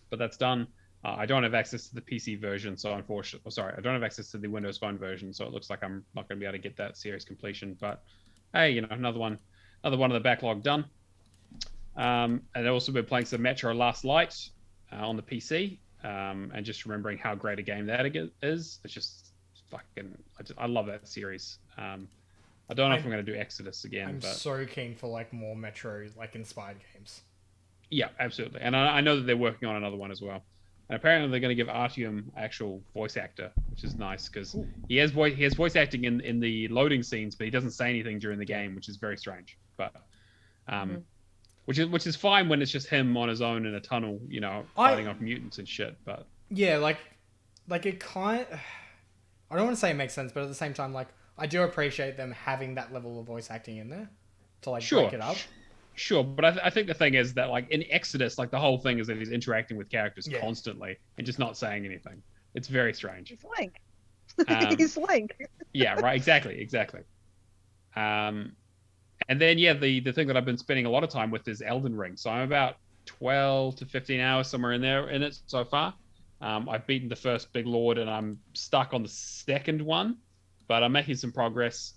But that's done. I don't have access to the PC version, so unfortunately, I don't have access to the Windows Phone version, so it looks like I'm not going to be able to get that series completion. But hey, another one of the backlog done. And I've also been playing some Metro Last Light on the PC, and just remembering how great a game that is. It's just fucking. I love that series. I don't know if I'm going to do Exodus again. But so keen for like more Metro like inspired games. Yeah, absolutely. And I know that they're working on another one as well. And apparently they're going to give Artyom actual voice actor, which is nice because he has voice acting in the loading scenes, but he doesn't say anything during the game, which is very strange. But which is fine when it's just him on his own in a tunnel, you know, fighting off mutants and shit. But yeah, like it kind. I don't want to say it makes sense, but at the same time, like I do appreciate them having that level of voice acting in there to like break it up. Sure, but I think the thing is that like in Exodus, like the whole thing is that he's interacting with characters constantly and just not saying anything. It's very strange. He's Link. He's Link. Yeah, right. Exactly. And then the thing that I've been spending a lot of time with is Elden Ring. So I'm about 12 to 15 hours somewhere in it so far. I've beaten the first big lord and I'm stuck on the second one, but I'm making some progress.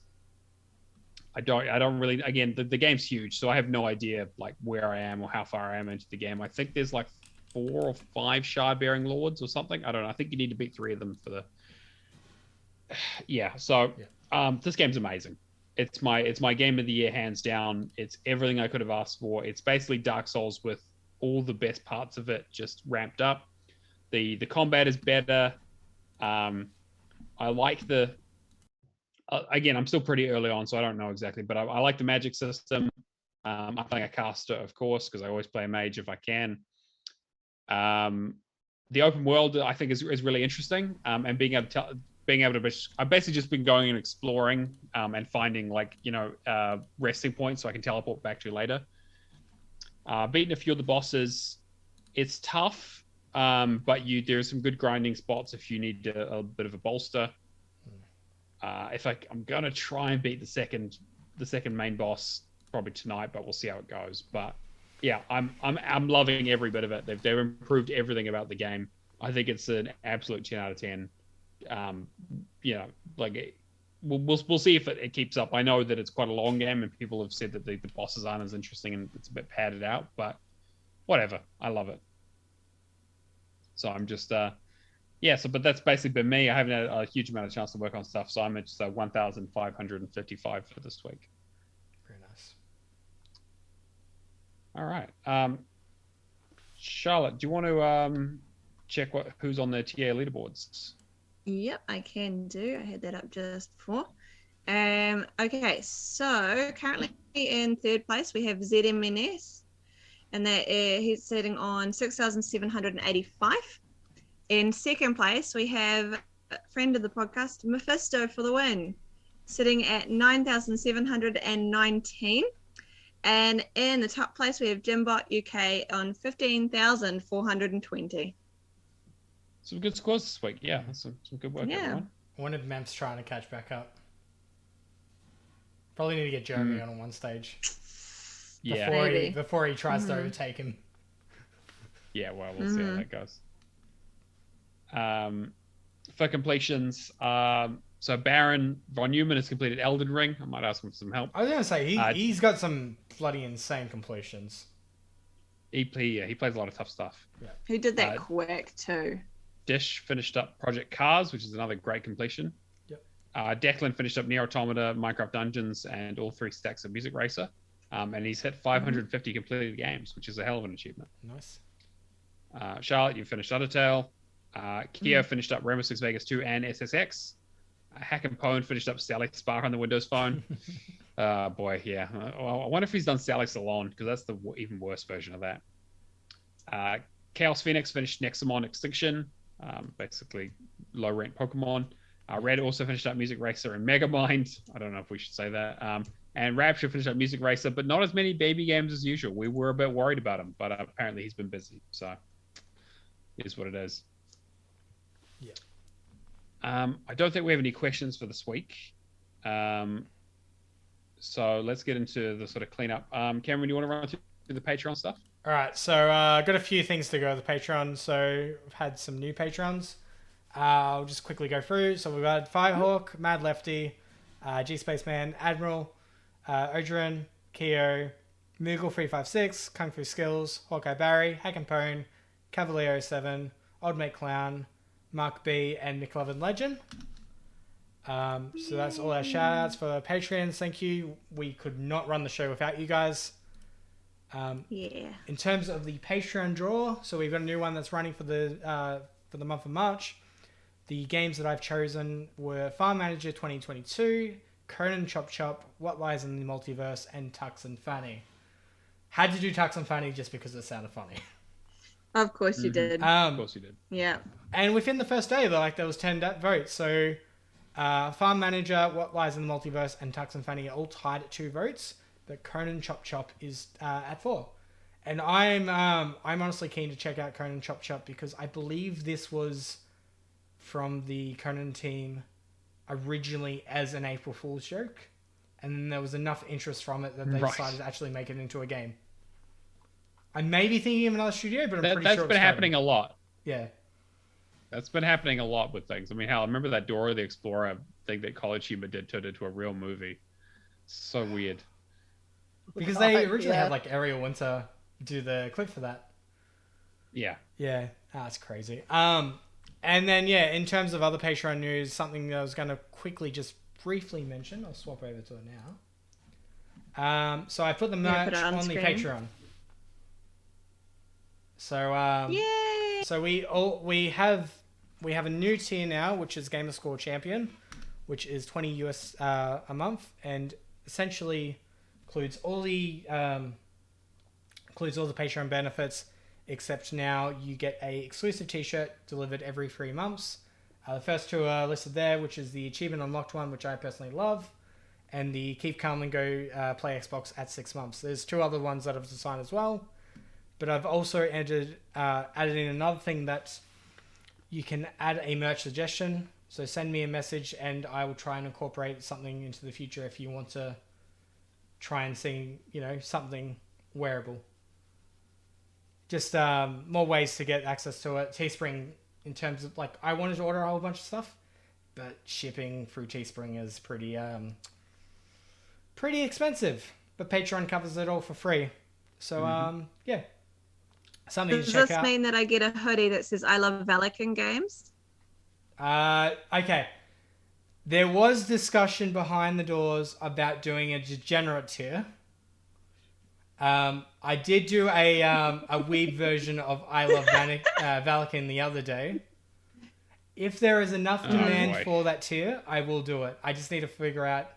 I don't really, again, the game's huge, so I have no idea like where I am or how far I am into the game. I think there's like 4 or 5 shard bearing lords or something. I don't know. I think you need to beat 3 of them for the this game's amazing. It's my game of the year, hands down. It's everything I could have asked for. It's basically Dark Souls with all the best parts of it just ramped up. The combat is better. I like the again, I'm still pretty early on, so I don't know exactly, but I like the magic system. I'm playing a caster, of course, because I always play a mage if I can. The open world, I think, is really interesting, and being able to I've basically just been going and exploring and finding like resting points so I can teleport back to later. Beating a few of the bosses, it's tough, but there's some good grinding spots if you need a bit of a bolster. I'm gonna try and beat the second main boss probably tonight, but we'll see how it goes. But yeah, I'm loving every bit of it. They've improved everything about the game. I think it's an absolute 10 out of 10. We'll see if it keeps up. I know that it's quite a long game, and people have said that the bosses aren't as interesting and it's a bit padded out. But whatever, I love it. So I'm just but that's basically been me. I haven't had a huge amount of chance to work on stuff, so I'm at 1,555 for this week. Very nice. All right. Charlotte, do you want to check who's on the TA leaderboards? Yep, I can do. I had that up just before. Okay, so currently in third place we have ZMNS, and he's sitting on 6,785. In second place, we have a friend of the podcast, Mephisto for the win, sitting at 9,719. And in the top place, we have Jimbot UK on 15,420. Some good scores this week. Yeah, that's some good work, everyone. I wonder if Mem's trying to catch back up. Probably need to get Jeremy on one stage. Yeah. Before he tries to overtake him. Yeah, well, we'll see how that goes. For completions, so Baron von Neumann has completed Elden Ring. I might ask him for some help. I was gonna say he's got some bloody insane completions. He plays a lot of tough stuff. Yeah. He did that quick too. Dish finished up Project Cars, which is another great completion. Yep. Declan finished up Nier Automata, Minecraft Dungeons, and all 3 stacks of Music Racer. And he's hit 550 completed games, which is a hell of an achievement. Nice. Charlotte, you finished Undertale. Kia finished up Rainbow Six Vegas 2 and SSX. Hack and Pone finished up Sally Spark on the Windows Phone. Boy, yeah. I wonder if he's done Sally Salon, because that's the even worse version of that. Chaos Phoenix finished Nexamon Extinction, basically low-rent Pokemon. Red also finished up Music Racer and Megamind. I don't know if we should say that. And Rapture finished up Music Racer, but not as many baby games as usual. We were a bit worried about him, but apparently he's been busy, so it is what it is. Yeah. I don't think we have any questions for this week. So let's get into the sort of cleanup. Cameron, you want to run through the Patreon stuff? All right. So got a few things to go with the Patreon. So I've had some new patrons. I'll just quickly go through. So we've got Firehawk, Mad Lefty, G Spaceman, Admiral, Odrin, Keo, Moogle356, Kung Fu Skills, Hawkeye Barry, Hack and Pone, Cavalier07, Old Mate Clown, Mark B, and McLovin Legend. So that's all our shout outs for Patreons. Thank you. We could not run the show without you guys. In terms of the Patreon draw, so we've got a new one that's running for the month of March. The games that I've chosen were Farm Manager 2022, Conan Chop Chop, What Lies in the Multiverse, and Tux and Fanny. Had to do Tux and Fanny just because it sounded funny. Of course you did. Of course you did. Yeah. And within the first day, there was 10 votes. So Farm Manager, What Lies in the Multiverse, and Tux and Fanny are all tied at 2 votes. But Conan Chop Chop is at 4. And I'm honestly keen to check out Conan Chop Chop because I believe this was from the Conan team originally as an April Fool's joke. And then there was enough interest from it that they decided to actually make it into a game. I may be thinking of another studio, but I'm pretty sure that's been happening a lot. Yeah. That's been happening a lot with things. I mean, hell, I remember that Dora the Explorer thing that College Humor did turned into a real movie. So weird. Because they originally had like Ariel Winter do the clip for that. Yeah. Yeah, that's crazy. And then in terms of other Patreon news, something that I was going to quickly just briefly mention. I'll swap over to it now. So I put the merch on the Patreon. So yay! So we have a new tier now, which is Gamerscore Champion, which is $20 US a month, and essentially includes all the Patreon benefits, except now you get a exclusive T-shirt delivered every 3 months. The first 2 are listed there, which is the Achievement Unlocked one, which I personally love, and the Keep Calm and Go Play Xbox at 6 months. There's 2 other ones that I've designed as well, but I've also added in another thing that you can add a merch suggestion. So send me a message, and I will try and incorporate something into the future if you want to try and see, something wearable. Just more ways to get access to it. Teespring, in terms of I wanted to order a whole bunch of stuff, but shipping through Teespring is pretty expensive. But Patreon covers it all for free. So something to check out. Does this mean that I get a hoodie that says "I love Valican games"? Okay. There was discussion behind the doors about doing a degenerate tier. I did do a weeb version of I Love Valican the other day. If there is enough demand for that tier, I will do it. I just need to figure out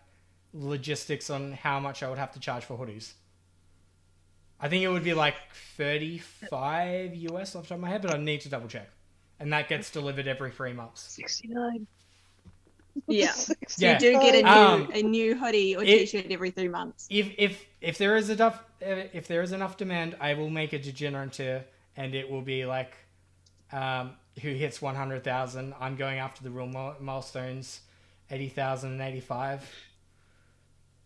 logistics on how much I would have to charge for hoodies. I think it would be like $35 US off the top of my head, but I need to double check. And that gets delivered every 3 months. $69. Yeah. Yeah. You do get a new hoodie or T-shirt every 3 months. If there is enough demand, I will make a degenerate tier, and it will be like who hits 100,000. I'm going after the real milestones, 80,000 and 85.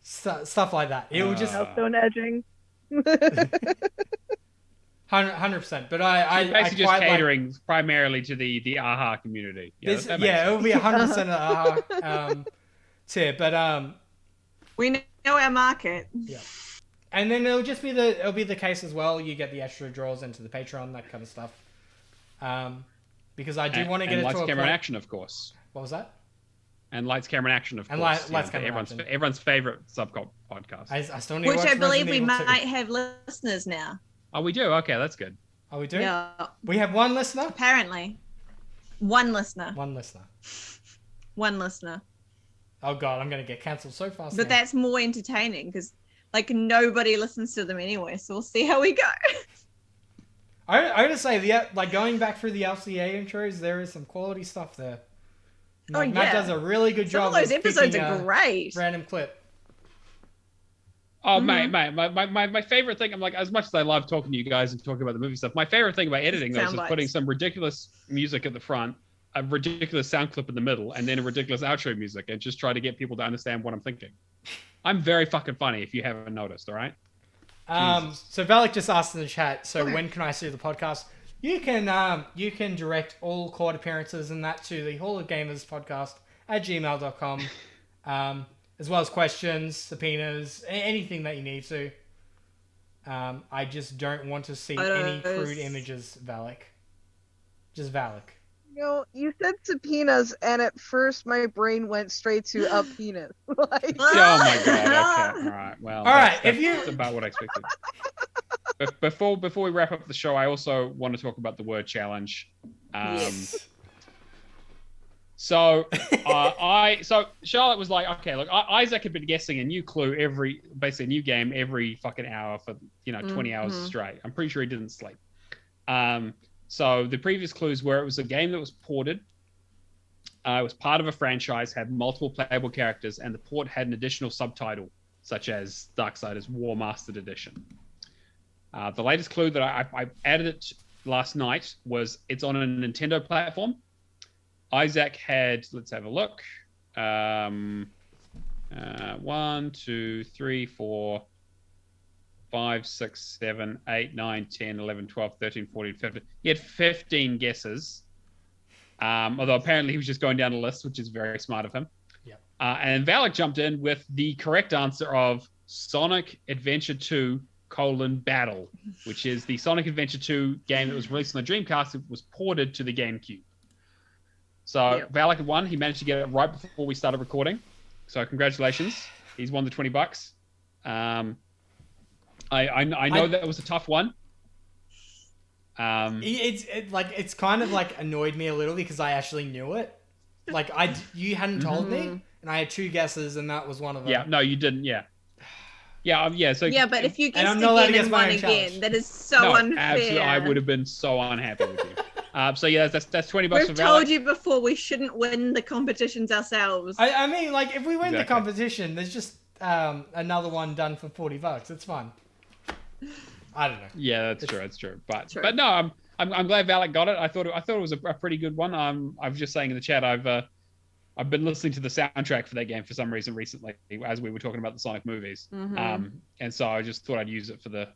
Stuff like that. It will just milestone edging. 100%. But I basically quite just catering primarily to the AHA community. Yeah, it will be 100% of AHA tier. But we know our market. Yeah. And then it'll be the case as well. You get the extra draws into the Patreon, that kind of stuff. Because I do want to get it to a Lights, point. Camera, and Action, of course. What was that? And Lights, Camera, and Action, of and course. Lights, Camera, Action. Everyone's favorite subcult podcast. I still need Which to watch I believe we Resident Evil 2. might have listeners now. Oh, we do? Okay, that's good. Oh, we do? Yeah. We have one listener? Apparently. One listener. One listener. One listener. Oh, God, I'm going to get cancelled so fast. But that's more entertaining because, nobody listens to them anyway. So we'll see how we go. I gotta say, going back through the LCA intros, there is some quality stuff there. Matt does a really good job. Some of those episodes are great. Random clip. Oh, mate, my favorite thing, I'm as much as I love talking to you guys and talking about the movie stuff, my favorite thing about editing those is putting some ridiculous music at the front, a ridiculous sound clip in the middle, and then a ridiculous outro music, and just try to get people to understand what I'm thinking. I'm very fucking funny, if you haven't noticed, all right? So Valak just asked in the chat, so when can I see the podcast? You can direct all court appearances and that to the Hall of Gamers podcast at gmail.com, as well as questions, subpoenas, anything that you need to. I just don't want to see any crude images, Valak. Just Valak. You know, you said subpoenas, and at first my brain went straight to a penis. Like... Oh my god! Okay, all right. Well, that's about what I expected. But before we wrap up the show, I also want to talk about the word challenge. Yes. So Charlotte was like, okay, look, Isaac had been guessing a new clue basically a new game every fucking hour for 20 hours straight. I'm pretty sure he didn't sleep. So the previous clues were it was a game that was ported. It was part of a franchise, had multiple playable characters, and the port had an additional subtitle, such as Darksiders War Mastered Edition. The latest clue that I added it last night was it's on a Nintendo platform. Isaac had, let's have a look. 1, 2, 3, 4, 5, 6, 7, 8, 9, 10, 11, 12, 13, 14, 15. He had 15 guesses. Although apparently he was just going down the list, which is very smart of him. Yep. And Valak jumped in with the correct answer of Sonic Adventure 2 : Battle, which is the Sonic Adventure 2 game that was released on the Dreamcast. It was ported to the GameCube. So Valak had won. He managed to get it right before we started recording. So congratulations. He's won the $20. I know that was a tough one. It's kind of like annoyed me a little because I actually knew it. Like you hadn't told me, and I had 2 guesses, and that was one of them. Yeah, no, you didn't. Yeah. So but if you guessed again and won again, that is so unfair. Absolutely, I would have been so unhappy with you. So yeah, that's $20 We've for Valak. told you before we shouldn't win the competitions ourselves. I mean, like if we win the competition, there's just another one done for $40. It's fine. I don't know. Yeah, that's true. But no, I'm glad Valak got it. I thought it was a pretty good one. I was just saying in the chat, I've been listening to the soundtrack for that game for some reason recently, as we were talking about the Sonic movies. And so I just thought I'd use it for the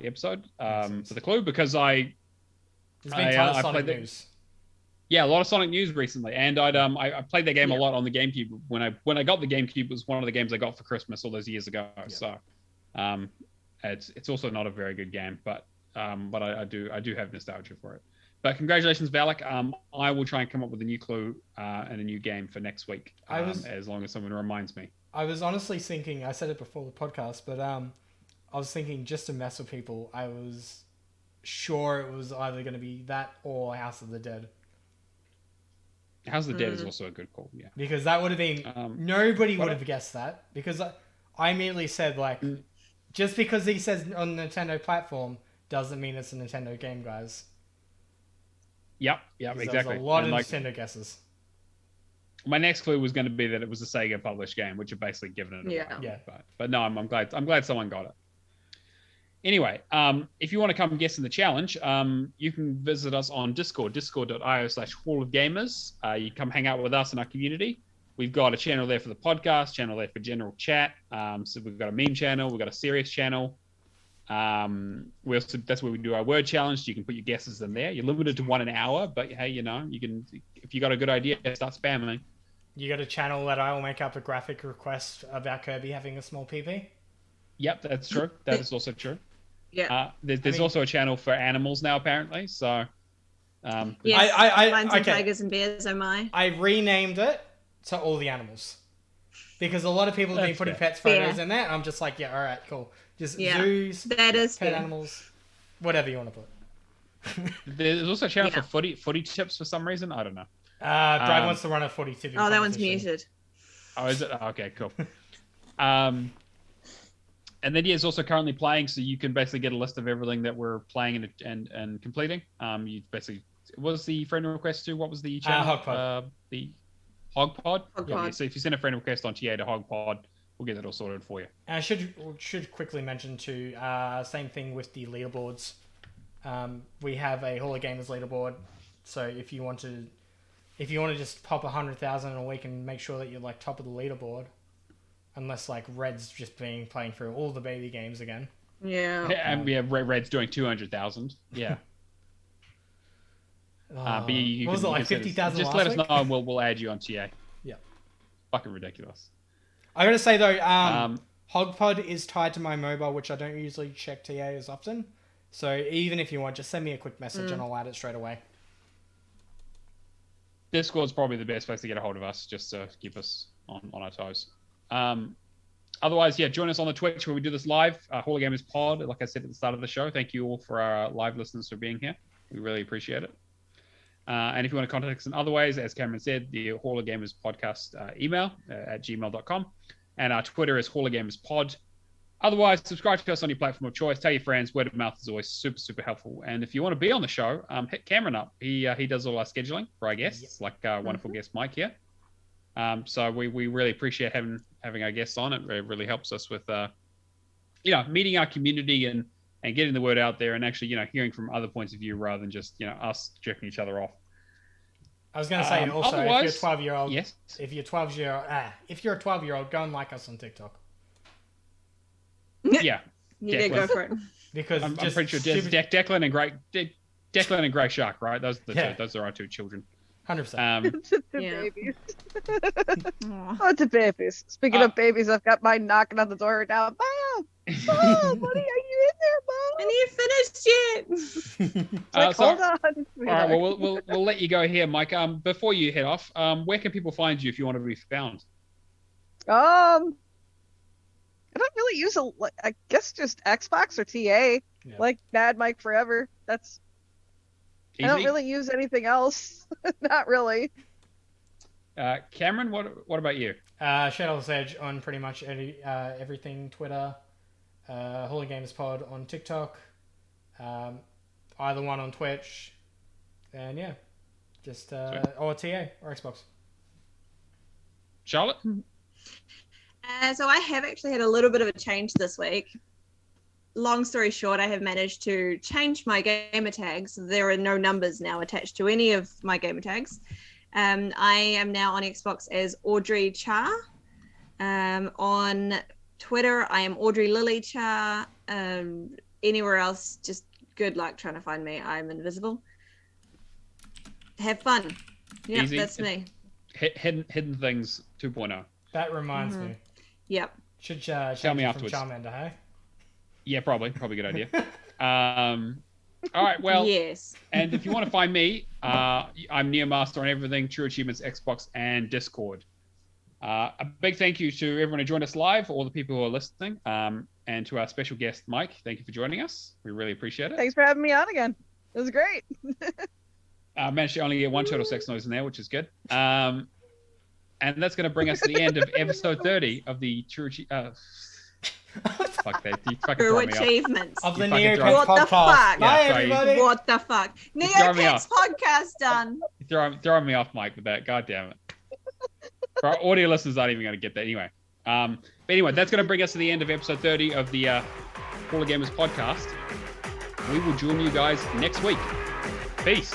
episode for the clue because There's been tons of Sonic news. Yeah, a lot of Sonic news recently, and I played that game a lot on the GameCube. When I got the GameCube, it was one of the games I got for Christmas all those years ago. So, it's also not a very good game, but I do have nostalgia for it. But congratulations, Valak. I will try and come up with a new clue and a new game for next week, as long as someone reminds me. I was honestly thinking, I said it before the podcast, but I was thinking just to mess with people, I was sure it was either going to be that or House of the Dead. House of the Dead is also a good call, yeah. Because that would have been... nobody would have guessed that. Because I immediately said, like, just because he says on the Nintendo platform doesn't mean it's a Nintendo game, guys. Yep, exactly. There's a lot of Nintendo guesses. My next clue was going to be that it was a Sega published game, which had basically given it away. Yeah. But no, I'm glad someone got it. Anyway, if you want to come guess in the challenge, you can visit us on Discord, discord.io/Hall of Gamers. You come hang out with us in our community. We've got a channel there for the podcast, channel there for general chat. So we've got a meme channel, we've got a serious channel. That's where we do our word challenge. You can put your guesses in there. You're limited to 1 an hour, but hey, you can, if you got a good idea, start spamming. You got a channel that I will make up a graphic request about Kirby having a small PP? Yep, that's true. That is also true. Yeah. There's also a channel for animals now, apparently. So, yes, lions and tigers and bears, oh my. I renamed it to All the Animals. Because a lot of people have been putting pets photos in there, and I'm just like, yeah, all right, cool. Just zoos, that is pet animals, whatever you want to put. There's also a channel for footy tips for some reason. I don't know. Brad wants to run a footy tip. Oh, that one's muted. Oh, is it? Oh, okay, cool. And then it's also currently playing, so you can basically get a list of everything that we're playing and completing. You basically, what was the friend request to? What was the channel? Hogpod. The Hogpod? Yeah, so if you send a friend request on TA to Hogpod, we'll get that all sorted for you. And I should quickly mention too, same thing with the leaderboards. We have a Hall of Gamers leaderboard, so if you want to just pop 100,000 in a week and make sure that you're like top of the leaderboard. Unless like Red's just playing through all the baby games again. Yeah. And we have Red's doing 200,000. Yeah. What was it, like 50,000? Just let us know and we'll add you on TA. Yeah. Fucking ridiculous. I gotta say though, HogPod is tied to my mobile, which I don't usually check TA as often. So even if you want, just send me a quick message and I'll add it straight away. Discord's probably the best place to get a hold of us, just to keep us on our toes. Otherwise, yeah, join us on the Twitch where we do this live. Hall of Gamers Pod, like I said at the start of the show. Thank you all for our live listeners for being here. We really appreciate it. And if you want to contact us in other ways, as Cameron said, the Hall of Gamers podcast email at gmail.com. And our Twitter is Hall of Gamers Pod. Otherwise, subscribe to us on your platform of choice. Tell your friends. Word of mouth is always super, super helpful. And if you want to be on the show, hit Cameron up. He does all our scheduling for our guests, like wonderful guest Mike here. So we really appreciate having our guests on. It really helps us with, meeting our community and getting the word out there and actually, hearing from other points of view rather than just, us jerking each other off. I was going to say also, if you're a 12-year-old, yes. if you're a 12-year-old, go and like us on TikTok. Yeah. Yeah, go for it. Because I'm pretty sure Declan and Grey Shark, right? Those are two. Those are our two children. 100%. To babies. Oh, to babies. Speaking of babies, I've got mine knocking on the door now. Mom, buddy, are you in there, Mom? And you finished yet? Hold on. All right, well, we'll let you go here, Mike. Before you head off, where can people find you if you want to be found? I don't really use I guess just Xbox or TA, like Bad Mike Forever. That's. Easy. I don't really use anything else. Not really. Cameron, what about you? Shadowless Edge on pretty much everything. Twitter, Hall of Gamers Pod on TikTok, either one on Twitch, and yeah, just or TA or Xbox. Charlotte? So I have actually had a little bit of a change this week. Long story short, I have managed to change my gamer tags. There are no numbers now attached to any of my gamer tags. I am now on Xbox as AudreyChar. On Twitter, I am AudreyLilyChar. Anywhere else, just good luck trying to find me. I'm invisible. Have fun. Yeah, that's me. Hidden Things 2.0. That reminds me. Yep. Should tell me afterwards. From Charmander, hey? Yeah, probably a good idea. All right, well, yes. And if you want to find me, I'm Neomaster on everything, True Achievements, Xbox, and Discord. A big thank you to everyone who joined us live, all the people who are listening, and to our special guest, Mike. Thank you for joining us. We really appreciate it. Thanks for having me on again. It was great. Managed to only get one turtle sex noise in there, which is good. And that's going to bring us to the end of episode 30 of the True Fuck that. You fucking True Achievements. Of the Neocats What podcast. the fuck? Bye, everybody. What the fuck? Neocats podcast done. You're throwing me off, Mike, with that. God damn it. For our audio listeners aren't even going to get that anyway. But anyway, that's going to bring us to the end of episode 30 of the Hall of Gamers podcast. We will join you guys next week. Peace.